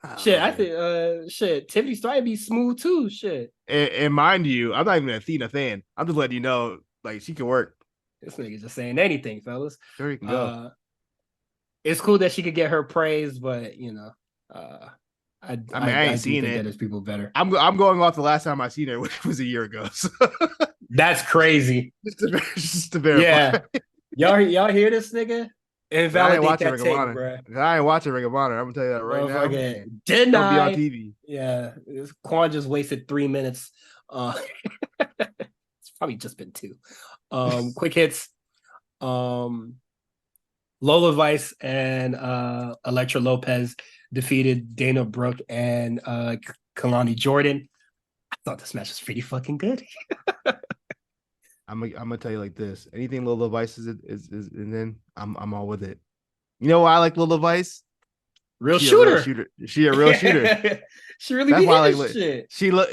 Oh Shit, I man. think shit, Tiffany Stratton be smooth too. Shit. And mind you, I'm not even an Athena fan. I'm just letting you know, like she can work. This nigga just saying anything, fellas. Sure, you can go. Uh it's cool that she could get her praise, but I mean, I I ain't do seen think that it. there's people better. I'm going off the last time I seen her, which was a year ago. So That's crazy. just to verify. Yeah. Y'all hear this nigga? I ain't Invalidate watching that Ring of take, Honor. bro. I ain't watching Ring of Honor. I'm gonna tell you that right now. Motherfucker Don't be on deny. TV. Yeah. Quan just wasted 3 minutes. It's probably just been two. Quick hits. Um Lola Vice and Electra Lopez defeated Dana Brooke and Kalani Jordan. I thought this match was pretty fucking good. I'm gonna tell you like this. Anything Lola Vice is and then I'm all with it. You know why I like Lola Vice? Real She a real shooter. shooter. She a real shooter. She really That's be why I hitting like shit.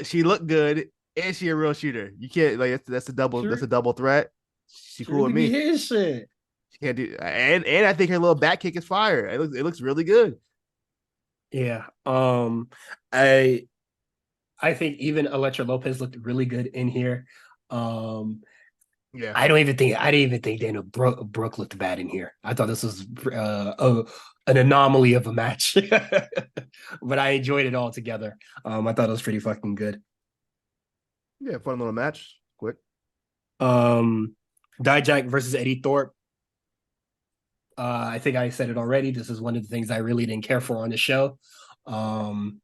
she looked good and she a real shooter. You can't like that's a double threat. She She cool with really be me. hitting shit. She can't do and I think her little back kick is fire. It looks really good. Yeah. I I think even Electra Lopez looked really good in here. Um, Yeah. I didn't even think Dana Brooke looked bad in here. I thought this was an anomaly of a match, but I enjoyed it all together. I thought it was pretty fucking good. Yeah, fun little match. Quick. Um, Dijak versus Eddie Thorpe. I think I said it already. This is one of the things I really didn't care for on the show. Um,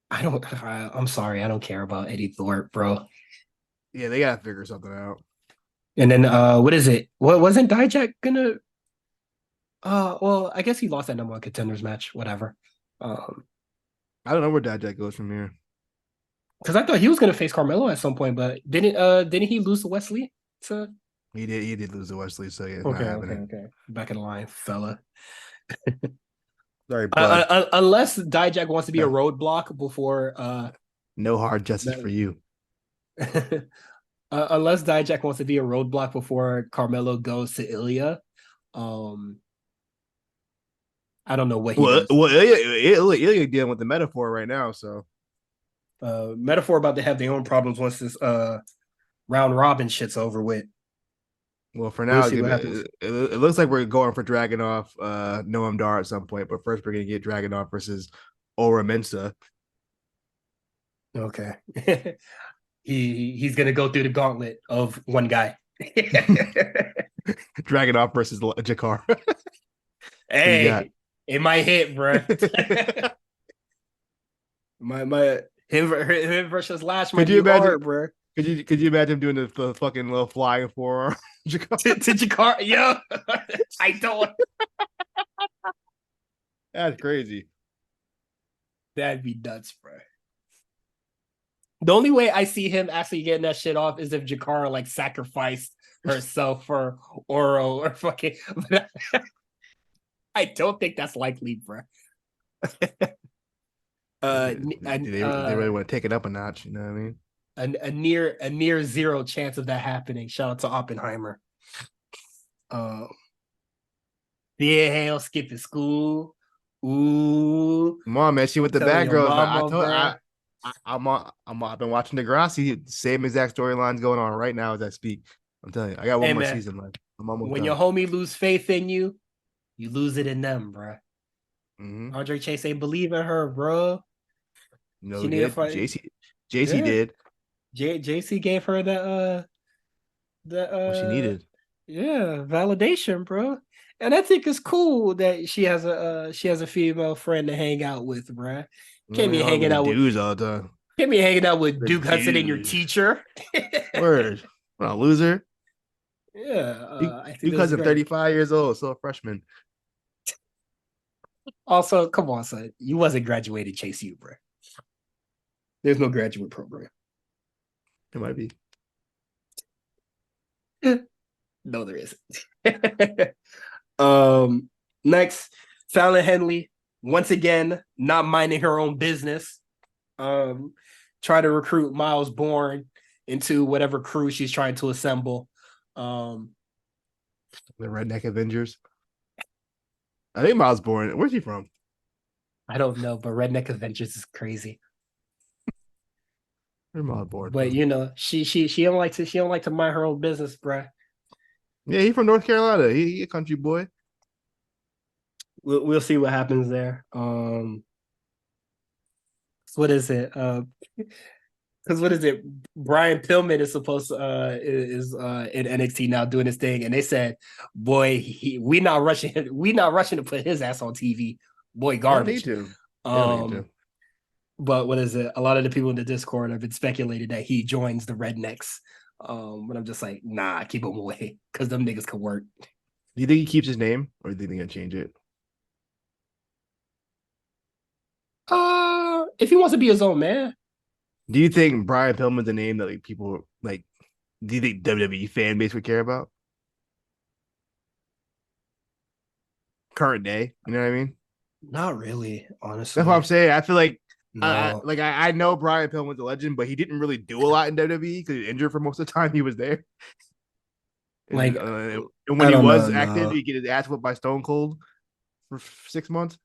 I'm sorry. I don't care about Eddie Thorpe, bro. Yeah, they gotta figure something out. And then what is it? What wasn't Dijak gonna well, I guess he lost that number one contenders match, whatever. I don't know where Dad Jack goes from here. Because I thought he was gonna face Carmelo at some point, but didn't he lose to Wesley? So He did lose to Wesley, so yeah, it's not okay, happening. okay. Back in the line, fella. Sorry, bud. Unless Dijak wants to be a roadblock before No hard justice for you. Unless Dijak wants to be a roadblock before Carmelo goes to Ilya. Um, I don't know what he does. Ilya dealing with the metaphor right now, so Metaphor about to have their own problems once this round robin shit's over with. well, for We'll now, see what happens. it looks like we're going for Dragonov, Noam Dar at some point. But first, we're gonna get Dragonov versus Ora Mensa. Okay. He's gonna go through the gauntlet of one guy. Dragonov versus Jakar. Who you got? Hey, it might hit, bro. my him versus Lash might Could you be imagine? hard, bro. Could you imagine him doing the fucking little flying forearm? To Jakar, yo, I don't. That's crazy. That'd be nuts, bro. The only way I see him actually getting that shit off is if Jakara like sacrificed herself for Oro or fucking. I don't think that's likely, bro. uh, They really want to take it up a notch. You know what I mean? a near zero chance of that happening. Shout out to Oppenheimer. Uh, yeah, hell, skipping school. Ooh, Come on, man. She with the telling bad your girls, man. I mama, told bro. I've been watching Degrassi. Same exact storylines going on right now as I speak. I'm telling you, I got one Hey more man, season left. I'm almost when your done. homie lose faith in you, you lose it in them, bro. Mm-hmm. Andre Chase ain't believe in her, bro. You know She who need to did? fight. JC Yeah, did JC gave her the what she needed. yeah validation, bro. And I think it's cool that she has a female friend to hang out with, bro. You know, Can't we be all with hanging the out with dudes all the time. can't be hanging out with The Duke Hudson and your dudes. teacher. Word. What a loser. Yeah, Duke, I think Duke this is cousin great. 35 years old, still a freshman. Also, come on, son, you wasn't graduated Chase U, bro. There's no graduate program. It might be. No, there isn't. um, next, Fallon Henley once again not minding her own business. Um, try to recruit Miles Bourne into whatever crew she's trying to assemble. Um, The Redneck Avengers. I think Miles born. Where's he from? I don't know, but Redneck Adventures is crazy. Where's Miles born But from? you know, she don't like to mind her own business, bruh. Yeah, he from North Carolina. He a country boy. We'll see what happens there. What is it? Because what is it? Brian Pillman is supposed to is in NXT now doing his thing, and they said, "Boy, we not rushing to put his ass on TV. Boy, They don't need garbage." to. They don't need Um, to. but what is it? A lot of the people in the Discord have been speculated that he joins the Rednecks. But I'm just like, nah, keep him away because them niggas can work. Do you think he keeps his name, or do you think they're gonna change it? If he wants to be his own man, Do you think Brian Pillman's a name that like people like? Do you think WWE fan base would care about current day? You know what I mean? not really, That's what I'm honestly. saying. I feel like No, I know Brian Pillman's a legend, but he didn't really do a lot in WWE because he was injured for most of the time he was there. like And when I he don't know. was active, No, he get his ass whipped by Stone Cold for 6 months.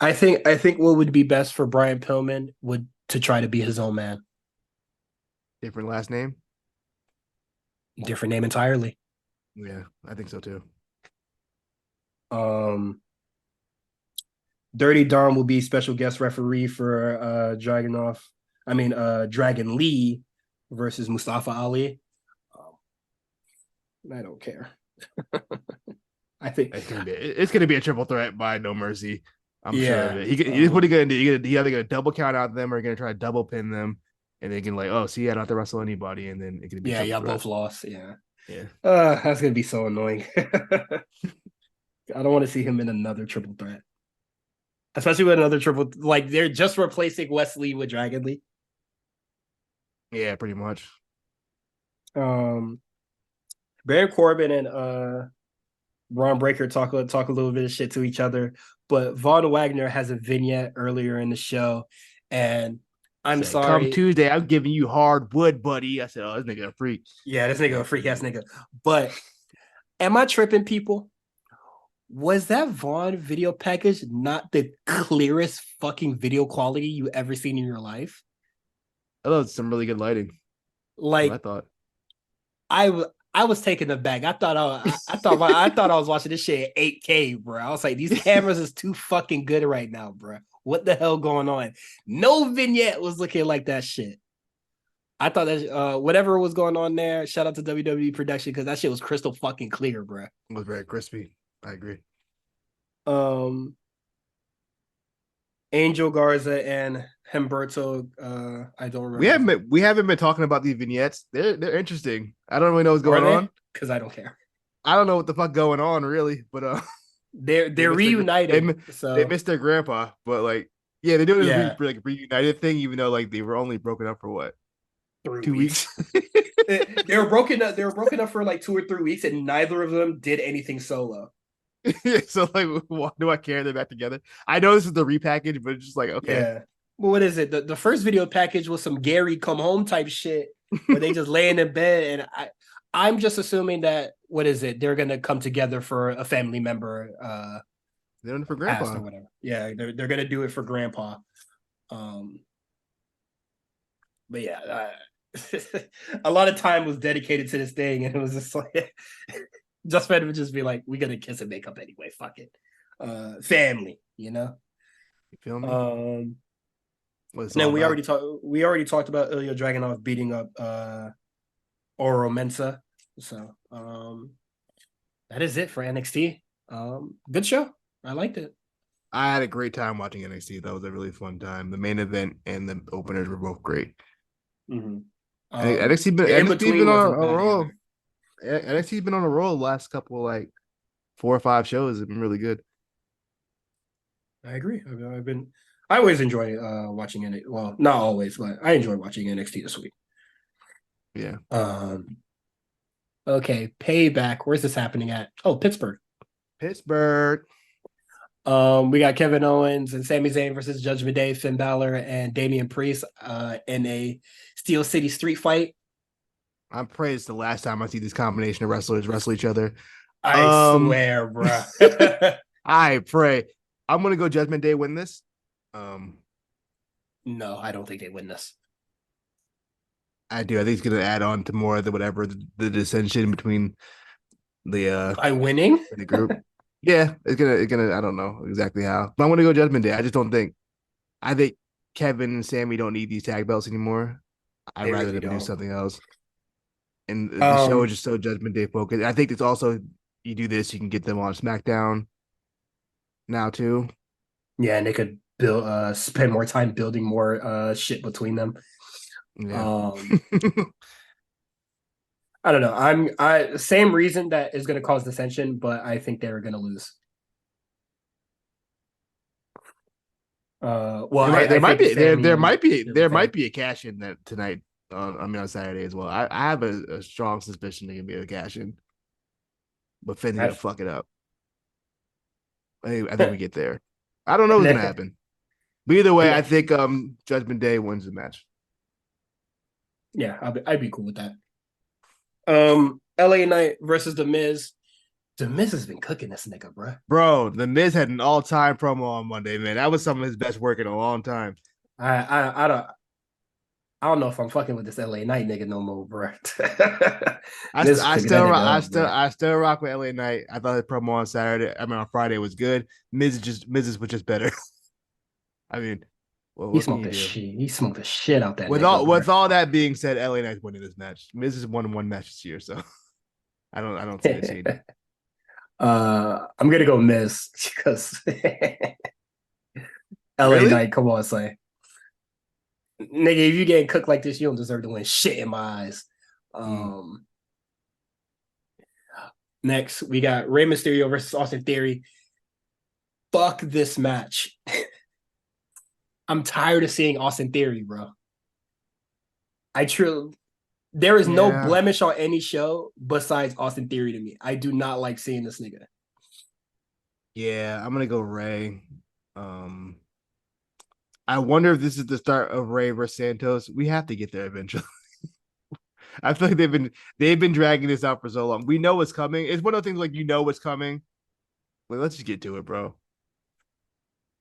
I think what would be best for Brian Pillman would to try to be his own man. Different last name. Different name entirely. Yeah, I think so too. Um, Dirty Dom will be special guest referee for Dragunov. I mean, Dragon Lee versus Mustafa Ali. I don't care. I think, It's gonna be a triple threat by No Mercy. I'm sure of yeah. it. He's what are you gonna do? You either gonna double count out them or you're gonna try to double pin them, and they can like, oh, see, I don't have to wrestle anybody, and then it can be Yeah, triple y'all threat. both lost. Yeah. Yeah, That's gonna be so annoying. I don't want to see him in another triple threat, especially with another triple. Like they're just replacing Wesley with Dragon Lee. yeah, pretty much. Um, Baron Corbin and Braun Breaker talk a little bit of shit to each other, but Von Wagner has a vignette earlier in the show, and I'm Said, come sorry. Tuesday, I'm giving you hard wood, buddy. I said, oh, this nigga a freak. Yeah, this nigga a freak ass nigga. But am I tripping, people? Was that Vaughn video package not the clearest fucking video quality you ever seen in your life? I thought some really good lighting. That's what I Like thought. I was taken aback. I thought I was watching this shit at 8K, bro. I was like, these cameras is too fucking good right now, bro. What the hell going on? No vignette was looking like that shit. I thought that whatever was going on there. Shout out to WWE production because that shit was crystal fucking clear, bro. It was very crispy. I agree. Um, Angel Garza and Humberto. I don't We remember his haven't name. we haven't been talking about these vignettes. They're interesting. I don't really know what's Are going they? on. Because I don't care. I don't know what the fuck going on really, but they They're missed their reuniting. they So missed their grandpa, but like yeah, they're doing this yeah, like reunited thing, even though like they were only broken up for what 3 2 weeks. weeks. They were broken up. They were broken up for like 2 or 3 weeks, and neither of them did anything solo. Yeah, so like, why do I care? They're back together. I know this is the repackage, but it's just like okay, Yeah. Well, what is it? The first video package was some Gary come home type shit where they just laying in bed, and I'm just assuming that what is it? They're gonna come together for a family member they're doing it for passed grandpa. or whatever. Yeah, they're gonna do it for grandpa. Um, but yeah, a lot of time was dedicated to this thing, and it was just like just for him to just be like, "We gotta kiss and make up anyway. Fuck it, family," you know. You feel me? Um, What it's and all then about. we already talked about Ilya Dragunov beating up Oro Mensa. So that is it for NXT. Good show. I liked it. I had a great time watching NXT. That was a really fun time. The main event and the openers were both great. Mm-hmm. The in NXT been between on wasn't a bad roll. either. NXT's been on a roll the last couple like 4 or 5 shows. Have been really good. I agree. I always enjoy watching it. Well, not always, but I enjoy watching NXT this week. Yeah. Um, okay, Payback. Where's this happening at? Oh, Pittsburgh. Pittsburgh. We got Kevin Owens and Sami Zayn versus Judgment Day, Finn Balor and Damian Priest in a Steel City street fight. I'm praised it's the last time I see this combination of wrestlers wrestle each other. I Um, swear, bro. I pray. I'm gonna go Judgment Day win this. Um, No, I don't think they win this. I do. I think it's gonna add on to more of the whatever the dissension between the By winning? the group. Yeah, it's gonna I don't know exactly how. But I'm gonna go Judgment Day. I think Kevin and Sammy don't need these tag belts anymore. I'd They rather really them do don't. something else. And the show is Um, just so Judgment Day focused. I think it's also you do this, you can get them on SmackDown now too. yeah, and they could build spend more time building more shit between them. Yeah. Um, I don't know. I same reason that is gonna cause dissension, but I think they're gonna lose. Well, I think There Sammy and might be the thing. a cash in that tonight. On Saturday as well. I have a strong suspicion they're gonna be a cash in, but Finn's gonna I, fuck it up. I think we get there. I don't know what's gonna happen, but either way, I think Judgment Day wins the match. yeah, I'd be cool with that. LA Knight versus The Miz. The Miz has been cooking this nigga, bro. Bro, the Miz had an all-time promo on Monday, man. That was some of his best work in a long time. I don't know if I'm fucking with this LA Knight nigga no more, bro. Miz I picking that still nigga up, bro. I still rock with LA Knight. I thought his promo on Saturday, on Friday was good. Miz was just better. I mean, well, He what can smoked you the do? shit. He smoked the shit out that nigga, bro. With all that being said, LA Knight's winning this match. Miz has won one match this year, so I don't see it changing. I'm gonna go Miz because LA Really? Knight, come on, say. Nigga, if you getting cooked like this, you don't deserve to win shit in my eyes. Mm. Um, Next, we got Rey Mysterio versus Austin Theory. Fuck this match. I'm tired of seeing Austin Theory, bro. I truly there is no Yeah, blemish on any show besides Austin Theory to me. I do not like seeing this nigga. yeah. I'm gonna go Ray. Um, I wonder if this is the start of Ray versus Santos. We have to get there eventually. I feel like they've been dragging this out for so long. We know what's coming. It's one of those things like you know what's coming. Like, let's just get to it, bro.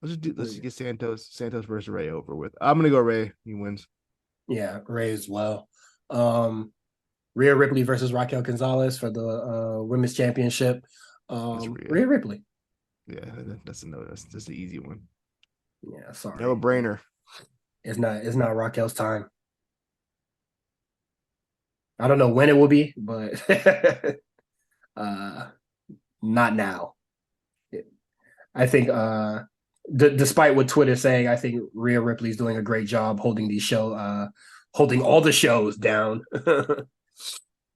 Let's just get Santos versus Ray over with. I'm gonna go Ray. He wins. Yeah, Ray as well. Um, Rhea Ripley versus Raquel Gonzalez for the women's championship. That's Rhea. Rhea Ripley. Yeah, that's a no. That's just an easy one. Yeah, sorry. No brainer. It's not Raquel's time. I don't know when it will be, but uh not now. I think despite what Twitter's saying, I think Rhea Ripley's doing a great job holding all the shows down.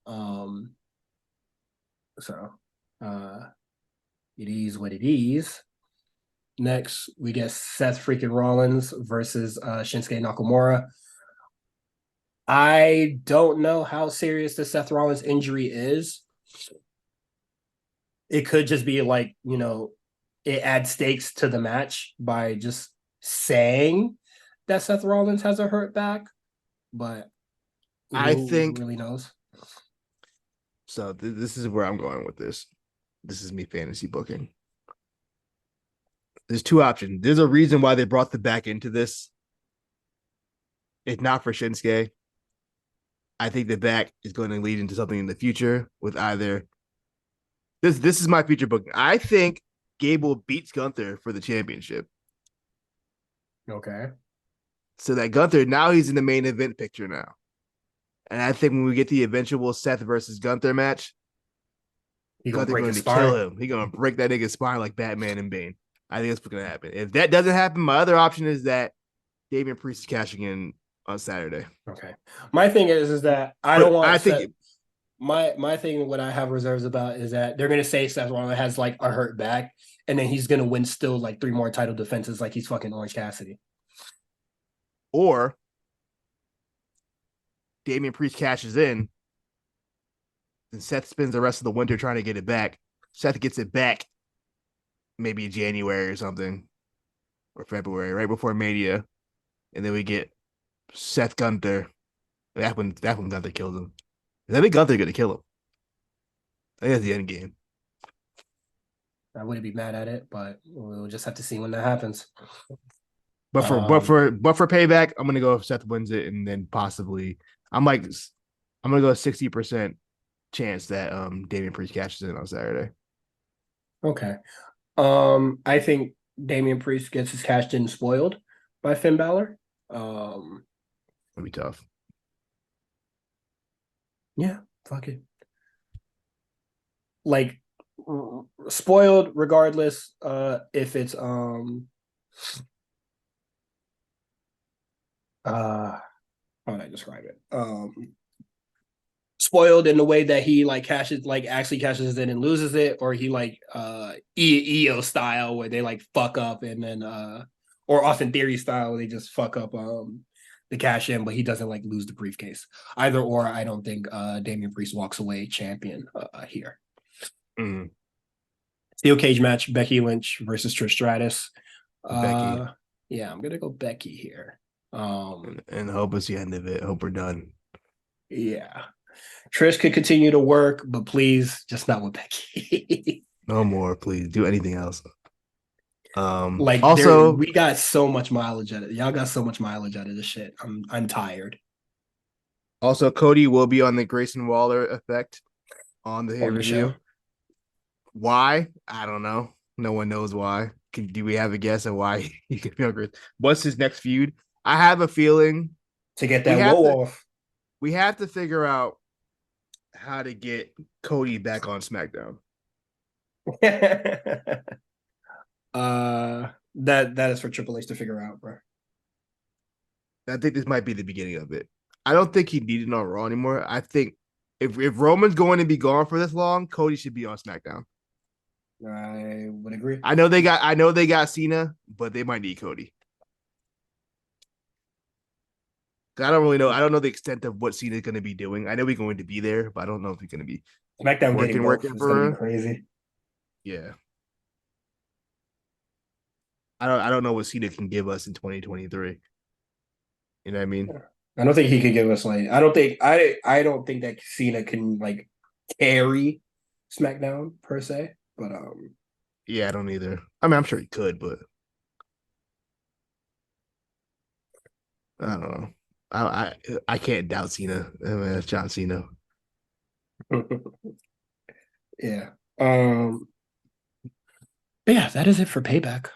um so uh it is what it is. Next, we get Seth freaking Rollins versus Shinsuke Nakamura. I don't know how serious the Seth Rollins injury is. It could just be like, it adds stakes to the match by just saying that Seth Rollins has a hurt back, but I who think really knows? so. This is where I'm going with this. This is me fantasy booking. There's two options. There's a reason why they brought the back into this. If not for Shinsuke, I think the back is going to lead into something in the future with either this is my future booking. I think Gable beats Gunther for the championship. Okay. So that Gunther, now he's in the main event picture now. And I think when we get the eventual Seth versus Gunther match, He gonna Gunther break going his to kill spine. him. He's going to break that nigga's spine like Batman and Bane. I think that's what's going to happen. If that doesn't happen, my other option is that Damian Priest is cashing in on Saturday. Okay. My thing is that I don't But want I Seth. think My thing, what I have reserves about is that they're gonna say Seth Rollins has like a hurt back, and then he's gonna win still like 3 more title defenses, like he's fucking Orange Cassidy. or Damian Priest cashes in, and Seth spends the rest of the winter trying to get it back. Seth gets it back maybe January or something, or February, right before Mania, and then we get Seth Gunther. That when Gunther kills him. I think Gunther gonna kill him. I think that's the end game. I wouldn't be mad at it, but we'll just have to see when that happens. But for but Um, for but for payback, I'm gonna go if Seth wins it, and then possibly I'm gonna go 60% chance that Damian Priest cashes in on Saturday. okay. I think Damian Priest gets his cash in spoiled by Finn Balor. Um, It'll be tough. yeah, fuck it. Like spoiled regardless. If it's how would I describe it? Spoiled in the way that he actually cashes in and loses it, or he like EO style where they like fuck up and then or Austin Theory style where they just fuck up the cash in, but he doesn't like lose the briefcase. Either or, I don't think Damian Priest walks away champion here. Mm, Steel cage match: Becky Lynch versus Trish Stratus. Becky, Yeah, I'm gonna go Becky here. and hope it's the end of it. Hope we're done. Yeah. Trish could continue to work, but please, just not with Becky. No more, please. Do anything else. Like Also, we got so much mileage out of it. Y'all got so much mileage out of this shit. I'm tired Cody will be on the Grayson Waller effect on the on the show. review. Why? I don't know. No one knows why. Do we have a guess at why he could be on Grayson? What's his next feud? I have a feeling To get we that have woe to off. we have to figure out how to get Cody back on SmackDown. That is for Triple H to figure out, bro. I think this might be the beginning of it. I don't think he needed on Raw anymore. I think if Roman's going to be gone for this long, Cody should be on SmackDown. I would agree. I know they got Cena, but they might need Cody. I don't really know. I don't know the extent of what Cena's going to be doing. I know he's going to be there, but I don't know if he's going to be SmackDown getting working both working is gonna for be her. crazy. Yeah. I don't know what Cena can give us in 2023. You know what I mean? I don't think he could give us like. I don't think that Cena can like carry SmackDown per se, but Yeah, I don't either. I mean, I'm sure he could, but I don't know. I can't doubt Cena. I mean, that's John Cena. yeah. Um, but yeah, that is it for Payback.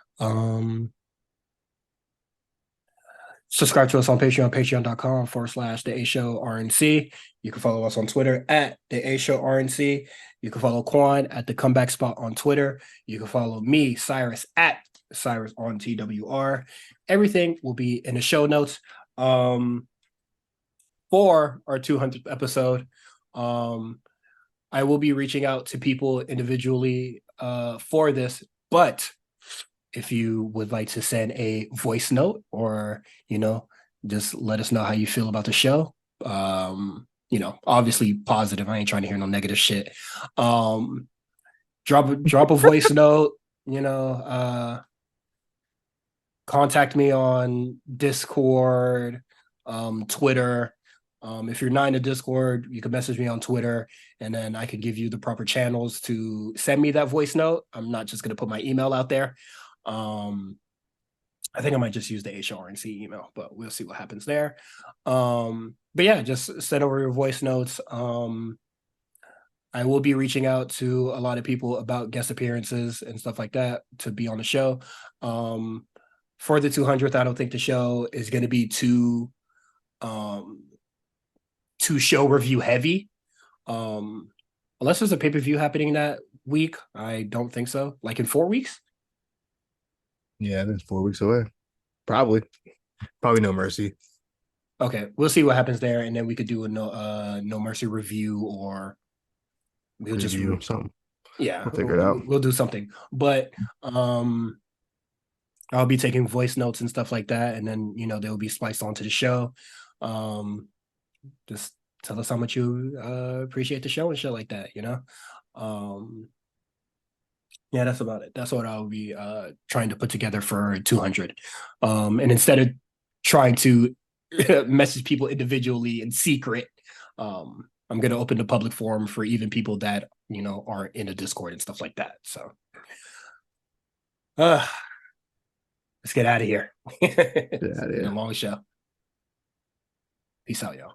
Subscribe to us on Patreon, patreon.com/slash the A Show RNC. You can follow us on Twitter at the A Show RNC. You can follow Quan at the Comeback Spot on Twitter. You can follow me, Cyrus, at Cyrus on TWR. Everything will be in the show notes. For our 200th episode, I will be reaching out to people individually for this, but if you would like to send a voice note or, just let us know how you feel about the show. Obviously positive. I ain't trying to hear no negative shit. Drop a voice note, contact me on Discord, Twitter. If you're not in the Discord, you can message me on Twitter, and then I can give you the proper channels to send me that voice note. I'm not just going to put my email out there. I think I might just use the HRNC email, but we'll see what happens there. But yeah, just send over your voice notes. I will be reaching out to a lot of people about guest appearances and stuff like that to be on the show. For the 200th, I don't think the show is going to be um, too show review heavy. Unless there's a pay per view happening that week, I don't think so. Like in 4 weeks. Yeah, that's 4 weeks away. Probably. Probably No Mercy. Okay, we'll see what happens there, and then we could do a No Mercy review, or we'll just Review something. yeah, I'll figure it out. we'll do something. But I'll be taking voice notes and stuff like that, and then they'll be spliced onto the show. Um, just tell us how much you appreciate the show and shit like that. Um, yeah, that's about it. That's what I'll be trying to put together for 200. And instead of trying to message people individually in secret, I'm going to open the public forum for even people that are in a Discord and stuff like that. So uh let's get out of here. Yeah, It's been a yeah. long show. Peace out, y'all.